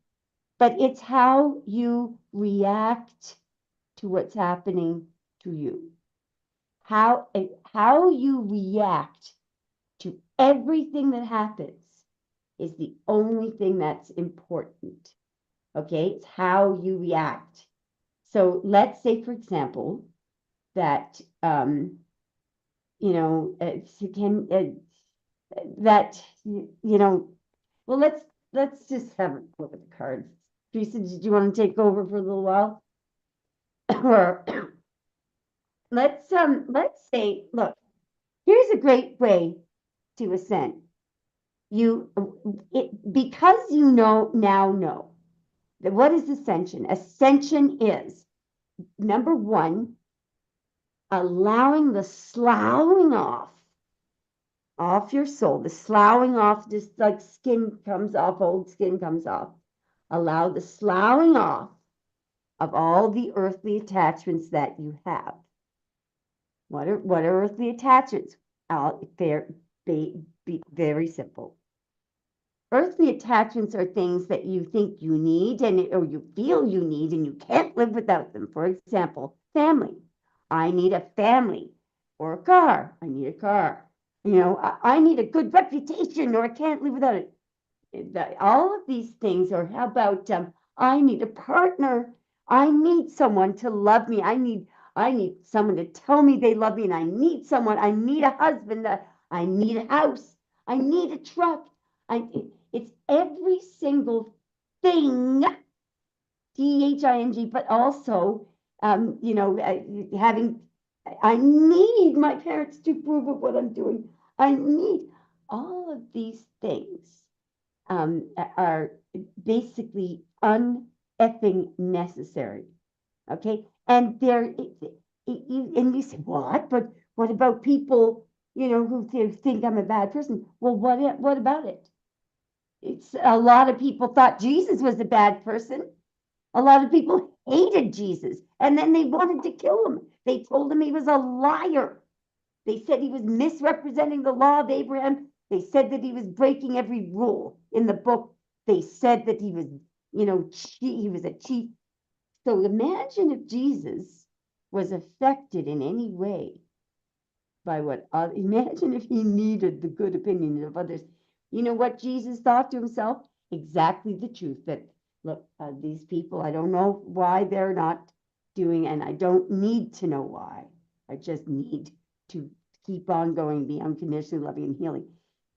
but it's how you react to what's happening to you. How you react to everything that happens is the only thing that's important. Okay, it's how you react. So let's say, for example, that well, let's just have a look at the cards. Teresa, did you want to take over for a little while? Or let's say, look, here's a great way to ascend. Because you now know that what is ascension? Ascension is number one, allowing the sloughing off your soul, the sloughing off, just like skin comes off, old skin comes off. Allow the sloughing off of all the earthly attachments that you have. What are earthly attachments? Be very simple. Earthly attachments are things that you think you need or you feel you need and you can't live without them. For example, family. I need a family. Or a car. I need a car. I need a good reputation or I can't live without it. All of these things, or how about I need a partner. I need someone to love me. I need someone to tell me they love me, and I need someone. I need a husband. I need a house. I need a truck. It's every single thing, THING, but also, having. I need my parents to approve of what I'm doing. I need all of these things are basically uneffing necessary. Okay, and and you say what? But what about people who think I'm a bad person? Well, what about it? It's a lot of people thought Jesus was a bad person. A lot of people hated Jesus, and then they wanted to kill him. They told him he was a liar. They said he was misrepresenting the law of Abraham. They said that he was breaking every rule in the book. They said that he was, he was a cheat. So imagine if Jesus was affected in any way by imagine if he needed the good opinion of others. You know what Jesus thought to himself? Exactly the truth that, look, these people, I don't know why they're not doing, and I don't need to know why. I just need to keep on going, be unconditionally loving and healing.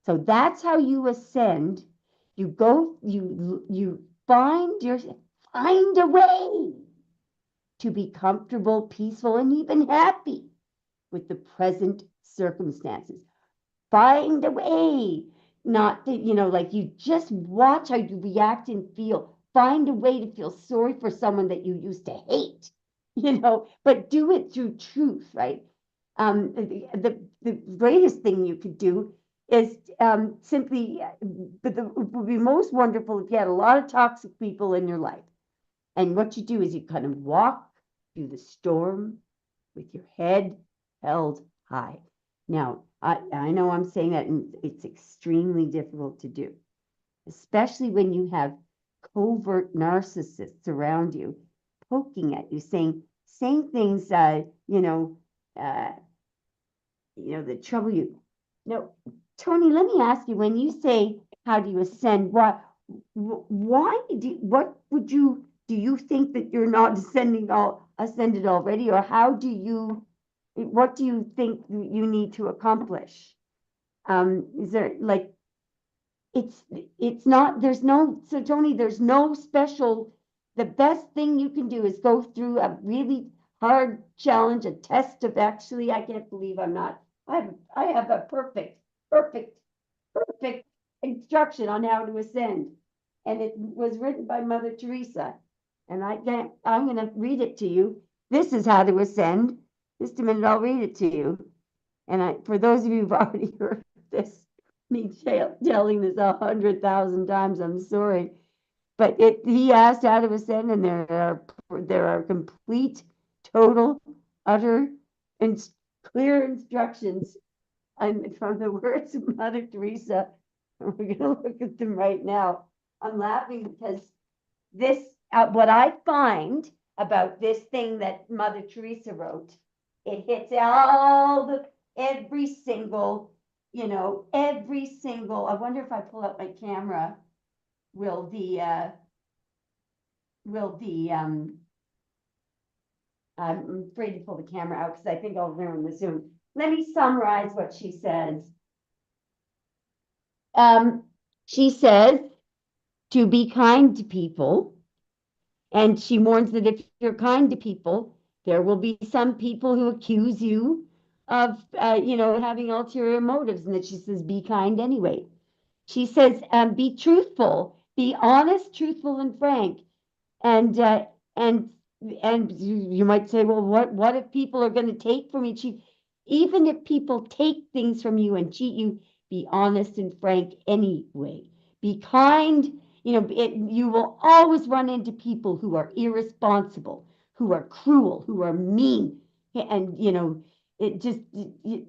So that's how you ascend. You find a way to be comfortable, peaceful, and even happy with the present circumstances. Find a way, not to, like you just watch how you react and feel. Find a way to feel sorry for someone that you used to hate, but do it through truth, right? The greatest thing you could do is simply, but it would be most wonderful if you had a lot of toxic people in your life. And what you do is you kind of walk through the storm with your head held high. Now, I know I'm saying that, and it's extremely difficult to do, especially when you have covert narcissists around you poking at you, saying things, that trouble you. Now, Tony, let me ask you: when you say how do you ascend, what do you think that you're not ascended already, or what do you think you need to accomplish? Is there like it's not there's no so Tony, there's no special. The best thing you can do is go through a really hard challenge, a test of actually, I can't believe I have a perfect perfect instruction on how to ascend, and it was written by Mother Teresa, and I'm going to read it to you. This is how to ascend. Just a minute, I'll read it to you. And for those of you who've already heard this, me telling this 100,000 times, I'm sorry. But he asked how to ascend, and there are complete, total, utter, and clear instructions from the words of Mother Teresa. And we're going to look at them right now. I'm laughing because what I find about this thing that Mother Teresa wrote, it hits every single, I wonder if I pull up my camera, will I'm afraid to pull the camera out because I think I'll ruin the Zoom. Let me summarize what she says. She says to be kind to people, and she warns that if you're kind to people, there will be some people who accuse you of, having ulterior motives, and that she says, be kind anyway. She says, be truthful, be honest, truthful, and frank, and and you might say, well, what if people are going to take from you, cheat? Even if people take things from you and cheat you, be honest and frank anyway. Be kind. You will always run into people who are irresponsible, who are cruel, who are mean, and it just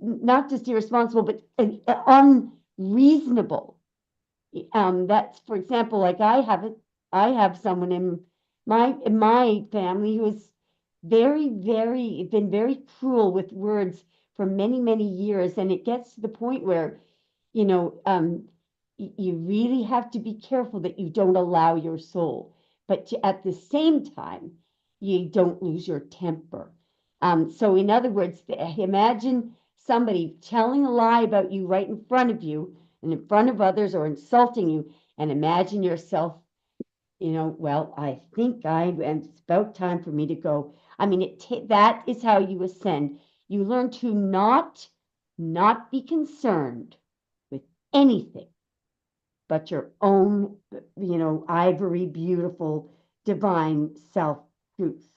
not just irresponsible, but unreasonable. That's, for example, like I have someone in my family who is been very cruel with words for many, many years, and it gets to the point where, you know, you really have to be careful that you don't allow your soul, but at the same time, you don't lose your temper. So in other words, imagine somebody telling a lie about you right in front of you and in front of others, or insulting you, and imagine yourself, well, I think it's about time for me to go. I mean, that is how you ascend. You learn to not be concerned with anything but your own, ivory, beautiful, divine self truth.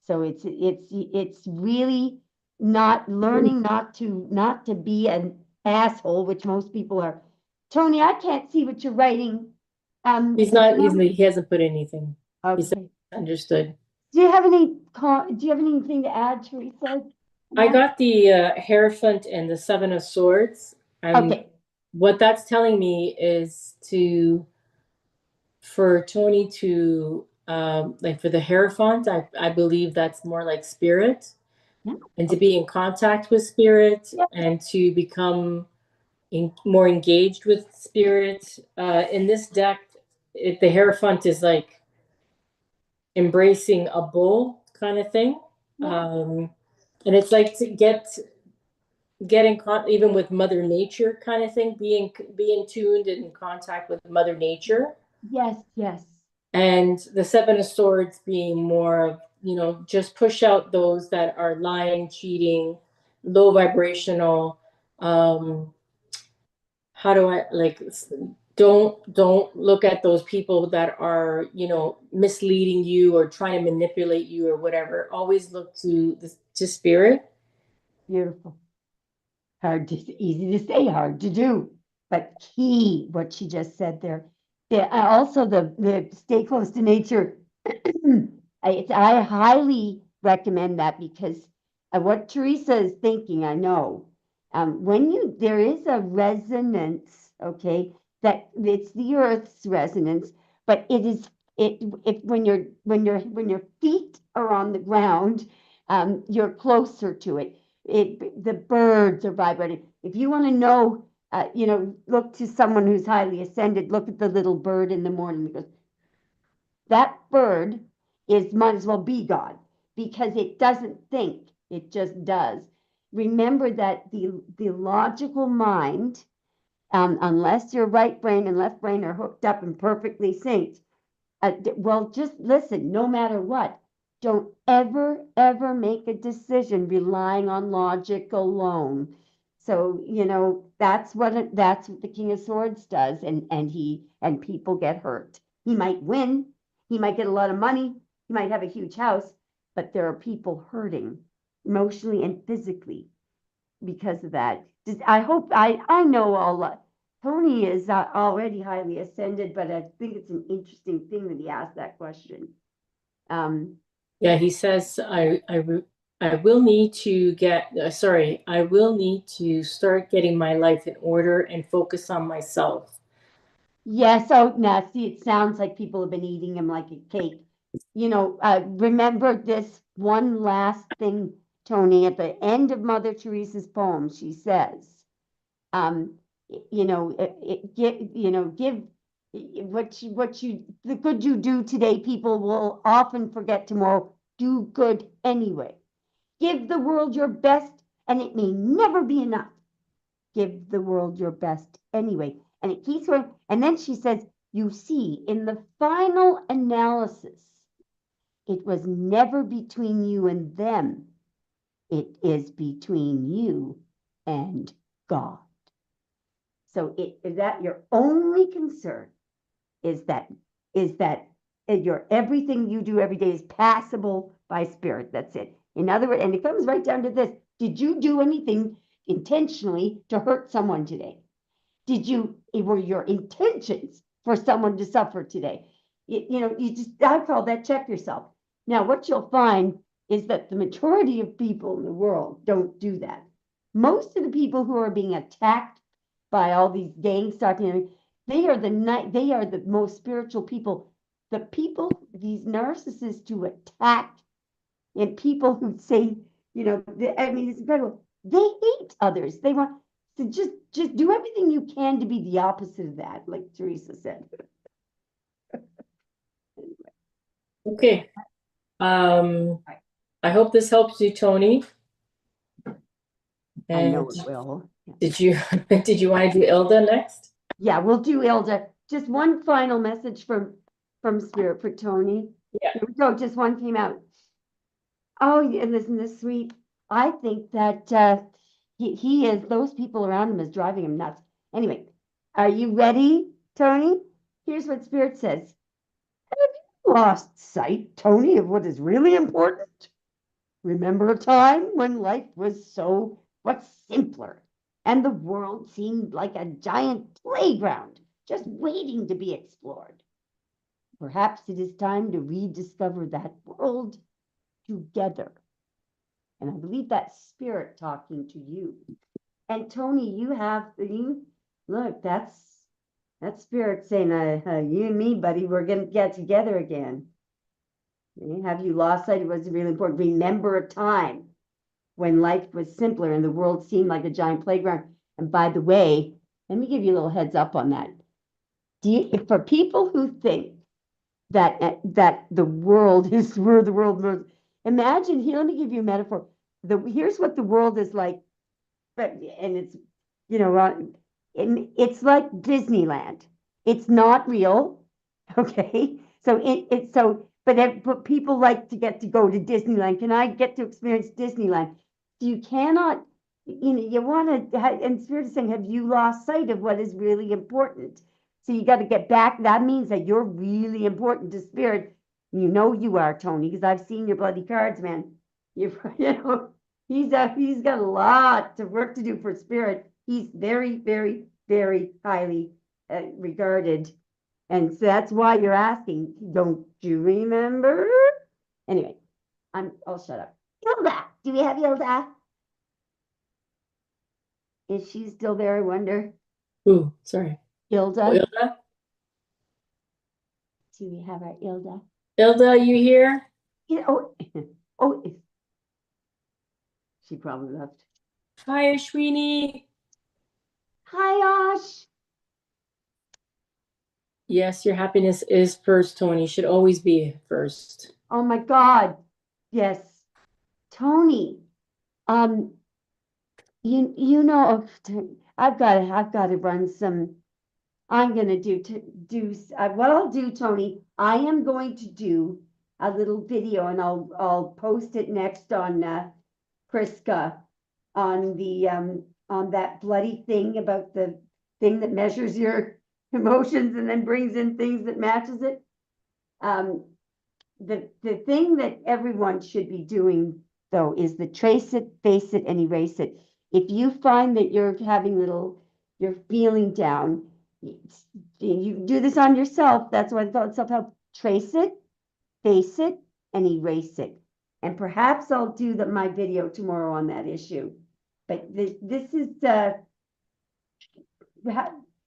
So it's really not learning not to be an asshole, which most people are. Tony, I can't see what you're writing. He's Do not, you have, he hasn't put anything. He said, okay. understood. Do you have anything to add, Teresa? I Yeah. got the Hierophant and the Seven of Swords. Okay. What that's telling me is for Tony to, like for the Hierophant, I believe that's more like spirit, Yeah. and to Okay. be in contact with spirit Yeah. and to become more engaged with spirit. In this deck, the Hierophant is like embracing a bull kind of thing. Yeah. Um, and it's like to get in even with Mother Nature kind of thing, being tuned and in contact with Mother Nature. Yes. Yes. And the Seven of Swords being more of, just push out those that are lying, cheating, low vibrational. Um, how do I like don't look at those people that are, misleading you or trying to manipulate you or whatever. Always look to spirit. Beautiful. Easy to say, hard to do, but key, what she just said there. Yeah, also the stay close to nature. I highly recommend that because what Teresa is thinking, I know. There is a resonance, okay, that it's the Earth's resonance, but it is it when your feet are on the ground, you're closer to it. The birds are vibrating. If you want to know, look to someone who's highly ascended. Look at the little bird in the morning, because that bird might as well be God, because it doesn't think, it just does. Remember that the logical mind, unless your right brain and left brain are hooked up and perfectly synced, well, just listen, no matter what. Don't ever, ever make a decision relying on logic alone. So, that's what the King of Swords does, and people get hurt. He might win, he might get a lot of money, he might have a huge house, but there are people hurting emotionally and physically because of that. I hope I know all. Tony is already highly ascended, but I think it's an interesting thing that he asked that question. Um, Yeah, he says I will need to I will need to start getting my life in order and focus on myself. yeah, so now see, it sounds like people have been eating him like a cake. Remember this one last thing, Tony, at the end of Mother Teresa's poem, she says, um, give the good you do today, people will often forget tomorrow. Do good anyway. Give the world your best, and it may never be enough. Give the world your best anyway. And it keeps going. And then she says, you see, in the final analysis, it was never between you and them. It is between you and God. So is that your only concern? Is that everything you do every day is passable by spirit. That's it. In other words, and it comes right down to this. Did you do anything intentionally to hurt someone today? Were your intentions for someone to suffer today? I call that check yourself. Now, what you'll find is that the majority of people in the world don't do that. Most of the people who are being attacked by all these gangs talking, they are the most spiritual people. The people, these narcissists who attack and people who say, I mean, it's incredible. They hate others. They want to just do everything you can to be the opposite of that, like Teresa said. Okay. I hope this helps you, Tony. I know And it will. did you want to do Ilda next? Yeah, we'll do Ilda. Just one final message from Spirit for Tony. Yeah. Here we go. Just one came out. Oh, yeah, and isn't this sweet? I think that he is, those people around him is driving him nuts. Anyway, are you ready, Tony? Here's what Spirit says. Have you lost sight, Tony, of what is really important? Remember a time when life was so much simpler and the world seemed like a giant playground just waiting to be explored. Perhaps it is time to rediscover that world together. And I believe that's Spirit talking to you. And Tony, look, that's Spirit saying, you and me, buddy, we're going to get together again. Have you lost sight? It was really important. Remember a time when life was simpler and the world seemed like a giant playground. And by the way, let me give you a little heads up on that. For people who think that the world is where the world moves, imagine here. Let me give you a metaphor. Here's what the world is like, and it's it's like Disneyland. It's not real, okay? But people like to get to go to Disneyland. Can I get to experience Disneyland? You cannot. You want to. And Spirit is saying, have you lost sight of what is really important? So you got to get back. That means that you're really important to Spirit. You are, Tony, because I've seen your bloody cards, man. He's got a lot of work to do for Spirit. He's very, very, very highly regarded. And so that's why you're asking, don't you remember? Anyway, I'll shut up. Hilda, do we have Hilda? Is she still there, I wonder? Ooh, sorry. Hilda? Oh, Ilda? Do we have our Hilda? Ilda, you here? Oh, she probably left. Hi, Ashwini. Hi, Ash. Yes, your happiness is first, Tony. Should always be first. Oh my God. Yes. Tony. I've got to run some. I'm gonna what I'll do, Tony. I am going to do a little video, and I'll post it next on Priska on the on that bloody thing about the thing that measures your emotions and then brings in things that matches it. The thing that everyone should be doing though is the trace it, face it, and erase it. If you find that you're feeling down, you do this on yourself. That's why I thought self-help. Trace it, face it, and erase it. And perhaps I'll do my video tomorrow on that issue. But this is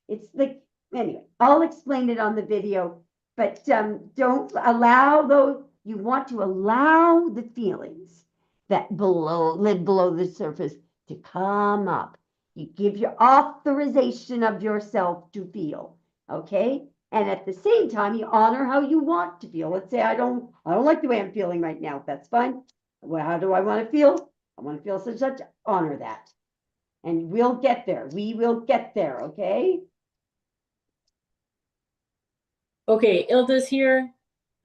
it's like, anyway, I'll explain it on the video, but don't allow those. You want to allow the feelings that live below the surface to come up. You give your authorization of yourself to feel, okay? And at the same time, you honor how you want to feel. Let's say I don't like the way I'm feeling right now. That's fine. Well, how do I want to feel? I want to feel such. Honor that, and we'll get there. We will get there. Okay. Okay, Ilda's here.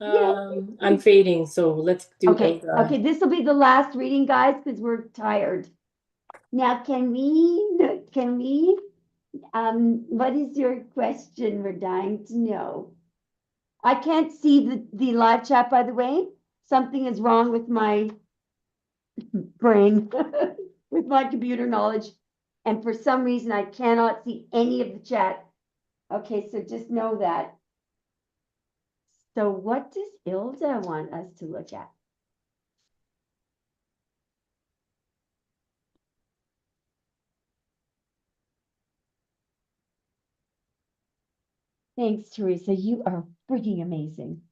I'm fading, so let's do Ilda. Okay, this will be the last reading, guys, because we're tired. Now, what is your question? We're dying to know. I can't see the live chat, by the way. Something is wrong with my brain, with my computer knowledge. And for some reason, I cannot see any of the chat. Okay, so just know that. So what does Ilda want us to look at? Thanks, Teresa. You are freaking amazing.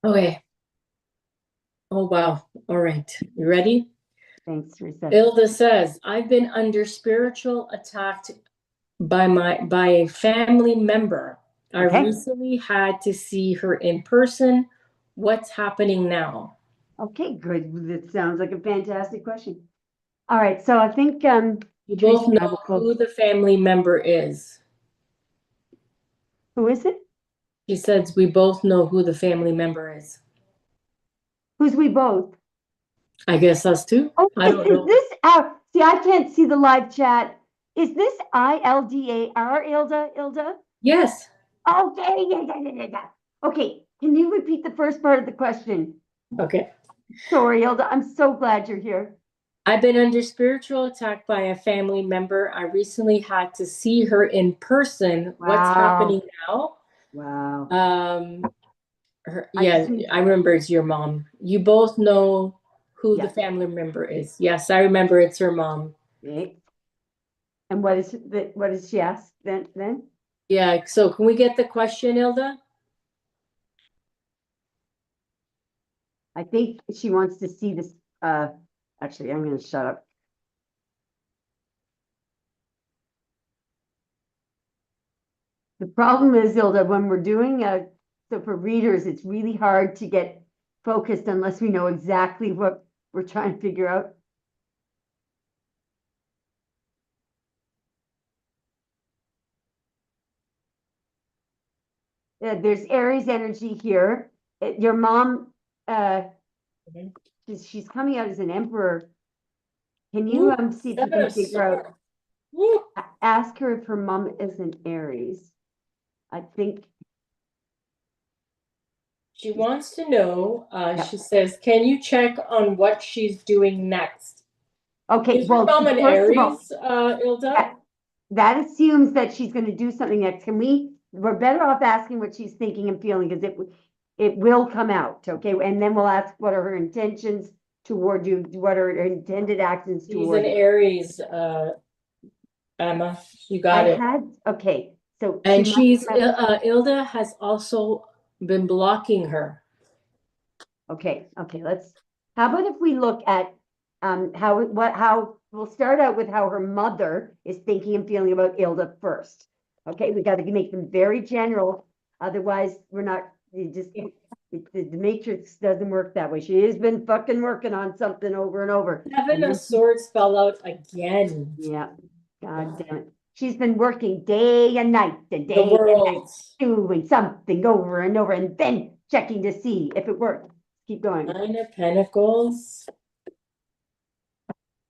Okay. Oh, wow. All right. You ready? Thanks, Teresa. Ilda says, I've been under spiritual attack by a family member. I Okay. recently had to see her in person. What's happening now? Okay, good. That sounds like a fantastic question. All right, so I think You Teresa both and I know will who both. the family member is. Who is it? She says we both know who the family member is. Who's we both? I guess us too. Oh, I don't is know. this see, I can't see the live chat. Is this ILDAR, Ilda? Yes. Okay, yeah. Okay, can you repeat the first part of the question? Okay. Sorry, Ilda, I'm so glad you're here. I've been under spiritual attack by a family member. I recently had to see her in person. What's Wow, happening now? wow. Um, I yeah, see. I remember it's your mom. You both know who the Yes. family member is. Yes, I remember it's her mom. Okay. And what does she ask then? Yeah, so can we get the question, Ilda? I think she wants to see this. Actually, I'm going to shut up. The problem is, Ilda, when we're doing so for readers, it's really hard to get focused unless we know exactly what we're trying to figure out. There's Aries energy here. Your mom, uh, she's coming out as an emperor. Can you Ooh, see if you Seven can of figure out? Swords. Ooh. Ask her if her mom is an Aries. I think. She wants to know, Yeah. she says, can you check on what she's doing next? Okay. Is your Well, mom an first of all, Aries, Ilda? that, that assumes that she's going to do something next. We're better off asking what she's thinking and feeling because it will come out. Okay. And then we'll ask what are her intentions toward you, what are her intended actions She's an toward you. Aries, Emma. You got it. Okay. So she And must Ilda has also been blocking her. okay. How about if we look at how we'll start out with how her mother is thinking and feeling about Ilda first. Okay, we got to make them very general. Otherwise, we're not the matrix doesn't work that way. She has been fucking working on something over and over. Seven And of then Swords fell out again. yeah, god damn it. She's been working day and night and The day and night, world. doing something over and over, and then checking to see if it worked. Keep going. Nine of Pentacles.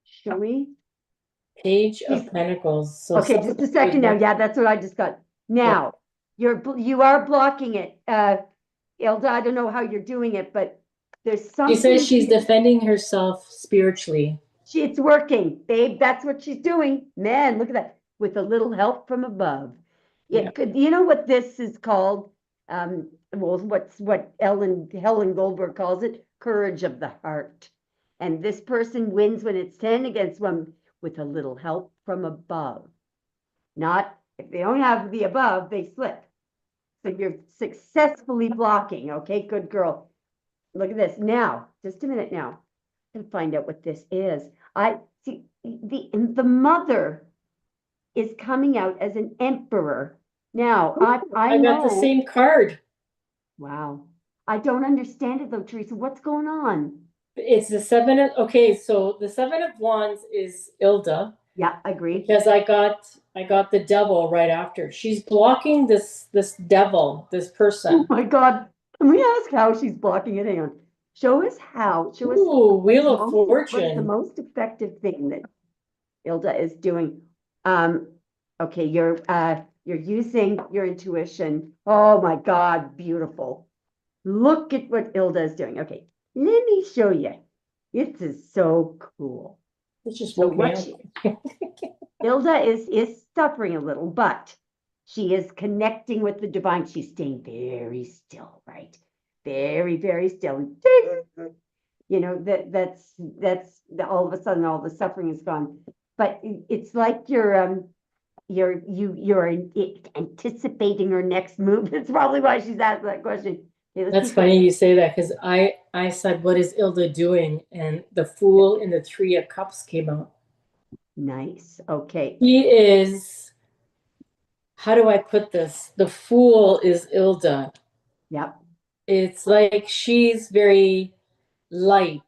Show me. Page She's of Pentacles. So okay, someone just a was second now. working. Yeah, that's what I just got. Yeah. Now, you are blocking it. Ilda, I don't know how you're doing it, but there's She says something she's defending herself spiritually. it's working, babe. That's what she's doing. Man, look at that. With a little help from above. Yeah. It could, you know what this is called? Well, what Helen Goldberg calls it? Courage of the heart. And this person wins when it's 10 against 1 with a little help from above. Not if they don't have the above, they slip. So you're successfully blocking. Okay, good girl. Look at this. Now, just a minute now. And find out what this is. I see the mother is coming out as an emperor. Now, I I got the know, same card. wow. I don't understand it though, Teresa. What's going on? It's the seven of, okay, so the seven of wands is Ilda Yeah, I agree. because I got the devil right after. She's blocking this devil, this Oh person. my God. Can we ask how she's blocking it? Hang on. Show us how. Show us Ooh, Wheel of what's the Fortune. most effective thing that Ilda is doing. Um, okay, you're using your intuition. Oh my God, beautiful. Look at what Ilda is doing. Okay, let me show you. This is so cool. It just So woke me what up. she Ilda is suffering a little, but she is connecting with the divine. She's staying very still, right? Very, very still. Ding! You know, that's all of a sudden all the suffering is gone. But it's like you're anticipating her next move. That's probably why she's asked that question. Okay, let's see That's what funny you say that because I said, "What is Ilda doing?" And the Fool in the Three of Cups came out. nice. Okay. He is, how do I put this? The Fool is Ilda. Yep. It's like she's very light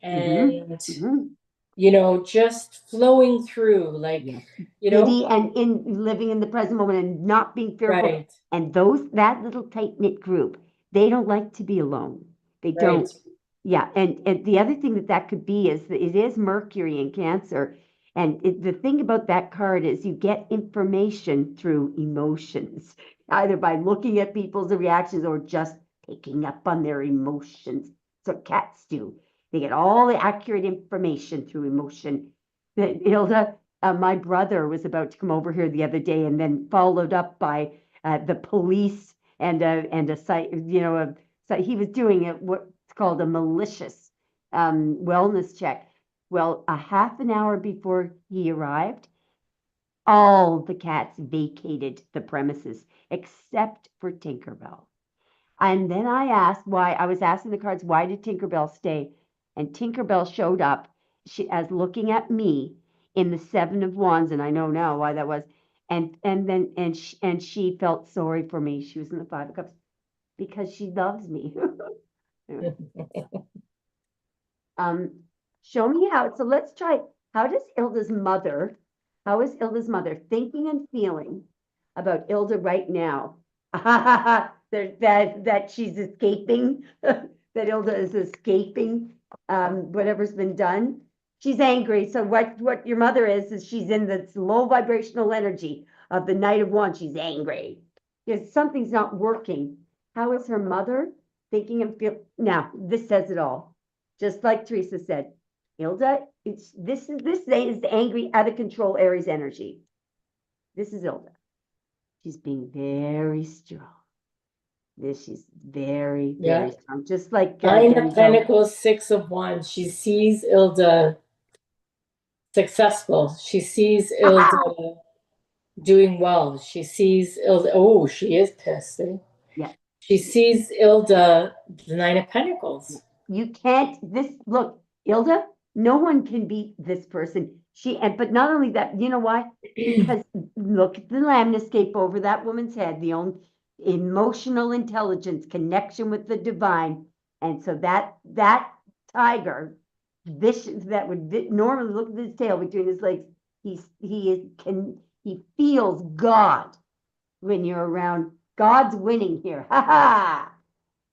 Mm-hmm. and, Mm-hmm. just flowing through, like, Yes. you know, Giddy and in living in the present moment and not being fearful. right, And that little tight knit group, they don't like to be alone. They right. don't. Yeah. And the other thing that could be is that it is Mercury in Cancer. And the thing about that card is you get information through emotions, either by looking at people's reactions or just picking up on their emotions. That's what cats do. They get all the accurate information through emotion. Hilda, my brother was about to come over here the other day and then followed up by the police and a site, so he was doing what's called a malicious wellness check. Well, a half an hour before he arrived, all the cats vacated the premises except for Tinkerbell. And then I was asking the cards, why did Tinkerbell stay? And Tinkerbell showed up as looking at me in the Seven of Wands, and I know now why that was. And she felt sorry for me. She was in the Five of Cups because she loves me. Um, show me how. So let's try. How does Ilda's mother, how is Ilda's mother thinking and feeling about Ilda right now? That she's escaping, that Ilda is escaping whatever's been done. She's angry. So what your mother is she's in this low vibrational energy of the Knight of Wands. She's angry because something's not working. How is her mother thinking and feel? Now, this says it all. Just like Teresa said, Ilda, this is the angry, out of control Aries energy. This is Ilda. She's being very strong. She's very, Yeah. very strong. Just like Nine of Denzel. Pentacles, Six of Wands. She sees Ilda successful. She sees Ilda doing well. She sees Ilda. Oh, she is pissed. Eh? Yeah. She sees Ilda, the Nine of Pentacles. You can't look, Ilda, no one can beat this person. But not only that, you know why? Because look at the landscape over that woman's head, the own emotional intelligence, connection with the divine. And so that tiger, that would normally look at his tail between his legs, he feels God when you're around. God's winning here. Ha ha.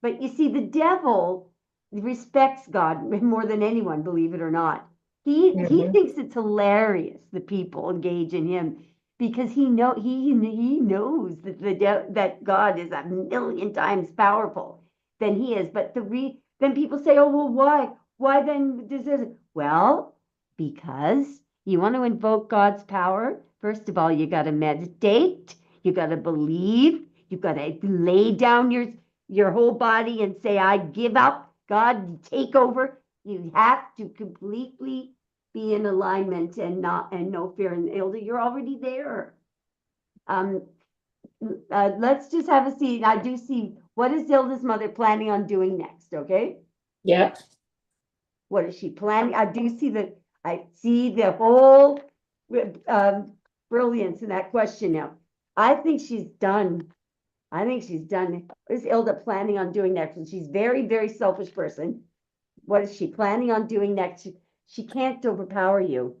But you see, the devil respects God more than anyone, believe it or not. He Mhm. thinks it's hilarious that people engage in him because he knows that that God is a million times powerful than he is. But then people say, oh well, why then does this? Well, because you want to invoke God's power. First of all, you got to meditate. You got to believe. You got to lay down your whole body and say, I give up. God, take over. You have to completely be in alignment and no fear. And Ilda, you're already there. Um, let's just have a seat. I do see what is Ilda's mother planning on doing next, okay? Yep. What is she planning? I see the whole brilliance in that question now. I think she's done. I think she's done. What is Ilda planning on doing next? And she's very, very selfish person. What is she planning on doing next? She can't overpower you.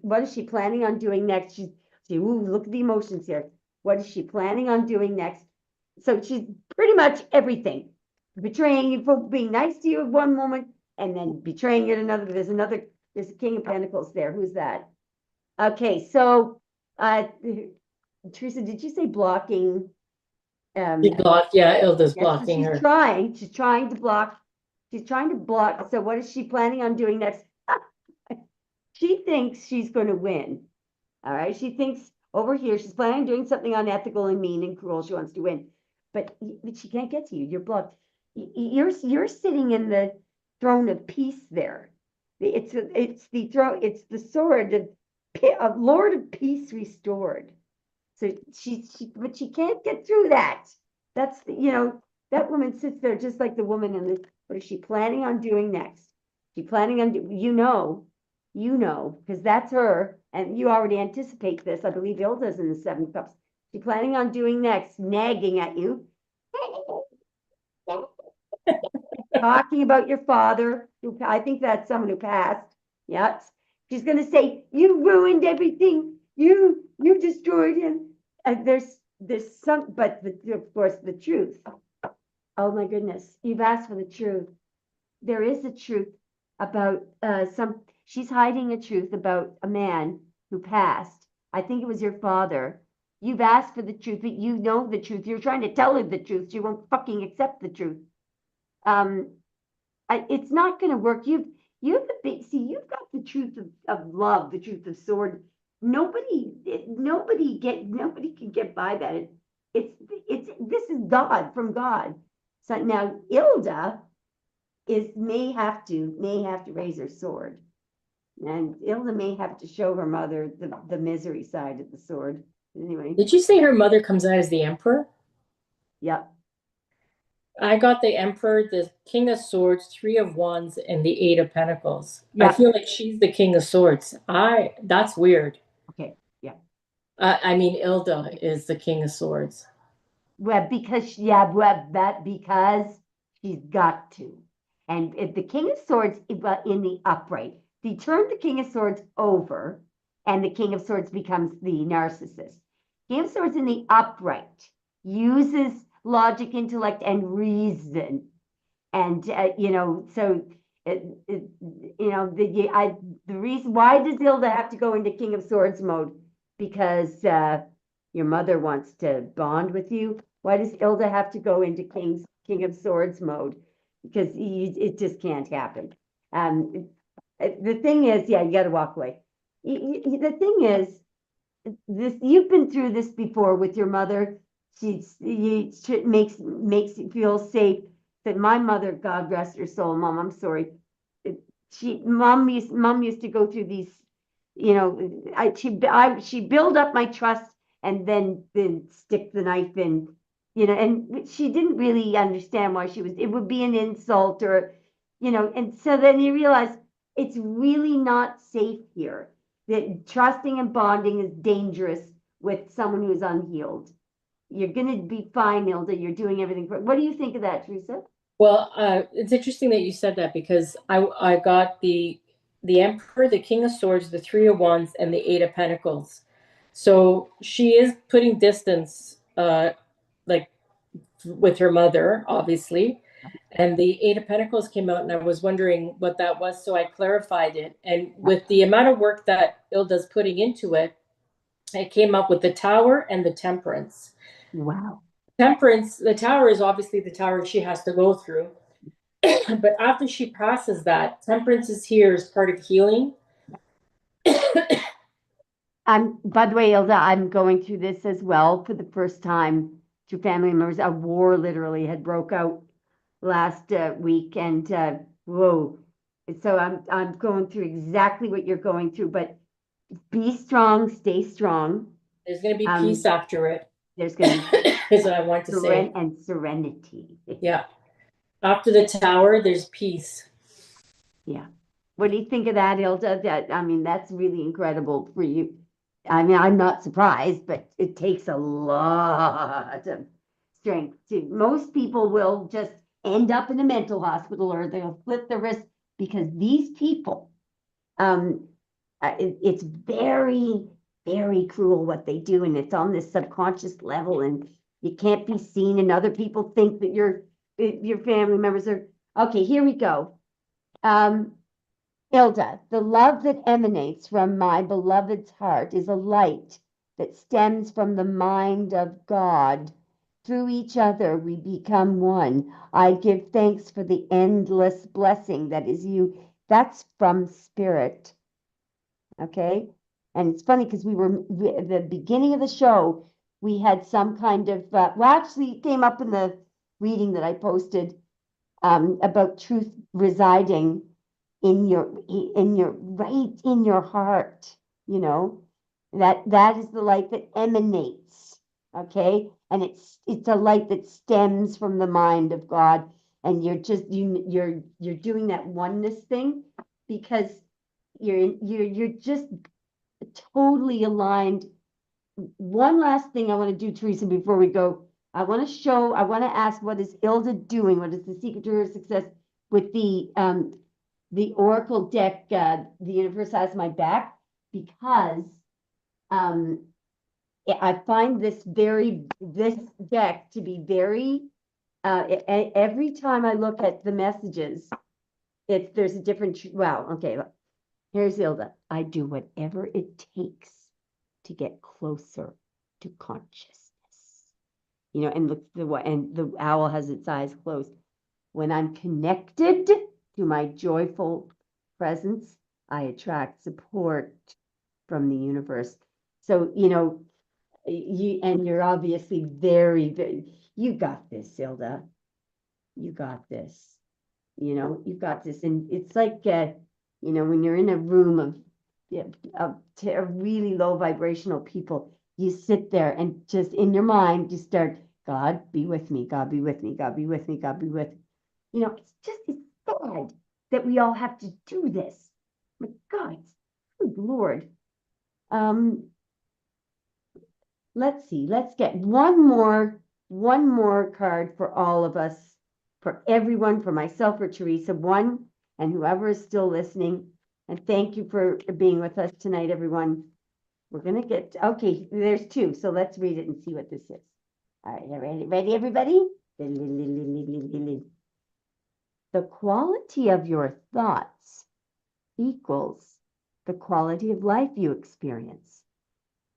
What is she planning on doing next? Ooh, look at the emotions here. What is she planning on doing next? So she's pretty much everything. Betraying you for being nice to you at one moment and then betraying you at another. There's a King of Pentacles there. Who's that? Okay, so Teresa, did you say blocking? Yeah, Ilda's Yes, so blocking her. she's trying to block. She's trying to block. So what is she planning on doing next? She thinks she's going to win. All right. She thinks over here she's planning on doing something unethical and mean and cruel. She wants to win, but she can't get to you. You're blocked. You're sitting in the throne of peace there. It's the throne. It's the sword of Lord of Peace restored. So but she can't get through that. That's that woman sits there just like the woman in the. What is she planning on doing next? She planning on because that's her, and you already anticipate this. I believe Ilda's in the 7 cups. She planning on doing next, nagging at you, talking about your father. Who I think that's someone who passed. Yes, she's gonna say you ruined everything. You destroyed him. And there's some, but of course the truth. Oh my goodness, you've asked for the truth. There is a truth about she's hiding a truth about a man who passed. I think it was your father. You've asked for the truth, but you know the truth. You're trying to tell her the truth. She won't fucking accept the truth. It's not going to work. You've you've got the truth of love, the truth of sword. Nobody can get by that. This is God from God. So now Ilda may have to raise her sword, and Ilda may have to show her mother the misery side of the sword. Anyway, Did you say her mother comes out as the emperor? yep. I got the emperor, the King of Swords, Three of Wands, and the Eight of Pentacles. I Yep. feel like she's the King of Swords. That's weird. Okay. Yeah. I mean, Ilda is the King of Swords. Well, because she's got to. And if the King of Swords in the upright, they turn the King of Swords over, and the King of Swords becomes the narcissist. King of Swords in the upright uses logic, intellect, and reason, and so the reason why does Hilda have to go into King of Swords mode? Because your mother wants to bond with you. Why does Hilda have to go into King of Swords mode? Because it just can't happen. The thing is, yeah, you got to walk away. The thing is, you've been through this before with your mother. She makes you feel safe. That my mother, God rest her soul, Mom, I'm sorry. Mom used to go through these, she built up my trust and then stick the knife in, and she didn't really understand why it would be an insult or, and so then you realize it's really not safe here. That trusting and bonding is dangerous with someone who's unhealed. You're going to be fine, Ilda. You're doing everything. What do you think of that, Teresa? Well, it's interesting that you said that because I got the Emperor, the King of Swords, the Three of Wands, and the Eight of Pentacles. So she is putting distance, like with her mother, obviously. And the Eight of Pentacles came out, and I was wondering what that was, so I clarified it. And with the amount of work that Ilda's putting into it, it came up with the Tower and the Temperance. Wow. Temperance, the Tower is obviously the tower she has to go through. But after she passes that, Temperance is here as part of healing. By the way, Ilda, I'm going through this as well for the first time. Two family members, a war literally had broke out last week, and whoa! So I'm going through exactly what you're going through, but be strong, stay strong. There's going to be peace after it. There's going to be is what I want to say. And serenity. Yeah. After the Tower, there's peace. Yeah. What do you think of that, Ilda? That's really incredible for you. I mean, I'm not surprised, but it takes a lot of strength to, most people will just end up in a mental hospital or they'll split the wrist because these people, um, it's very, very cruel what they do. And it's on this subconscious level and you can't be seen and other people think that your family members are, okay, here we go. Hilda, the love that emanates from my beloved's heart is a light that stems from the mind of God. Through each other, we become one. I give thanks for the endless blessing that is you. That's from spirit. Okay. And it's funny because at the beginning of the show, we had some kind of, well, actually, it came up in the reading that I posted about truth residing in your right in your heart, you know, that is the light that emanates, okay, and it's a light that stems from the mind of God, and you're doing that oneness thing because you're just totally aligned. One last thing I want to do, Teresa, before we go. I want to ask, what is Ilda doing? What is the secret to her success with the Oracle deck, the universe has my back, because um, I find this deck to be very, every time I look at the messages, there's a different, well, okay, here's Ilda. I do whatever it takes to get closer to consciousness. You know, and the owl has its eyes closed. When I'm connected to my joyful presence, I attract support from the universe. So, you know, you're obviously very, very, you got this, Hilda. You got this. You know, you got this. And it's like, you know, when you're in a room of, yeah, really low vibrational people, you sit there and just in your mind, you start, God be with me, God be with me, God be with me, God be with me. You know, it's sad that we all have to do this. My God, good Lord. Let's see. Let's get one more card for all of us, for everyone, for myself, for Teresa, one, and whoever is still listening. And thank you for being with us tonight, everyone. We're gonna get, okay, there's two, so let's read it and see what this is. All right, ready, everybody? The quality of your thoughts equals the quality of life you experience.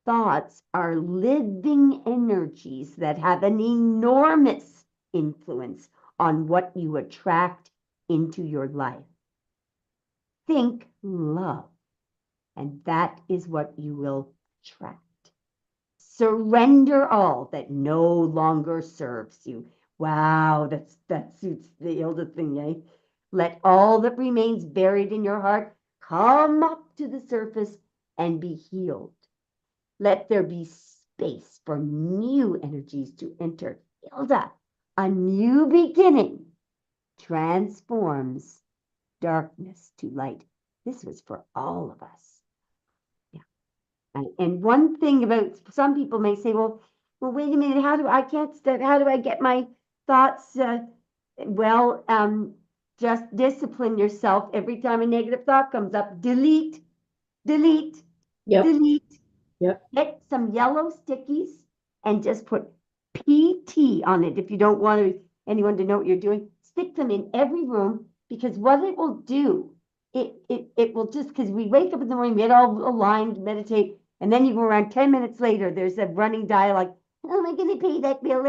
Thoughts are living energies that have an enormous influence on what you attract into your life. Think love, and that is what you will attract. Surrender all that no longer serves you. Wow, that suits the Ilda thing, eh? Let all that remains buried in your heart come up to the surface and be healed. Let there be space for new energies to enter. Hilda, a new beginning transforms darkness to light. This was for all of us. Yeah. And one thing about some people may say, well, wait a minute, how do I get my thoughts? Well, just discipline yourself. Every time a negative thought comes up, delete, delete, Yep. delete. Yep. Get some yellow stickies and just put PT on it. If you don't want anyone to know what you're doing, stick them in every room, because what it will do, it will just, because we wake up in the morning, we get all aligned, meditate, and then you go around 10 minutes later, there's a running dialogue. Oh, am I going to pay that bill?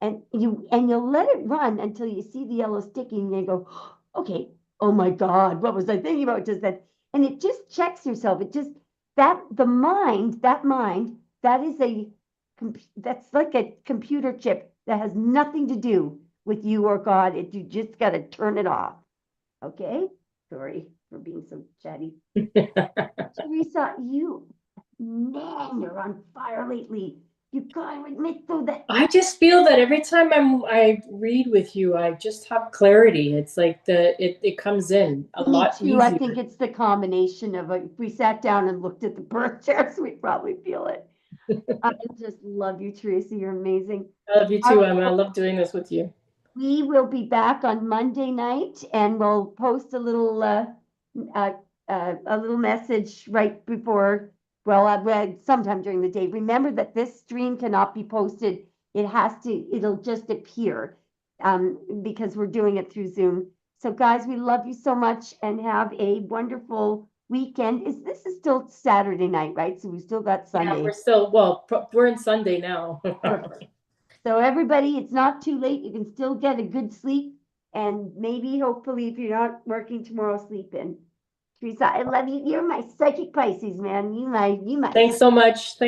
And you'll let it run until you see the yellow sticky and you go, okay, oh my God, what was I thinking about just that? And it just checks yourself. It just, that mind, that is that's like a computer chip that has nothing to do with you or God. You just got to turn it off. Okay? Sorry for being so chatty. Teresa, man, you're on fire lately. You gotta admit though that I just feel that every time I read with you, I just have clarity. It's like it comes in a me lot too. I think easier. it's the combination of if we sat down and looked at the birth charts, we'd probably feel it. I just love you, Teresa. You're amazing. I love you All too, right, Emma. I love doing this with you. we will be back on Monday night and we'll post uh, a little message right before, well, sometime during the day. Remember that this stream cannot be posted. It'll just appear because we're doing it through Zoom. So guys, we love you so much and have a wonderful weekend. This is still Saturday night, right? So we still got Yeah, Sunday. we're in Sunday now. Perfect. So everybody, it's not too late. You can still get a good sleep and maybe hopefully if you're not working tomorrow, sleep in. Teresa, I love you. You're my psychic Pisces, man. You my Thanks so much. Thanks.